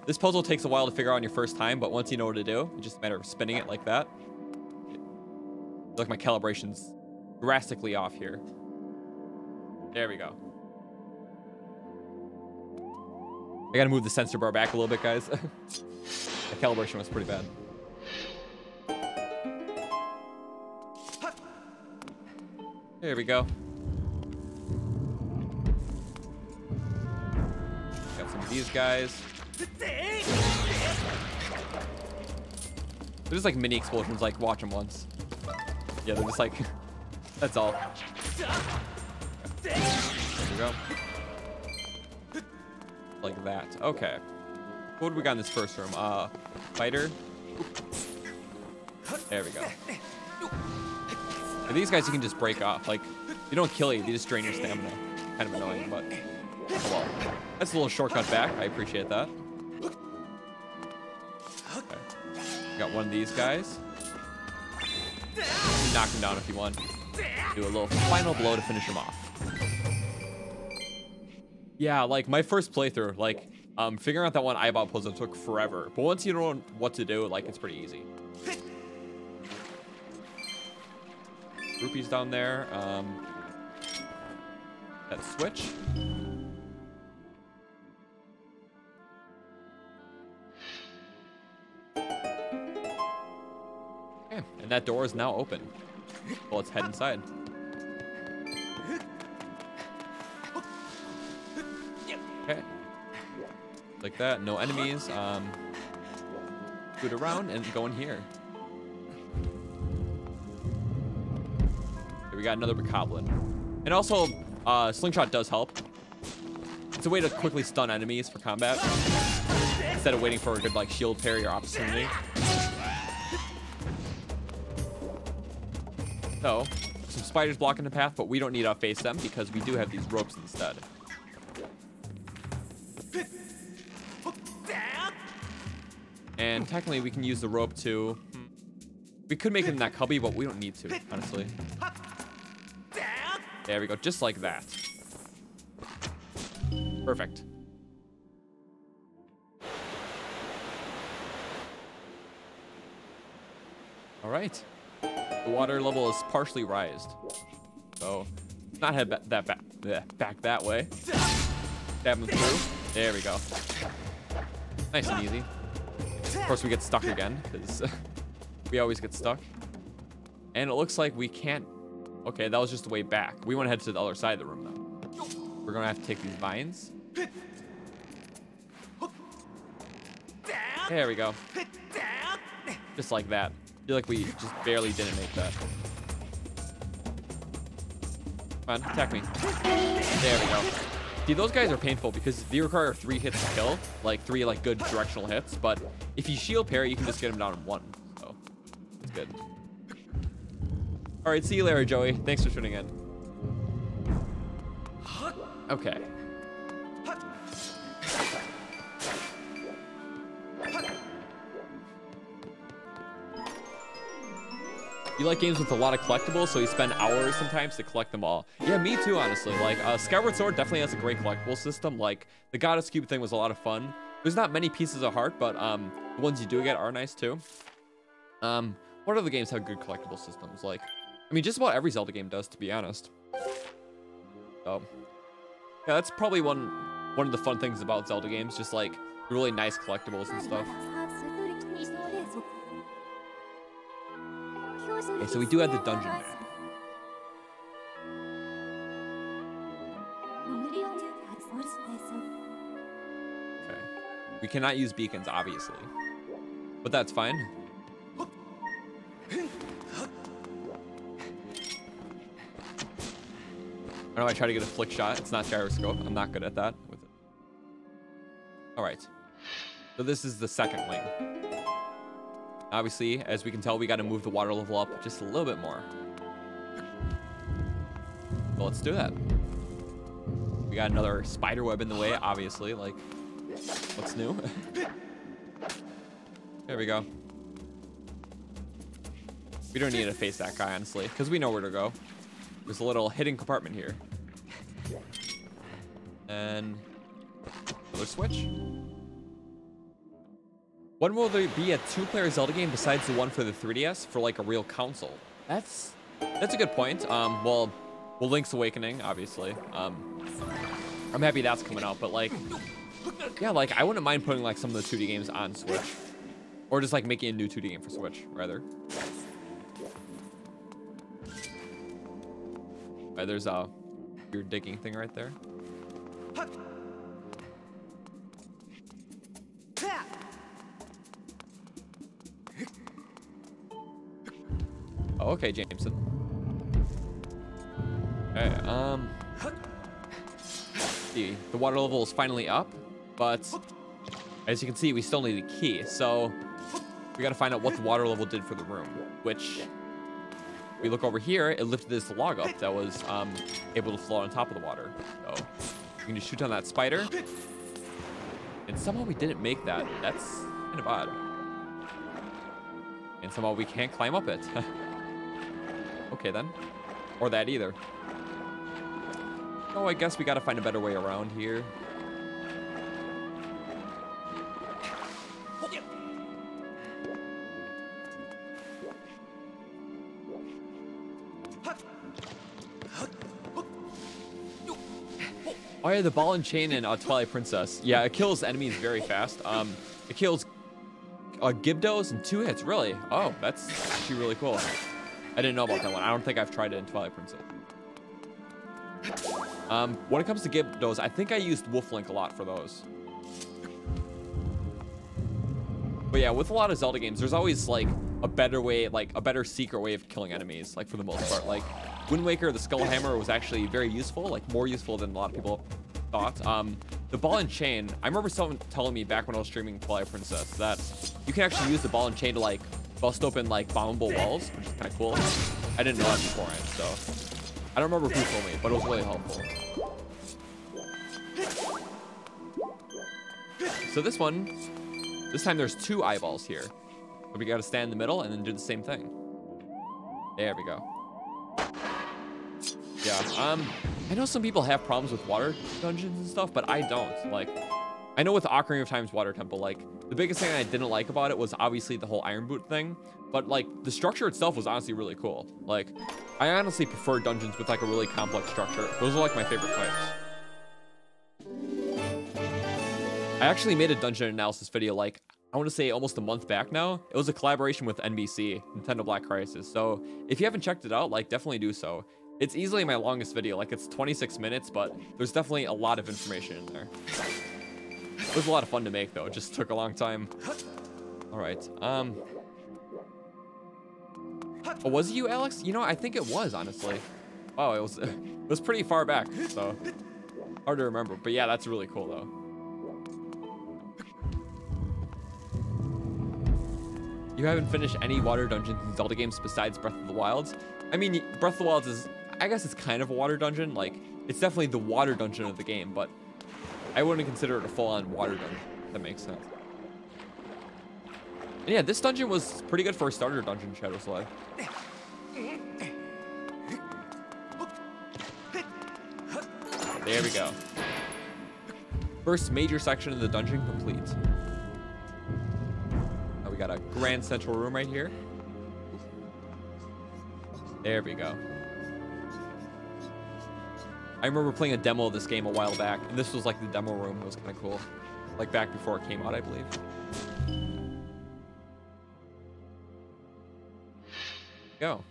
This puzzle takes a while to figure out on your first time, but once you know what to do, it's just a matter of spinning it like that. I feel like my calibration's drastically off here. There we go. I gotta move the sensor bar back a little bit, guys. The calibration was pretty bad. There we go. Got some of these guys. They're just like mini explosions, like watch them once. Yeah, they're just like, that's all. There we go. Like that. Okay. What do we got in this first room? Fighter. There we go. And these guys you can just break off. Like, you don't kill you, they just drain your stamina. Kind of annoying, but oh well. That's a little shortcut back. I appreciate that. Okay. Got one of these guys. Knock him down if you want. Do a little final blow to finish him off. Yeah, like my first playthrough, like figuring out that one eyeball puzzle took forever. But once you know what to do, like it's pretty easy. Rupees down there. That switch. Okay, and that door is now open. Well, let's head inside. Okay. Like that, no enemies. Scoot around and go in here. We got another bokoblin. And also, slingshot does help. It's a way to quickly stun enemies for combat instead of waiting for a good like shield parry or opportunity. So, some spiders blocking the path, but we don't need to face them because we do have these ropes instead. And technically, we can use the rope to. We could make it in that cubby, but we don't need to, honestly. There we go, just like that. Perfect. All right. The water level is partially raised. So, not head back that way. Stab him through. There we go. Nice and easy. Of course, we get stuck again, because we always get stuck. And it looks like we can't. Okay, that was just the way back. We want to head to the other side of the room, though. We're going to have to take these vines. There we go. Just like that. I feel like we just barely didn't make that. Come on, attack me. There we go. See, those guys are painful because they require 3 hits to kill. Like, 3 like good directional hits. But if you shield parry, you can just get them down in 1. So, it's good. All right, see you later, Joey. Thanks for tuning in. Okay. You like games with a lot of collectibles, so you spend hours sometimes to collect them all. Yeah, me too, honestly. Like, Skyward Sword definitely has a great collectible system. Like, the Goddess Cube thing was a lot of fun. There's not many pieces of heart, but the ones you do get are nice too. What other games have good collectible systems? Like, I mean, just about every Zelda game does, to be honest. So, yeah, that's probably one of the fun things about Zelda games, just like really nice collectibles and stuff. Okay, so we do have the dungeon map. We cannot use beacons, obviously. But that's fine. I know I try to get a flick shot. It's not gyroscope. I'm not good at that with it. All right. So this is the second wing. Obviously, as we can tell, we got to move the water level up just a little bit more. So let's do that. We got another spider web in the way, obviously. Like, what's new? There we go. We don't need to face that guy, honestly, because we know where to go. There's a little hidden compartment here. And another switch. When will there be a 2-player Zelda game besides the one for the 3DS for like a real console? That's a good point. Well, Link's Awakening, obviously. I'm happy that's coming out, but like, yeah, like I wouldn't mind putting like some of the 2D games on Switch, or just like making a new 2D game for Switch, rather. Right, there's a weird digging thing right there. Oh, okay, Jameson. Okay, see, the water level is finally up, but as you can see, we still need a key. So we got to find out what the water level did for the room, which we look over here, it lifted this log up that was able to float on top of the water. So we can just shoot down that spider. And somehow we didn't make that. That's kind of odd. And somehow we can't climb up it. Okay then. Or that either. Oh, I guess we gotta find a better way around here. Oh yeah, the ball and chain in Twilight Princess. Yeah, it kills enemies very fast. It kills Gibdos in 2 hits, really. Oh, that's actually really cool. I didn't know about that one. I don't think I've tried it in Twilight Princess. When it comes to Gibdos, I think I used Wolf Link a lot for those. But yeah, with a lot of Zelda games, there's always like a better way, like a better secret way of killing enemies, like for the most part. Like Wind Waker, the Skull Hammer was actually very useful, like more useful than a lot of people thought. The ball and chain, I remember someone telling me back when I was streaming Twilight Princess that you can actually use the ball and chain to like bust open like bombable walls, which is kind of cool. I didn't know that beforehand, so I don't remember who told me, but it was really helpful. So this time there's 2 eyeballs here. So we gotta stand in the middle and then do the same thing. There we go. Yeah, I know some people have problems with water dungeons and stuff, but I don't. Like, I know with Ocarina of Time's Water Temple, like, the biggest thing I didn't like about it was obviously the whole Iron Boot thing, but like, the structure itself was honestly really cool. Like, I honestly prefer dungeons with like a really complex structure. Those are like my favorite types. I actually made a dungeon analysis video like, I want to say almost a month back now. It was a collaboration with NBC, Nintendo Black Crisis. So if you haven't checked it out, like definitely do so. It's easily my longest video, like it's 26 minutes, but there's definitely a lot of information in there. It was a lot of fun to make though, it just took a long time. All right, oh, was it you, Alex? You know, I think it was, honestly. Oh, it was pretty far back, so hard to remember. But yeah, that's really cool though. You haven't finished any water dungeons in Zelda games besides Breath of the Wild? I mean, Breath of the Wild is, I guess it's kind of a water dungeon. Like, it's definitely the water dungeon of the game, but I wouldn't consider it a full-on water dungeon, if that makes sense. And yeah, this dungeon was pretty good for a starter dungeon, Shadow Slide. There we go. First major section of the dungeon complete. Now we got a grand central room right here. There we go. I remember playing a demo of this game a while back, and this was like the demo room. It was kind of cool. Like back before it came out, I believe. Go.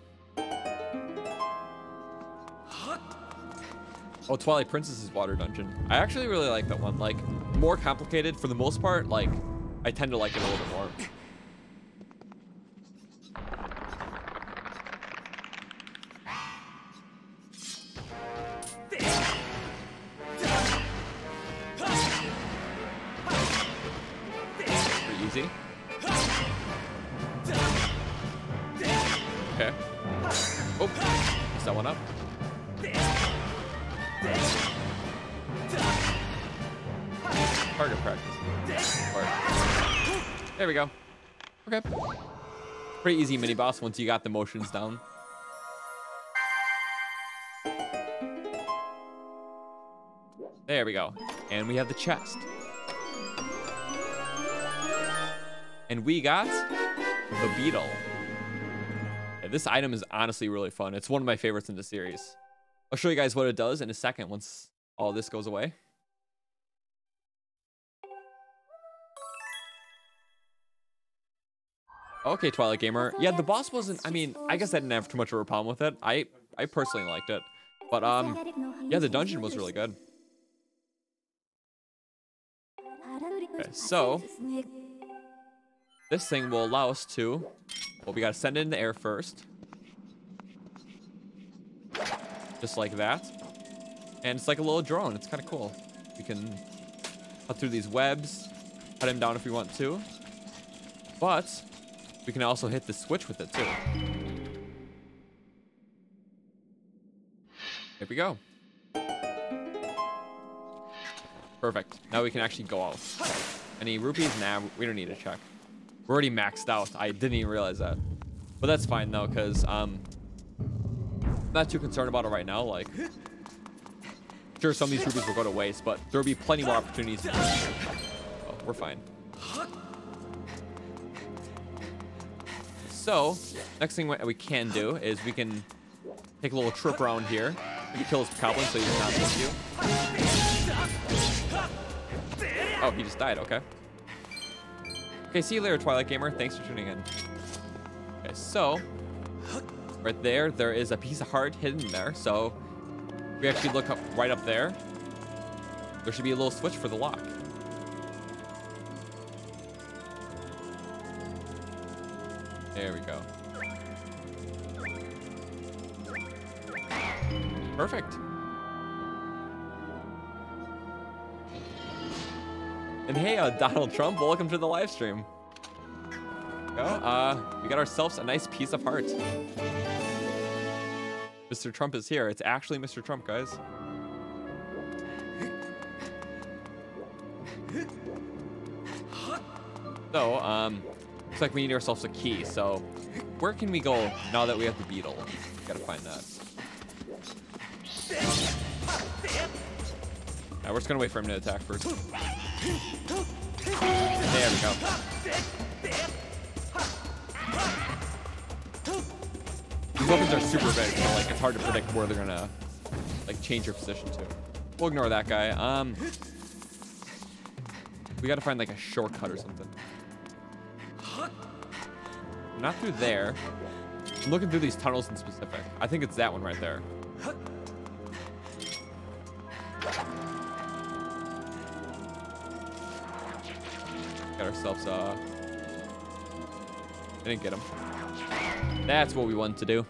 Oh, Twilight Princess's water dungeon. I actually really like that one. Like, more complicated, for the most part, like, I tend to like it a little bit more. Pretty easy. Okay. Oh, missed that one up. Target practice. There we go. Okay. Pretty easy mini boss once you got the motions down. There we go. And we have the chest. And we got the beetle. Yeah, this item is honestly really fun. It's one of my favorites in the series. I'll show you guys what it does in a second once all this goes away. Okay, Twilight Gamer. Yeah, the boss wasn't, I mean, I guess I didn't have too much of a problem with it. I personally liked it. But, yeah, the dungeon was really good. Okay, so this thing will allow us to, well, we gotta send it in the air first. Just like that. And it's like a little drone. It's kind of cool. We can cut through these webs, cut him down if we want to. But we can also hit the switch with it too. Here we go. Perfect. Now we can actually go out. Any rupees? Nah, we don't need to check. We're already maxed out. I didn't even realize that. But that's fine though, because I'm not too concerned about it right now. Like, sure, some of these rupees will go to waste, but there'll be plenty more opportunities. So we're fine. So, next thing we can do is we can take a little trip around here. We can kill this goblin so he does not miss you. Oh, he just died. Okay. Okay, see you later, Twilight Gamer. Thanks for tuning in. Okay, so right there, there is a piece of heart hidden there. So if we actually look up right up there, there should be a little switch for the lock. There we go. Perfect. And hey, Donald Trump, welcome to the live stream. We got ourselves a nice piece of heart. Mr. Trump is here. It's actually Mr. Trump, guys. So, looks like we need ourselves a key. So, where can we go now that we have the beetle? Gotta find that. Now, we're just gonna wait for him to attack first. There we go. These weapons are super big, so like it's hard to predict where they're gonna like change your position to. We'll ignore that guy. We gotta find like a shortcut or something. Not through there. I'm looking through these tunnels in specific. I think it's that one right there. Got ourselves I didn't get him. That's what we wanted to do.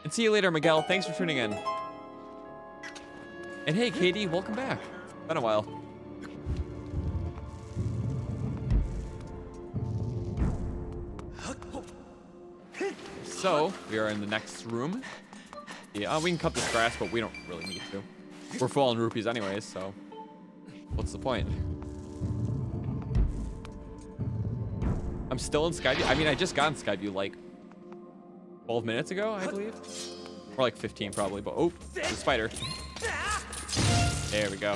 And see you later, Miguel. Thanks for tuning in. And hey, Katie, welcome back. Been a while. So we are in the next room. Yeah, we can cut this grass, but we don't really need to. We're full on rupees anyways, so what's the point? I'm still in Skyview. I mean, I just got in Skyview like 12 minutes ago, I believe. Or like 15 probably, but oh, the spider. There we go.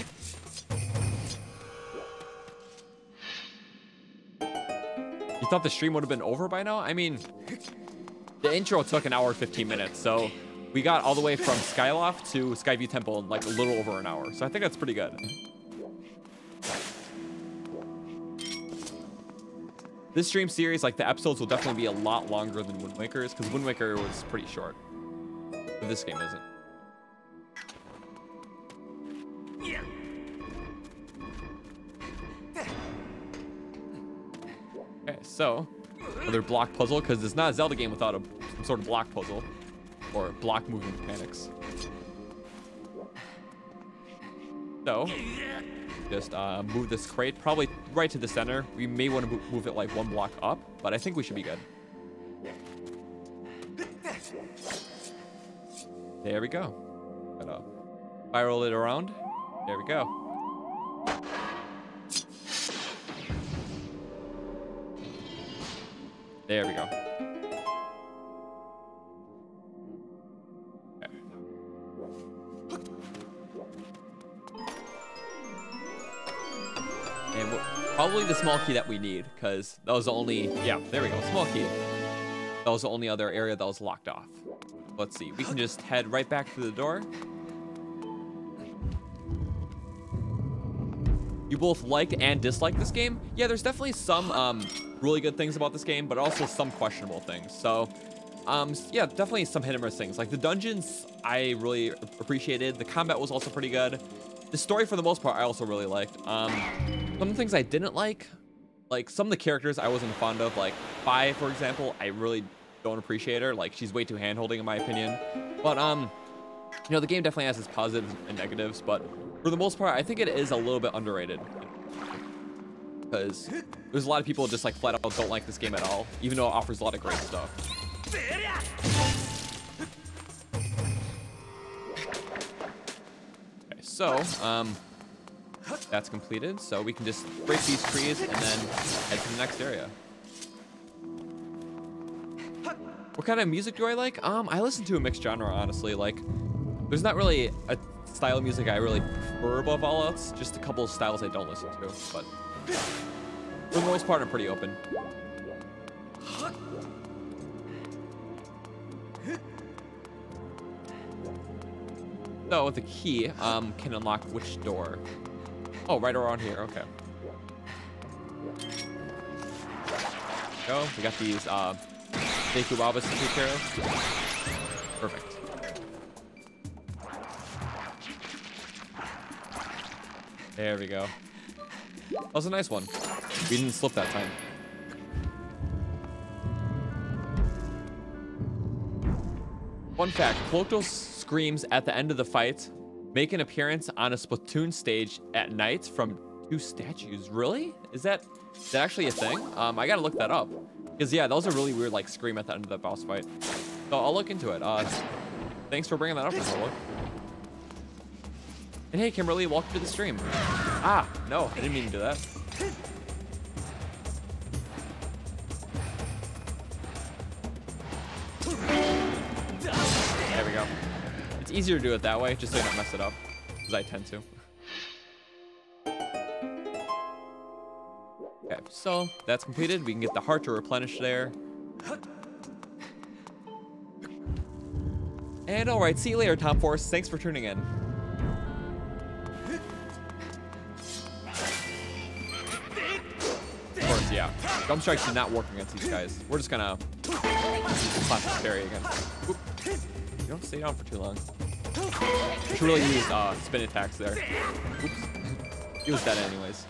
You thought the stream would have been over by now? I mean, the intro took an hour and 15 minutes, so we got all the way from Skyloft to Skyview Temple in like a little over an hour. So I think that's pretty good. This stream series, like the episodes will definitely be a lot longer than Wind Waker's, because Wind Waker was pretty short. But this game isn't. Okay, so another block puzzle, because it's not a Zelda game without some sort of block puzzle or block movement mechanics. So just move this crate probably right to the center. We may want to move it like one block up, but I think we should be good. There we go. Gotta spiral it around. There we go. There we go. Okay. And probably the small key that we need, because that was the only, yeah, there we go, small key. That was the only other area that was locked off. Let's see, we can just head right back through the door. You both like and dislike this game? Yeah, there's definitely some really good things about this game, but also some questionable things. So, yeah, definitely some hit and miss things. Like the dungeons, I really appreciated. The combat was also pretty good. The story, for the most part, I also really liked. Some of the things I didn't like some of the characters I wasn't fond of. Like Fi, for example, I really don't appreciate her. Like, she's way too hand-holding in my opinion. But you know, the game definitely has its positives and negatives, but for the most part, I think it is a little bit underrated, because there's a lot of people just like flat out don't like this game at all, even though it offers a lot of great stuff. Okay, so that's completed, so we can just break these trees and then head to the next area. What kind of music do I like? I listen to a mixed genre, honestly. Like, there's not really a style of music I really prefer above all else. Just a couple of styles I don't listen to, but for the most part, I'm pretty open. So the key can unlock which door? Oh, right around here. Okay. Go. We got these Deku Babas to take care of. Perfect. There we go. That was a nice one. We didn't slip that time. Fun fact, Cloaktos screams at the end of the fight make an appearance on a Splatoon stage at night from 2 statues. Really? Is that actually a thing? I gotta look that up. Because yeah, that was a really weird like scream at the end of the boss fight. So I'll look into it. Thanks for bringing that up, Nicole. And hey, Kimberly, welcome to the stream. Ah, no, I didn't mean to do that. There we go. It's easier to do it that way, just so you don't mess it up, because I tend to. Okay, so that's completed. We can get the heart to replenish there. And all right, see you later, Tom Force. Thanks for tuning in. Of course, yeah. Gum strikes do not work against these guys. We're just gonna slap the parry again. Oop. You don't stay down for too long. You should really use spin attacks there. Oops. He was dead anyways.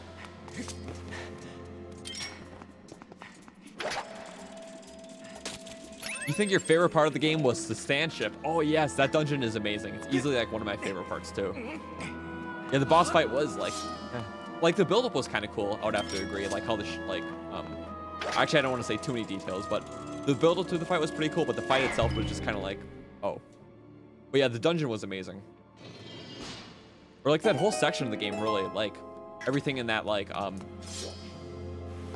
You think your favorite part of the game was the stand ship? Oh yes, that dungeon is amazing. It's easily like one of my favorite parts too. Yeah, the boss fight was like the build-up was kind of cool. I would have to agree. Like how the actually I don't want to say too many details, but the build-up to the fight was pretty cool. But the fight itself was just kind of like, oh. But yeah, the dungeon was amazing. Or like that whole section of the game, really, like everything in that like that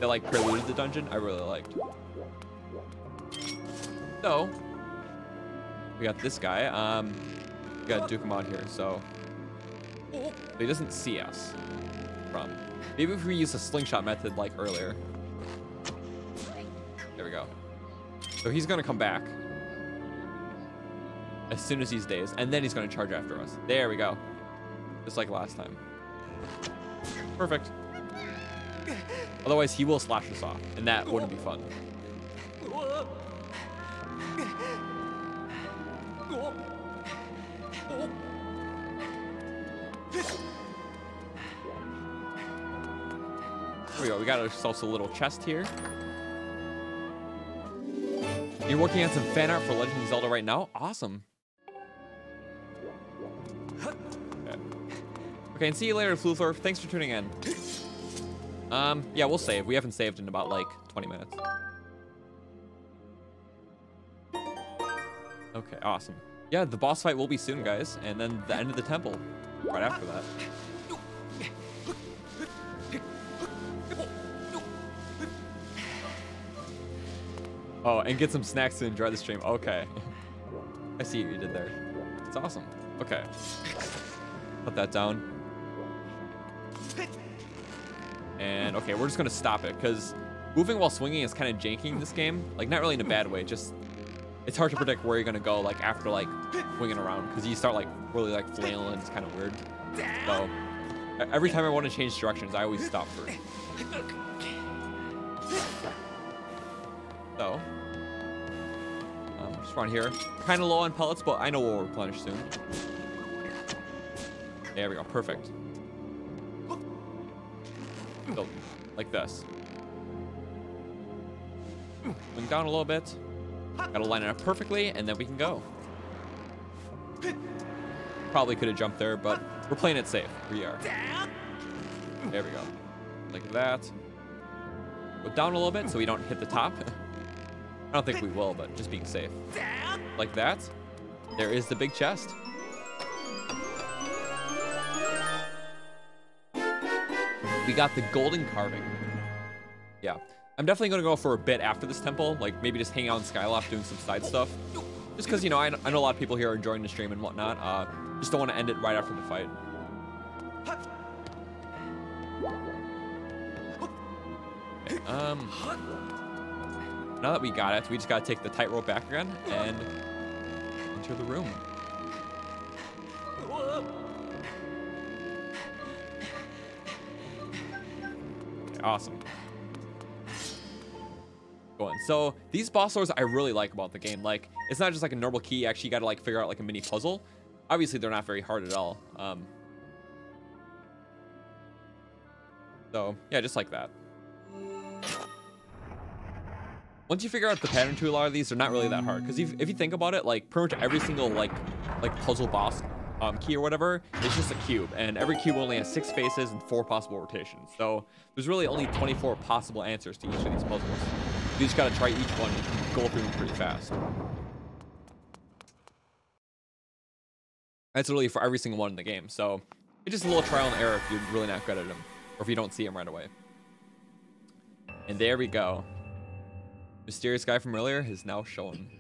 like preluded the dungeon, I really liked. So we got this guy. We got Duke him out here, so he doesn't see us. From maybe if we use the slingshot method like earlier. There we go. So he's gonna come back as soon as he's dazed, and then he's gonna charge after us. There we go. Just like last time. Perfect. Otherwise, he will slash us off, and that wouldn't be fun. There we go. We got ourselves a little chest here. You're working on some fan art for Legend of Zelda right now? Awesome. Okay, and see you later, Fluthor. Thanks for tuning in. Yeah, we'll save. We haven't saved in about, like, 20 minutes. Okay, awesome. Yeah, the boss fight will be soon, guys. And then the end of the temple right after that. Oh, and get some snacks to enjoy the stream. Okay. I see what you did there. It's awesome. Okay. Put that down. And okay, we're just gonna stop it because moving while swinging is kind of janky in this game. Like, not really in a bad way, just it's hard to predict where you're gonna go like after like swinging around because you start like really like flailing and it's kind of weird. So every time I want to change directions, I always stop first. So just around here, kind of low on pellets, but I know we'll replenish soon. There we go, perfect. So, like this. Swing down a little bit. Gotta line it up perfectly, and then we can go. Probably could have jumped there, but we're playing it safe. We are. There we go. Like that. Go down a little bit so we don't hit the top. I don't think we will, but just being safe. Like that. There is the big chest. We got the golden carving. Yeah. I'm definitely going to go for a bit after this temple. Like, maybe just hang out in Skyloft doing some side stuff. Just because, you know, I know a lot of people here are enjoying the stream and whatnot. Just don't want to end it right after the fight. Okay, now that we got it, we just got to take the tightrope back again and enter the room. Okay, awesome. Going. So these boss swords I really like about the game. Like, it's not just like a normal key. You actually got to like figure out like a mini puzzle. Obviously, they're not very hard at all. So yeah, just like that. Once you figure out the pattern to a lot of these, they're not really that hard. Because if you think about it, like pretty much every single like puzzle boss key or whatever, it's just a cube, and every cube only has 6 faces and 4 possible rotations. So there's really only 24 possible answers to each of these puzzles. You just gotta try each one and go through them pretty fast. That's literally for every single one in the game. So it's just a little trial and error if you're really not good at them, or if you don't see them right away. And there we go. Mysterious guy from earlier is now showing.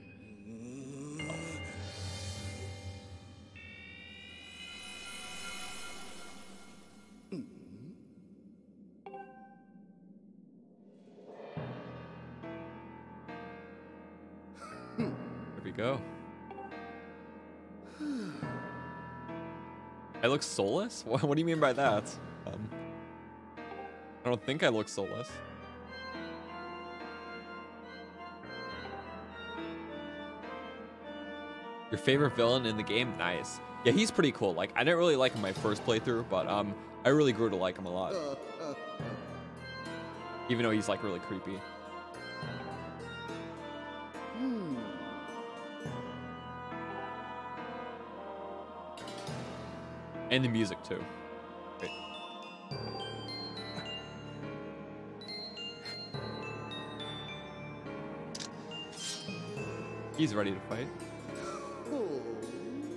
There we go. I look soulless? What do you mean by that? I don't think I look soulless. Your favorite villain in the game? Nice. Yeah, he's pretty cool. Like, I didn't really like him my first playthrough, but I really grew to like him a lot. Even though he's like really creepy. And the music too. Great. He's ready to fight.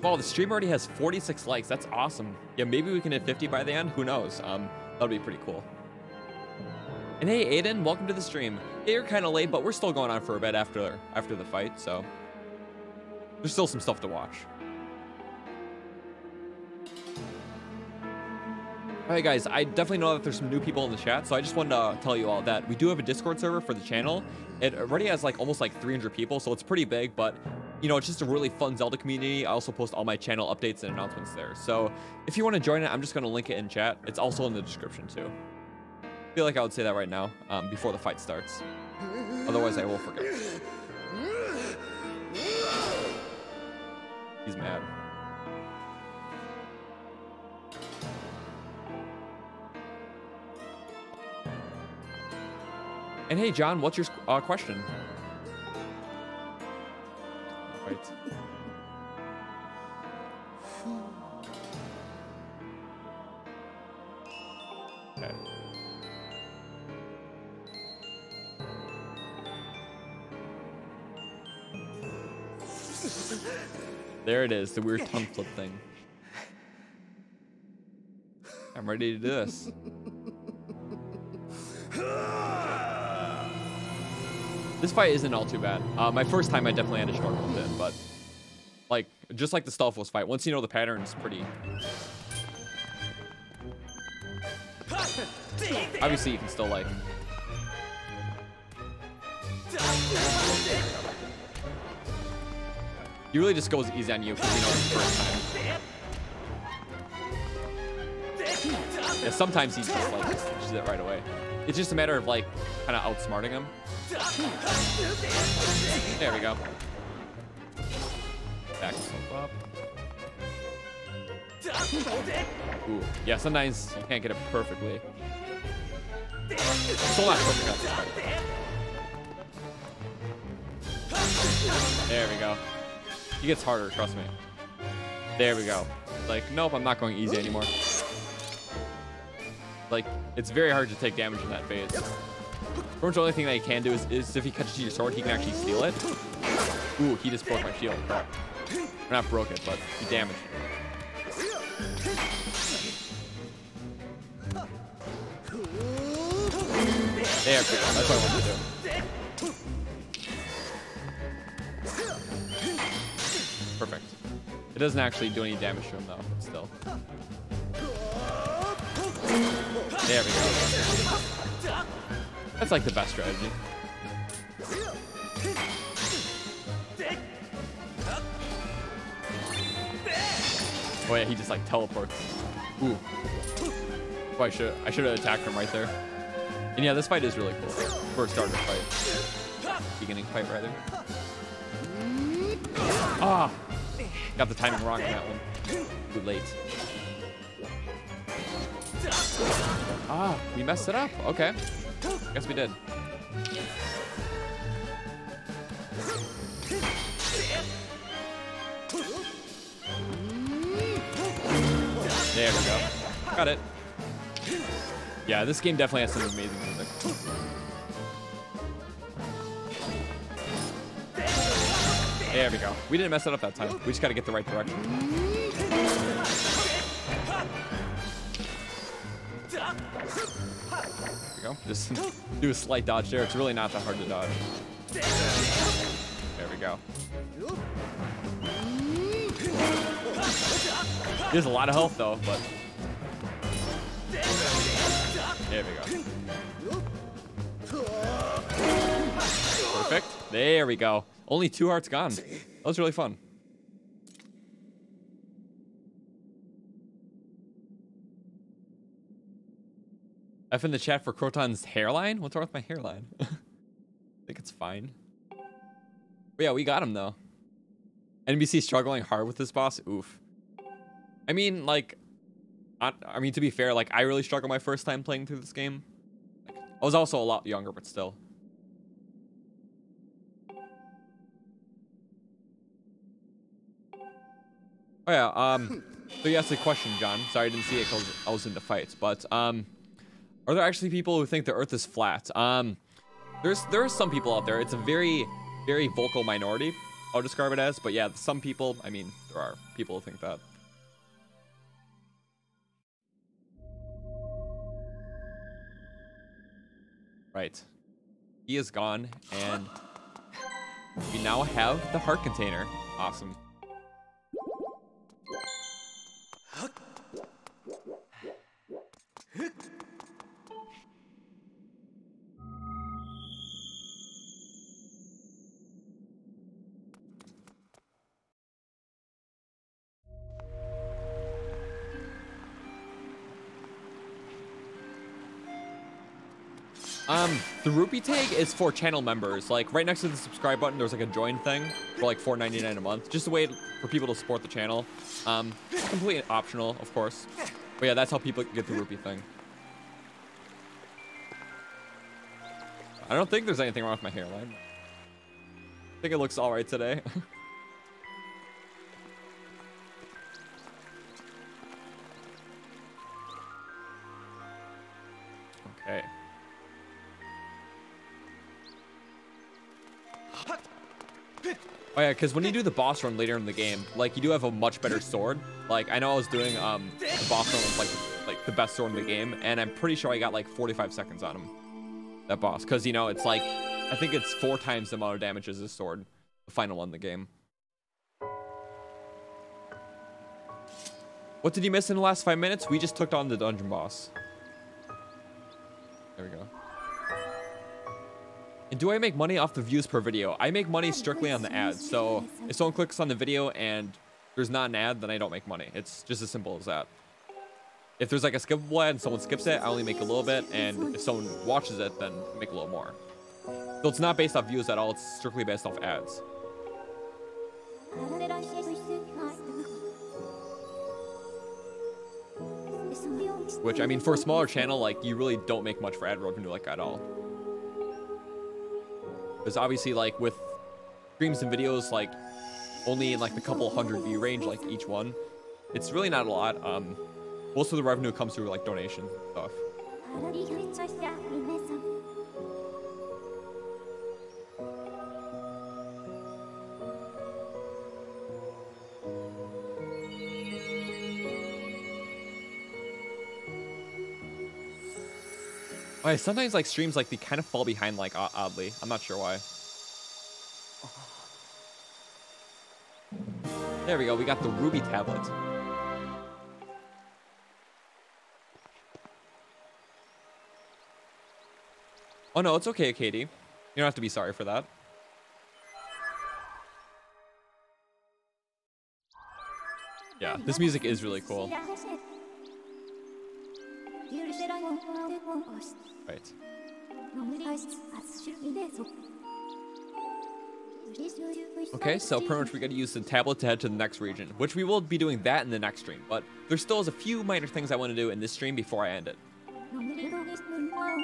Wow, the stream already has 46 likes. That's awesome. Yeah, maybe we can hit 50 by the end. Who knows? That'll be pretty cool. And hey, Aiden, welcome to the stream. Yeah, you're kind of late, but we're still going on for a bit after the fight, so there's still some stuff to watch. Alright guys, I definitely know that there's some new people in the chat, so I just wanted to tell you all that we do have a Discord server for the channel. It already has like almost like 300 people, so it's pretty big, but you know, it's just a really fun Zelda community. I also post all my channel updates and announcements there. So if you want to join it, I'm just going to link it in chat. It's also in the description too. I feel like I would say that right now before the fight starts. Otherwise, I will forget. He's mad. And hey, John, what's your question? Right. Okay. There it is, the weird tongue flip thing. I'm ready to do this. This fight isn't all too bad. My first time I definitely had to struggle with it, but like just like the Stalfos fight, once you know the pattern, it's pretty. Obviously, you can still like. He really just goes easy on you because you know it's the first time. Yeah, sometimes he just like catches it right away. It's just a matter of like kind of outsmarting him. There we go. Back slope up. Ooh, yeah, sometimes you can't get it perfectly. Still not perfect on this fight. There we go. He gets harder, trust me. There we go. Like, nope, I'm not going easy anymore. Like, it's very hard to take damage in that phase. Pretty much the only thing that he can do is if he catches your sword, he can actually steal it. Ooh, he just broke my shield. Crap. Or not broke it, but he damaged it. There we go. That's what I wanted to do. Perfect. It doesn't actually do any damage to him though, but still. There we go. That's like the best strategy. Oh yeah, he just like teleports. Ooh. Oh, I should have attacked him right there. And yeah, this fight is really cool. First starter fight. Beginning fight rather. Ah! Got the timing wrong on that one. Too late. Ah, we messed it up. Okay. Guess we did. There we go. Got it. Yeah, this game definitely has some amazing music. There we go. We didn't mess it up that time. We just got to get the right direction. There we go. Just do a slight dodge there. It's really not that hard to dodge. There we go. He has a lot of health though, but there we go. Perfect. There we go. Only 2 hearts gone. That was really fun. F in the chat for Croton's hairline? What's wrong with my hairline? I think it's fine. But yeah, we got him though. NBC struggling hard with this boss. Oof. I mean, like, I mean, to be fair, like, I really struggled my first time playing through this game. Like, I was also a lot younger, but still. Oh yeah, so you asked the question, John. Sorry I didn't see it because I was into fights, but are there actually people who think the Earth is flat? There are some people out there. It's a very, very vocal minority, I'll describe it as, but yeah, some people, I mean, there are people who think that. Right. He is gone, and we now have the heart container. Awesome. The rupee tag is for channel members. Like right next to the subscribe button, there's like a join thing for like $4.99 a month. Just a way for people to support the channel. Completely optional, of course. But yeah, that's how people get the rupee thing. I don't think there's anything wrong with my hairline. I think it looks all right today. Oh yeah, because when you do the boss run later in the game, like you do have a much better sword. Like I know I was doing the boss run with like the best sword in the game, and I'm pretty sure I got like 45 seconds on him. That boss, because you know it's like I think it's 4 times the amount of damage as his sword, the final one in the game. What did you miss in the last 5 minutes? We just took on the dungeon boss. There we go. And do I make money off the views per video? I make money strictly on the ads. So if someone clicks on the video and there's not an ad, then I don't make money. It's just as simple as that. If there's like a skippable ad and someone skips it, I only make a little bit. And if someone watches it, then I make a little more. So it's not based off views at all. It's strictly based off ads. Which, I mean, for a smaller channel, like, you really don't make much for ad revenue, like, at all. Because obviously, like, with streams and videos, like, only in, like, the couple hundred view range, like, each one, it's really not a lot. Most of the revenue comes through, like, donation stuff. Okay, sometimes like streams like they kind of fall behind like oddly. I'm not sure why. There we go. We got the Ruby tablet. Oh no, it's okay, Katie. You don't have to be sorry for that. Yeah, this music is really cool. Right. Okay, so pretty much we got to use the tablet to head to the next region, which we will be doing that in the next stream, but there still is a few minor things I want to do in this stream before I end it.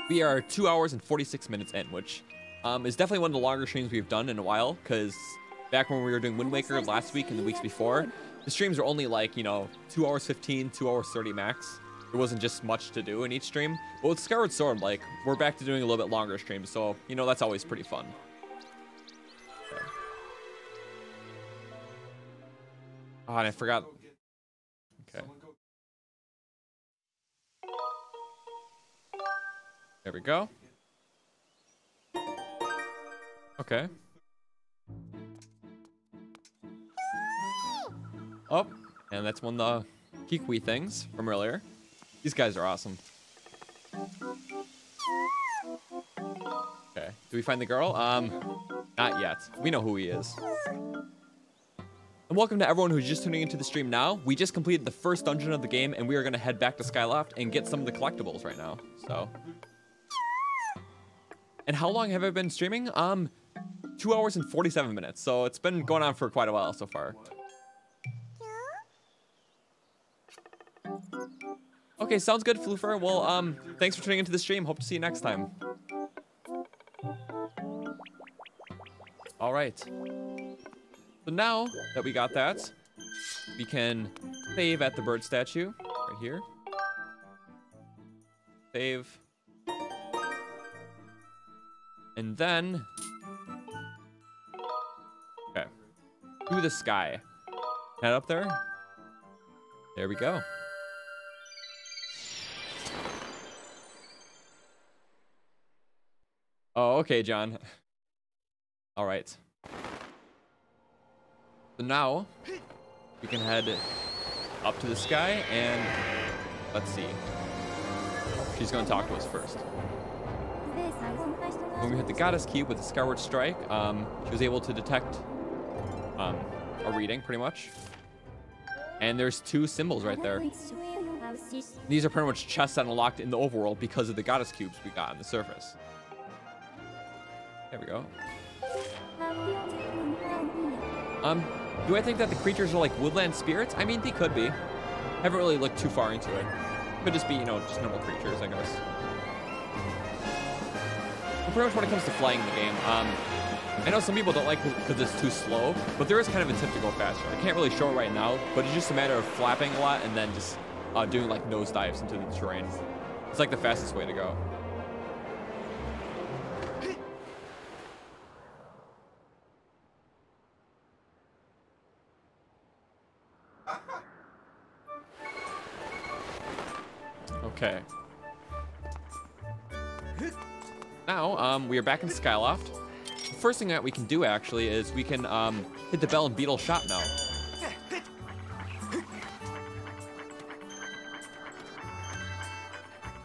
We are 2 hours and 46 minutes in, which is definitely one of the longer streams we've done in a while, because back when we were doing Wind Waker last week and the weeks before, the streams were only like, you know, 2 hours 15, 2 hours 30 max. There wasn't just much to do in each stream. But with Skyward Sword, like, we're back to doing a little bit longer streams, so, you know, that's always pretty fun. Okay. Oh, and I forgot. Okay. There we go. Okay. Oh, and that's one of the Kikwi things from earlier. These guys are awesome. Okay, do we find the girl? Not yet. We know who he is. And welcome to everyone who's just tuning into the stream now. We just completed the first dungeon of the game, and we are gonna head back to Skyloft and get some of the collectibles right now, so. And how long have I been streaming? 2 hours and 47 minutes, so it's been going on for quite a while so far. Okay, sounds good, Floofer. Well, thanks for tuning into the stream. Hope to see you next time. All right. So now that we got that, we can save at the bird statue right here. Save. And then, okay, to the sky. Head up there. There we go. Oh, okay, John. All right. So now we can head up to the sky and let's see. She's going to talk to us first. When we hit the goddess cube with the Skyward strike, she was able to detect a reading pretty much. And there's 2 symbols right there. These are pretty much chests that unlocked in the overworld because of the goddess cubes we got on the surface. There we go. Do I think that the creatures are like woodland spirits? I mean, they could be. Haven't really looked too far into it. Could just be, you know, just normal creatures, I guess. But pretty much when it comes to flying in the game, I know some people don't like it because it's too slow, but there is kind of a tip to go faster. I can't really show it right now, but it's just a matter of flapping a lot and then just doing like nose dives into the terrain. It's like the fastest way to go. Okay. Now, we are back in Skyloft. The first thing that we can do, actually, is we can hit the bell in Beetle's shop now.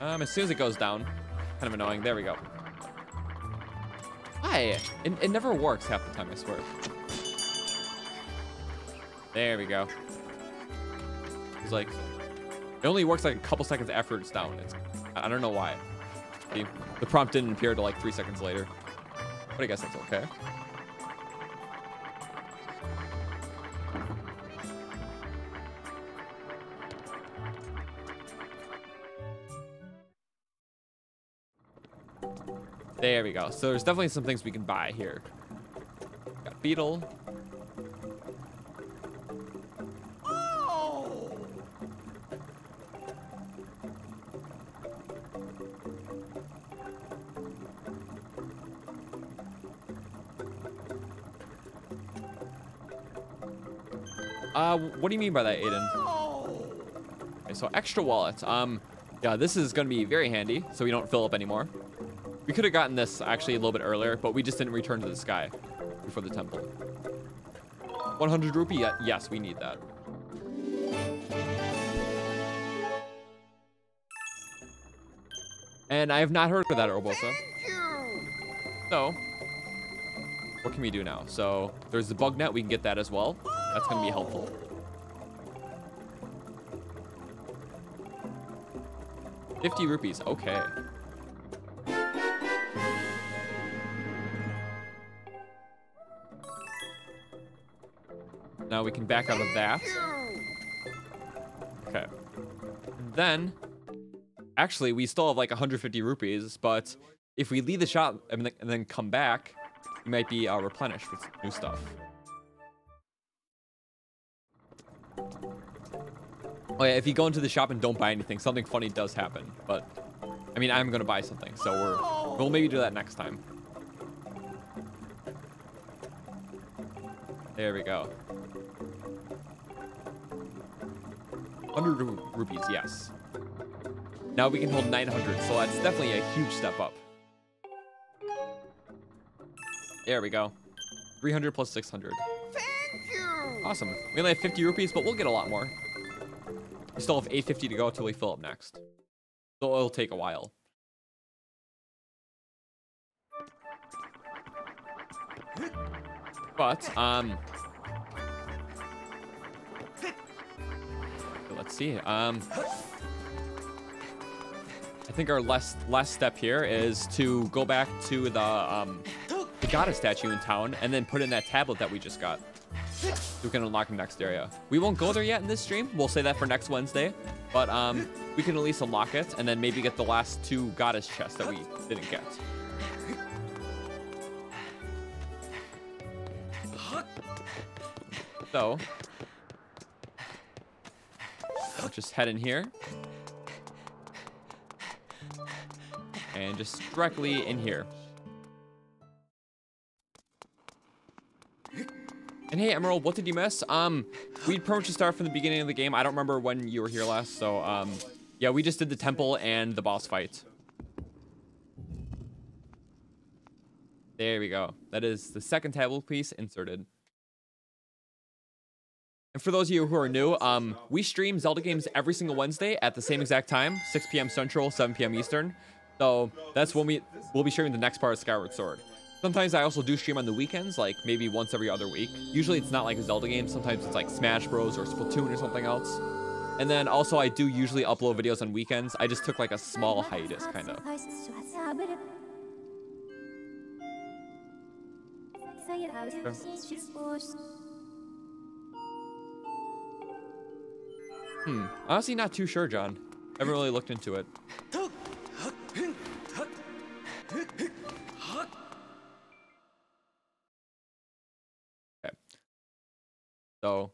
As soon as it goes down. Kind of annoying. There we go. Why? It never works half the time, I swear. There we go. It's like, it only works like a couple seconds after it's down. I don't know why. The prompt didn't appear till like 3 seconds later. But I guess that's okay. There we go. So there's definitely some things we can buy here. Got Beetle. What do you mean by that, Aiden? Okay, so extra wallet. Yeah, this is gonna be very handy, so we don't fill up anymore. We could have gotten this actually a little bit earlier, but we just didn't return to the sky before the temple. 100 rupee, yes, we need that. And I have not heard of that, Urbosa. So, what can we do now? So, there's the bug net, we can get that as well. That's gonna be helpful. $50, okay. Now we can back out of that. Okay. Then, actually, we still have like 150 rupees, but if we leave the shop and then come back, we might be replenished with new stuff. Oh yeah, if you go into the shop and don't buy anything, something funny does happen. But, I mean, I'm gonna buy something, so we'll maybe do that next time. There we go. 100 rupees, yes. Now we can hold 900, so that's definitely a huge step up. There we go. 300 plus 600. Thank you. Awesome. We only have 50 rupees, but we'll get a lot more. We still have 850 to go till we fill up next. So it'll take a while. But, let's see. I think our last step here is to go back to the goddess statue in town and then put in that tablet that we just got. So we can unlock the next area. We won't go there yet in this stream. We'll say that for next Wednesday. But we can at least unlock it and then maybe get the last 2 goddess chests that we didn't get. So, let's just head in here. And just directly in here. And hey, Emerald, what did you miss? We pretty much start from the beginning of the game. I don't remember when you were here last, so yeah, we just did the temple and the boss fight. There we go. That is the second tablet piece inserted. And for those of you who are new, we stream Zelda games every single Wednesday at the same exact time, 6 p.m. Central, 7 p.m. Eastern. So that's when we'll be streaming the next part of Skyward Sword. Sometimes I also do stream on the weekends, like maybe once every other week. Usually it's not like a Zelda game. Sometimes it's like Smash Bros. Or Splatoon or something else. And then also I do usually upload videos on weekends. I just took like a small hiatus, kind of. Honestly, not too sure, John. I haven't really looked into it. Okay. So,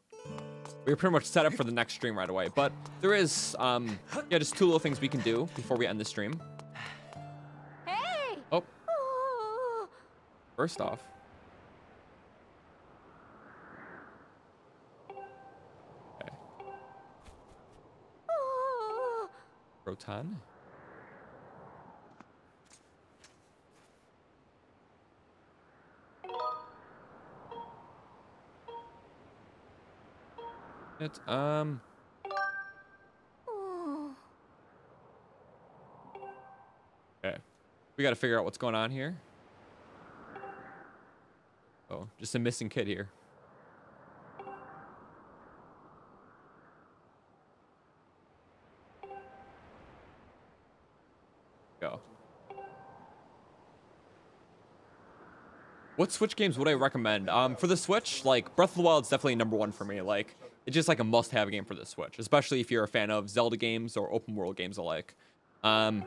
we're pretty much set up for the next stream right away. But there is, yeah, just 2 little things we can do before we end the stream. Hey! Oh. First off. Croton. It, okay. We got to figure out what's going on here. Oh, just a missing kid here. Go. What Switch games would I recommend? For the Switch, like Breath of the Wild is definitely #1 for me. Like it's just like a must-have game for the Switch, especially if you're a fan of Zelda games or open world games alike. A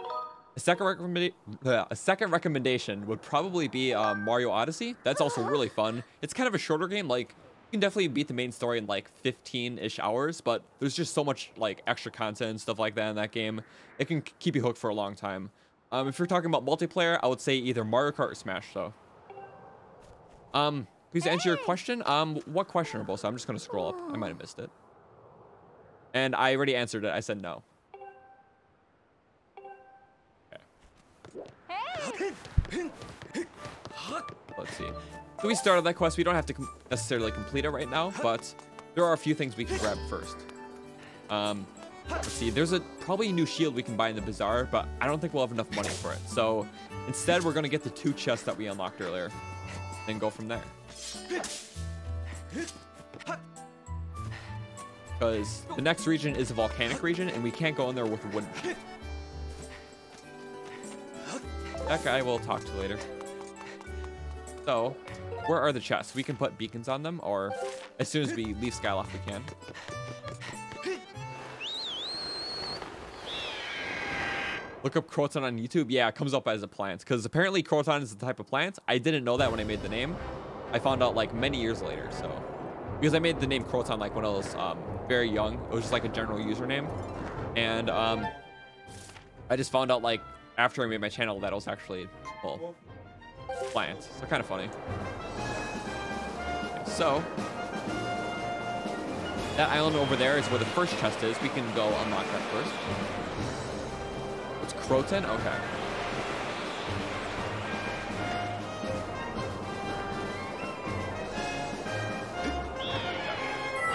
second recommendation would probably be Mario Odyssey. That's also really fun. It's kind of a shorter game. Like you can definitely beat the main story in like 15-ish hours, but there's just so much like extra content and stuff like that in that game. It can keep you hooked for a long time. If you're talking about multiplayer, I would say either Mario Kart or Smash though. Please answer your question. What question, Robosa? I'm just gonna scroll up. I might have missed it. And I already answered it. I said no. Okay. Let's see. So we started that quest. We don't have to necessarily complete it right now, but there are a few things we can grab first. Let's see. There's probably a new shield we can buy in the bazaar, but I don't think we'll have enough money for it. So instead, we're gonna get the 2 chests that we unlocked earlier. And go from there. Because the next region is a volcanic region, and we can't go in there with a wooden ship. That guy we'll talk to later. So, where are the chests? We can put beacons on them, or as soon as we leave Skyloft, we can. Look up Croton on YouTube. Yeah, it comes up as a plant because apparently Croton is the type of plant. I didn't know that when I made the name. I found out like many years later. So because I made the name Croton like when I was very young, it was just like a general username, and I just found out like after I made my channel that it was actually plant. So kind of funny. Okay, so that island over there is where the first chest is. We can go unlock that first. Croton? Okay.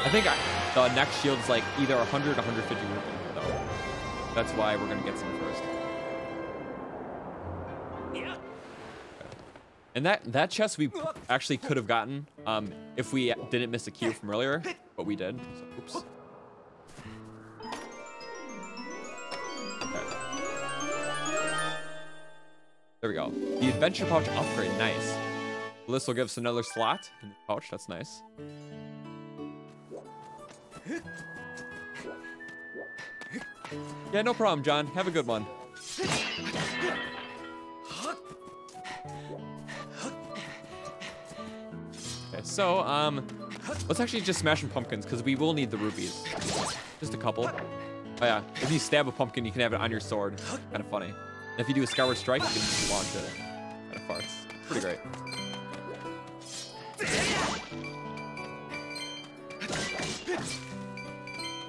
I think the next shield is like either 100 or 150 rupees, though. That's why we're going to get some first. Okay. And that chest we actually could have gotten if we didn't miss a cue from earlier, but we did. So, oops. There we go. The adventure pouch upgrade, nice. Well, this will give us another slot in the pouch. That's nice. Yeah, no problem, John. Have a good one. Okay, so let's actually just smash some pumpkins because we will need the rupees. Just a couple. Oh yeah, if you stab a pumpkin, you can have it on your sword. Kind of funny. If you do a Skyward Strike, you can just launch it. Kind of farts. Pretty great.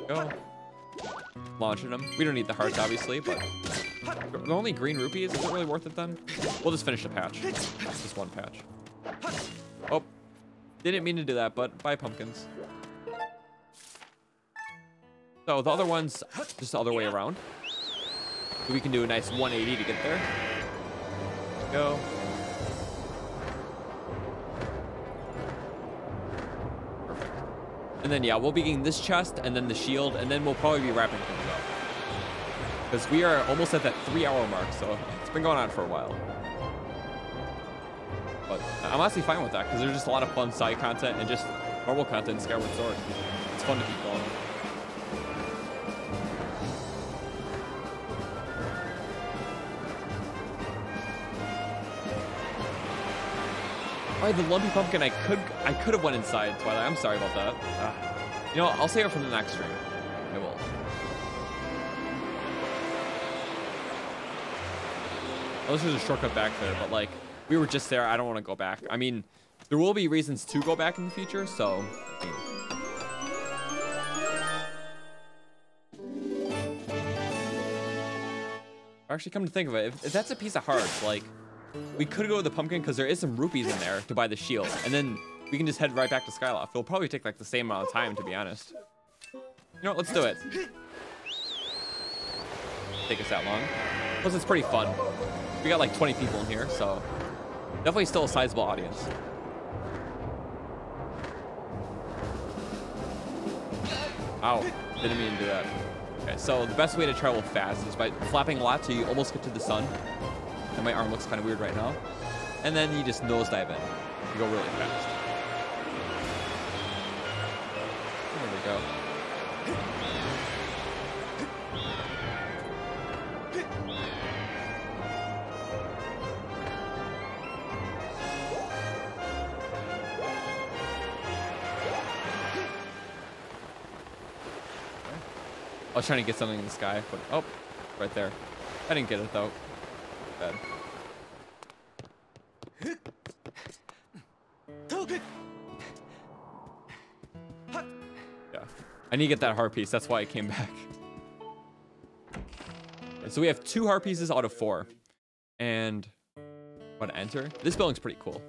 Go. Launching them. We don't need the hearts, obviously, but the only green rupees, is it really worth it then? We'll just finish the patch. Just one patch. Oh. Didn't mean to do that, but buy pumpkins. So the other one's just the other way around. So we can do a nice 180 to get there. Go. Perfect. And then, yeah, we'll be getting this chest and then the shield, and then we'll probably be wrapping things up. Because we are almost at that 3-hour mark, so it's been going on for a while. But I'm honestly fine with that, because there's just a lot of fun side content and just normal content in Skyward Sword. It's fun to keep going. Oh, the lumpy pumpkin, I could have went inside, Twilight. I'm sorry about that. You know, I'll save it for the next stream. I will. Oh, this is a shortcut back there, but like, we were just there. I don't want to go back. I mean, there will be reasons to go back in the future, so. I mean. actually, come to think of it, if that's a piece of hearts, like, we could go to the pumpkin because there is some rupees in there to buy the shield, and then we can just head right back to Skyloft. It'll probably take like the same amount of time, to be honest. You know what? Let's do it. Take us that long. Plus, it's pretty fun. We got like 20 people in here, so definitely still a sizable audience. Ow, didn't mean to do that. Okay, so the best way to travel fast is by flapping a lot till you almost get to the sun. And my arm looks kind of weird right now. And then you just nosedive in. You go really fast. There we go. I was trying to get something in the sky, but oh, right there. I didn't get it though. Bad. Yeah, I need to get that heart piece. That's why I came back. Okay, so we have 2 heart pieces out of 4, and what to enter? This building's pretty cool.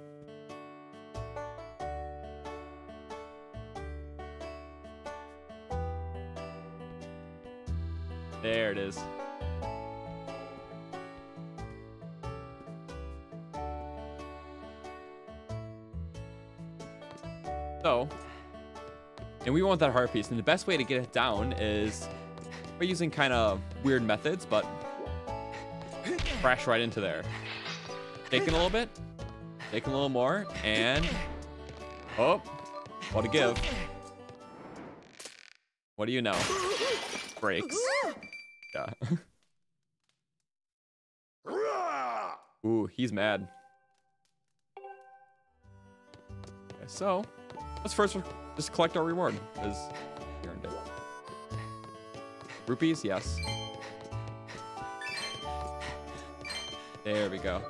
There it is. So, and we want that heart piece, and the best way to get it down is by using kind of weird methods, but crash right into there. Taking a little bit, taking a little more, and oh, what a give. What do you know? Breaks. Yeah. Ooh, he's mad. Okay, so let's first just collect our reward, because we earned it. Rupees, yes. There we go.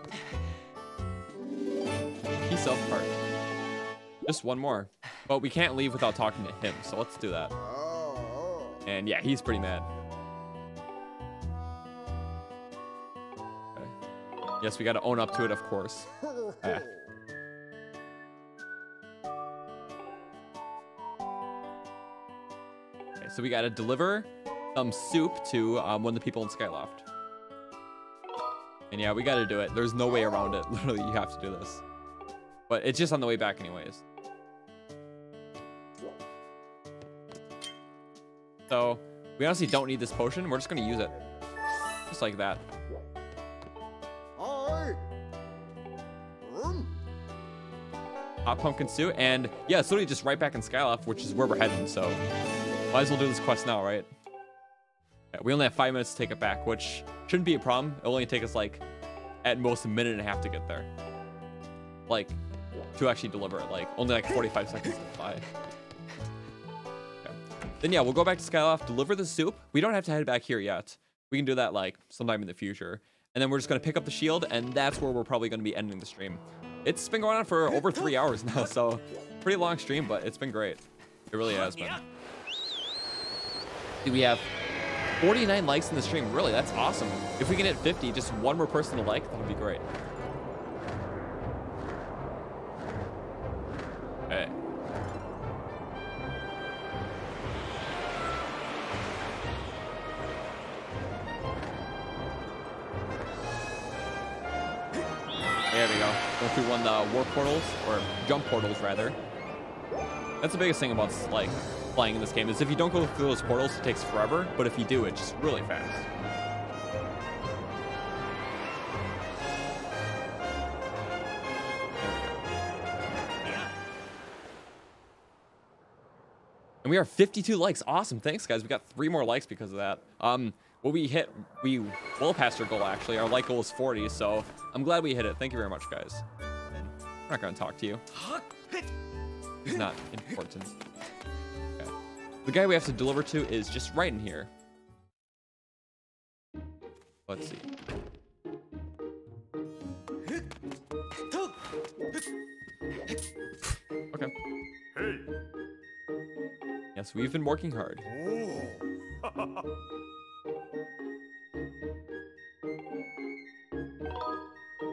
Piece of heart. Just one more. But we can't leave without talking to him, so let's do that. And yeah, he's pretty mad. Okay. Yes, we gotta own up to it, of course. Ah. Okay, so we gotta deliver some soup to one of the people in Skyloft. And yeah, we gotta do it. There's no way around it. Literally, you have to do this. But it's just on the way back anyways. So, we honestly don't need this potion. We're just going to use it. Just like that. Hot pumpkin stew. And yeah, it's literally just right back in Skyloft, which is where we're heading. So, might as well do this quest now, right? Yeah, we only have 5 minutes to take it back, which shouldn't be a problem. It'll only take us like, at most, 1.5 minutes to get there. Like, to actually deliver it. Like, only like 45 seconds to fly. Then yeah, we'll go back to Skyloft, deliver the soup. We don't have to head back here yet. We can do that like sometime in the future. And then we're just gonna pick up the shield, and that's where we're probably gonna be ending the stream. It's been going on for over 3 hours now, so pretty long stream, but it's been great. It really has been. We have 49 likes in the stream. Really, that's awesome. If we can hit 50, just one more person to like, that would be great. Okay. There we go. Going through one of the warp portals, or jump portals rather. That's the biggest thing about like flying in this game, is if you don't go through those portals, it takes forever. But if you do, it's just really fast. And we are 52 likes. Awesome. Thanks, guys. We got 3 more likes because of that. Well, we well passed our goal, actually. Our like goal is 40, so I'm glad we hit it. Thank you very much, guys. And I'm not going to talk to you. It's not important. Okay. The guy we have to deliver to is just right in here. Let's see. Okay. Yes, we've been working hard.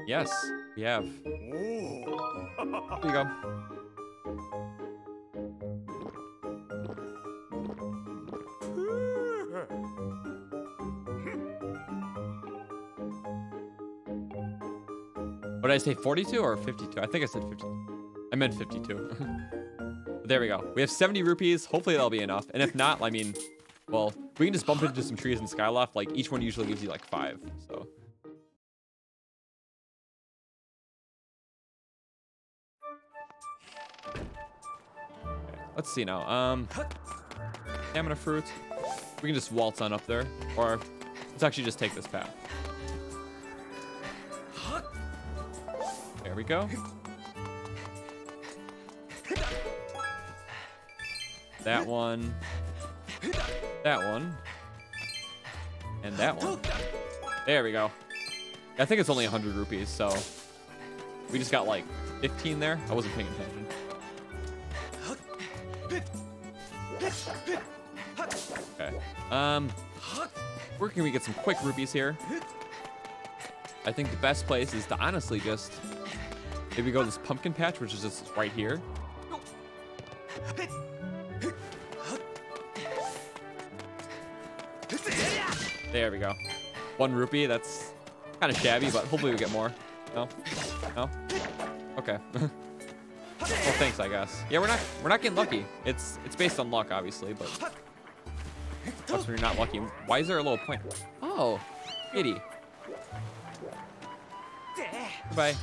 Yes, we have. Here you go. What did I say, 42 or 52? I think I said 50. I meant 52. But there we go. We have 70 rupees. Hopefully that'll be enough. And if not, I mean, well, we can just bump into some trees in Skyloft. Like, each one usually gives you like 5. So. Okay, let's see now. Stamina fruit. We can just waltz on up there. Or let's actually just take this path. There we go. That one. That one. And that one. There we go. I think it's only 100 rupees, so we just got like 15 there. I wasn't paying attention. Okay. Where can we get some quick rupees here? I think the best place is to honestly just maybe go to this pumpkin patch, which is just right here. There we go. 1 rupee. That's kind of shabby, but hopefully we get more. No? No? Okay. Well, thanks, I guess. Yeah, we're not getting lucky. It's based on luck, obviously, but that's when you're not lucky. Why is there a little point? Oh, kitty. Goodbye.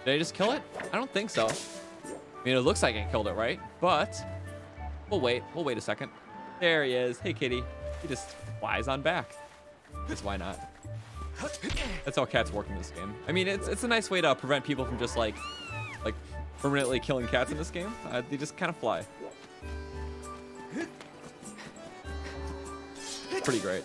Did I just kill it? I don't think so. I mean, it looks like I killed it, right? But we'll wait. We'll wait a second. There he is. Hey, kitty. He just flies on back. Because why not? That's how cats work in this game. I mean, it's a nice way to prevent people from just like permanently killing cats in this game. They just kind of fly. Pretty great.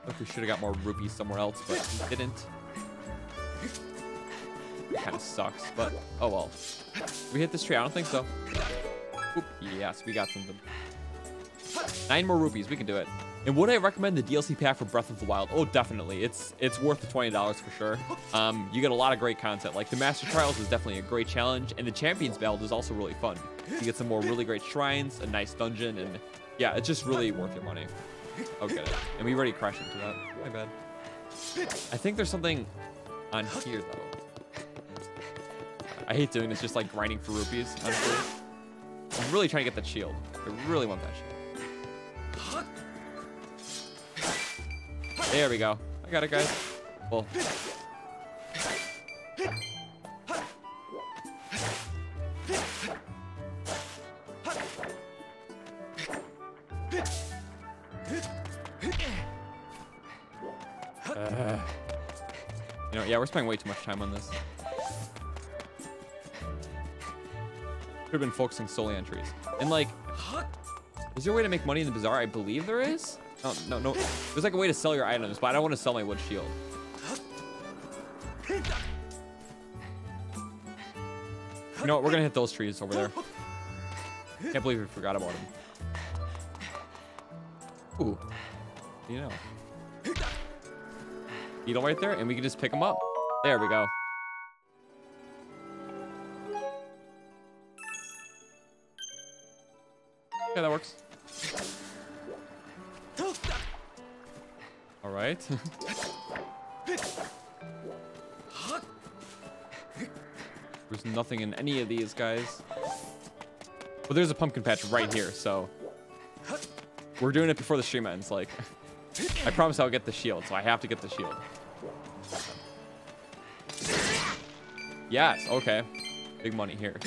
Look, we should have got more rupees somewhere else, but we didn't. Kind of sucks, but oh well. We hit this tree? I don't think so. Oop, yes, we got something. 9 more rupees. We can do it. And would I recommend the DLC pack for Breath of the Wild? Oh, definitely. It's worth the $20 for sure. You get a lot of great content. Like the Master Trials is definitely a great challenge, and the Champions Belt is also really fun. You get some more really great shrines, a nice dungeon, and yeah, it's just really worth your money. I'll get it. And we already crashed into that. My bad. I think there's something on here though. I hate doing this, just like grinding for rupees, honestly. I'm really trying to get that shield. I really want that shield. There we go. I got it, guys. Well. You know, yeah, we're spending way too much time on this. Could have been focusing solely on trees. And like, is there a way to make money in the bazaar? I believe there is. No. There's like a way to sell your items, but I don't want to sell my wood shield. You know what? We're gonna hit those trees over there. Can't believe we forgot about them. Ooh. You know. Beetle right there, and we can just pick them up. There we go. Yeah, that works. All right. There's nothing in any of these guys. But there's a pumpkin patch right here, so we're doing it before the stream ends. Like, I promise I'll get the shield, so I have to get the shield. Yes, okay. Big money here.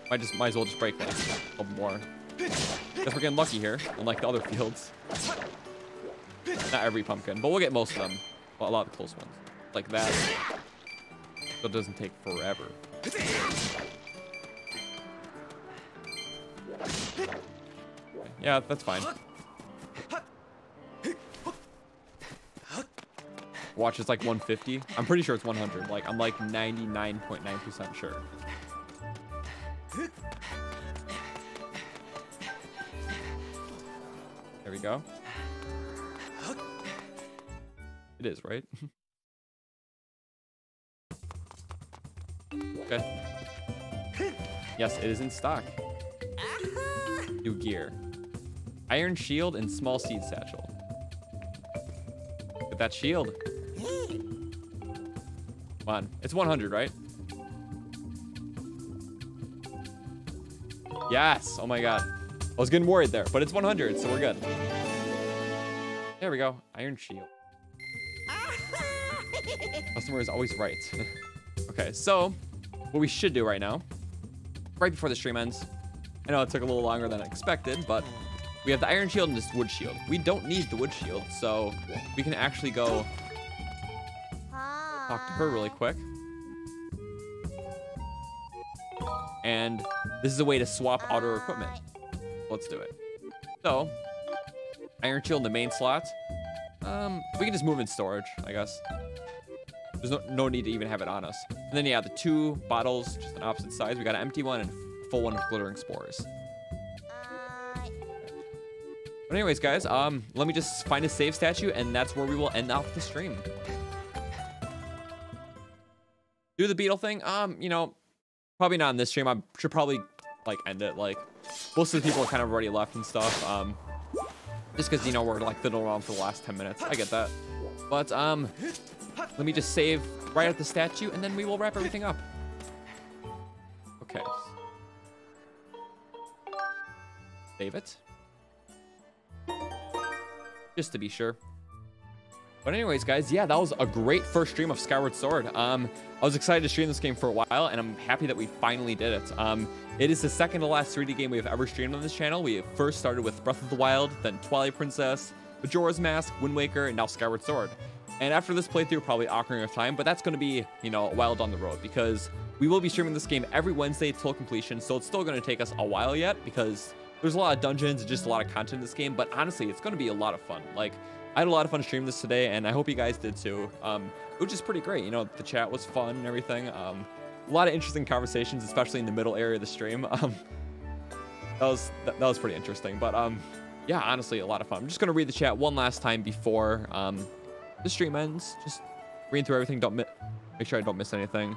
Might as well just break like a couple more. Guess we're getting lucky here, unlike the other fields. Not every pumpkin, but we'll get most of them. Well, a lot of the close ones. Like that. So it doesn't take forever. Yeah, that's fine. Watch, it's like 150. I'm pretty sure it's 100. Like, I'm like 99.9% sure. There we go. It is, right? Okay. Yes, it is in stock. New gear. Iron shield and small seed satchel. Get that shield. Come on. It's 100, right? Yes. Oh my god. I was getting worried there, but it's 100, so we're good. There we go. Iron shield. Customer is always right. Okay, so what we should do right now, right before the stream ends, I know it took a little longer than expected, but we have the iron shield and this wood shield. We don't need the wood shield, so we can actually go talk to her really quick. And this is a way to swap out our equipment. Let's do it. So, iron shield in the main slot. We can just move in storage, I guess. There's no need to even have it on us. And then, yeah, the 2 bottles, just on opposite sides. We got an empty one and a full one of glittering spores. But anyways, guys, let me just find a save statue, and that's where we will end off the stream. Do the beetle thing. You know, probably not in this stream. I should probably, like, end it. Like, most of the people are kind of already left and stuff. Just because, you know, we're, like, fiddling around for the last 10 minutes. I get that. But, let me just save right at the statue, and then we will wrap everything up. Okay. Save it. Just to be sure. But anyways, guys, yeah, that was a great first stream of Skyward Sword. I was excited to stream this game for a while, and I'm happy that we finally did it. It is the second to last 3D game we have ever streamed on this channel. We first started with Breath of the Wild, then Twilight Princess, Majora's Mask, Wind Waker, and now Skyward Sword. And after this playthrough, probably Ocarina of Time, but that's going to be, you know, a while down the road, because we will be streaming this game every Wednesday till completion, so it's still going to take us a while yet, because there's a lot of dungeons and just a lot of content in this game, but honestly, it's going to be a lot of fun. Like, I had a lot of fun streaming this today, and I hope you guys did too. It was just pretty great. You know, the chat was fun and everything. A lot of interesting conversations, especially in the middle area of the stream. That was pretty interesting, but yeah, honestly, a lot of fun. I'm just going to read the chat one last time before the stream ends. Just reading through everything. Make sure I don't miss anything.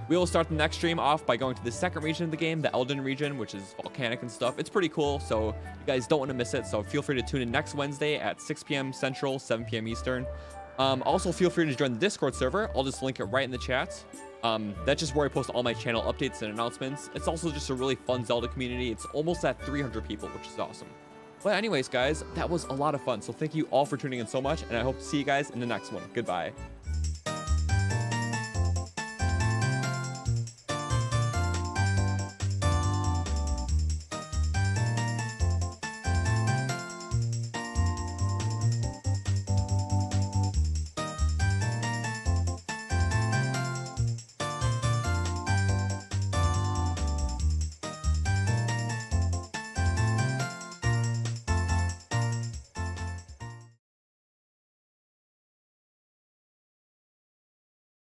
We will start the next stream off by going to the second region of the game, the Elden region, which is volcanic and stuff. It's pretty cool, so you guys don't want to miss it. So feel free to tune in next Wednesday at 6 p.m. Central, 7 p.m. Eastern. Also, feel free to join the Discord server. I'll just link it right in the chat. That's just where I post all my channel updates and announcements. It's also just a really fun Zelda community. It's almost at 300 people, which is awesome. But anyways, guys, that was a lot of fun. So thank you all for tuning in so much, and I hope to see you guys in the next one. Goodbye.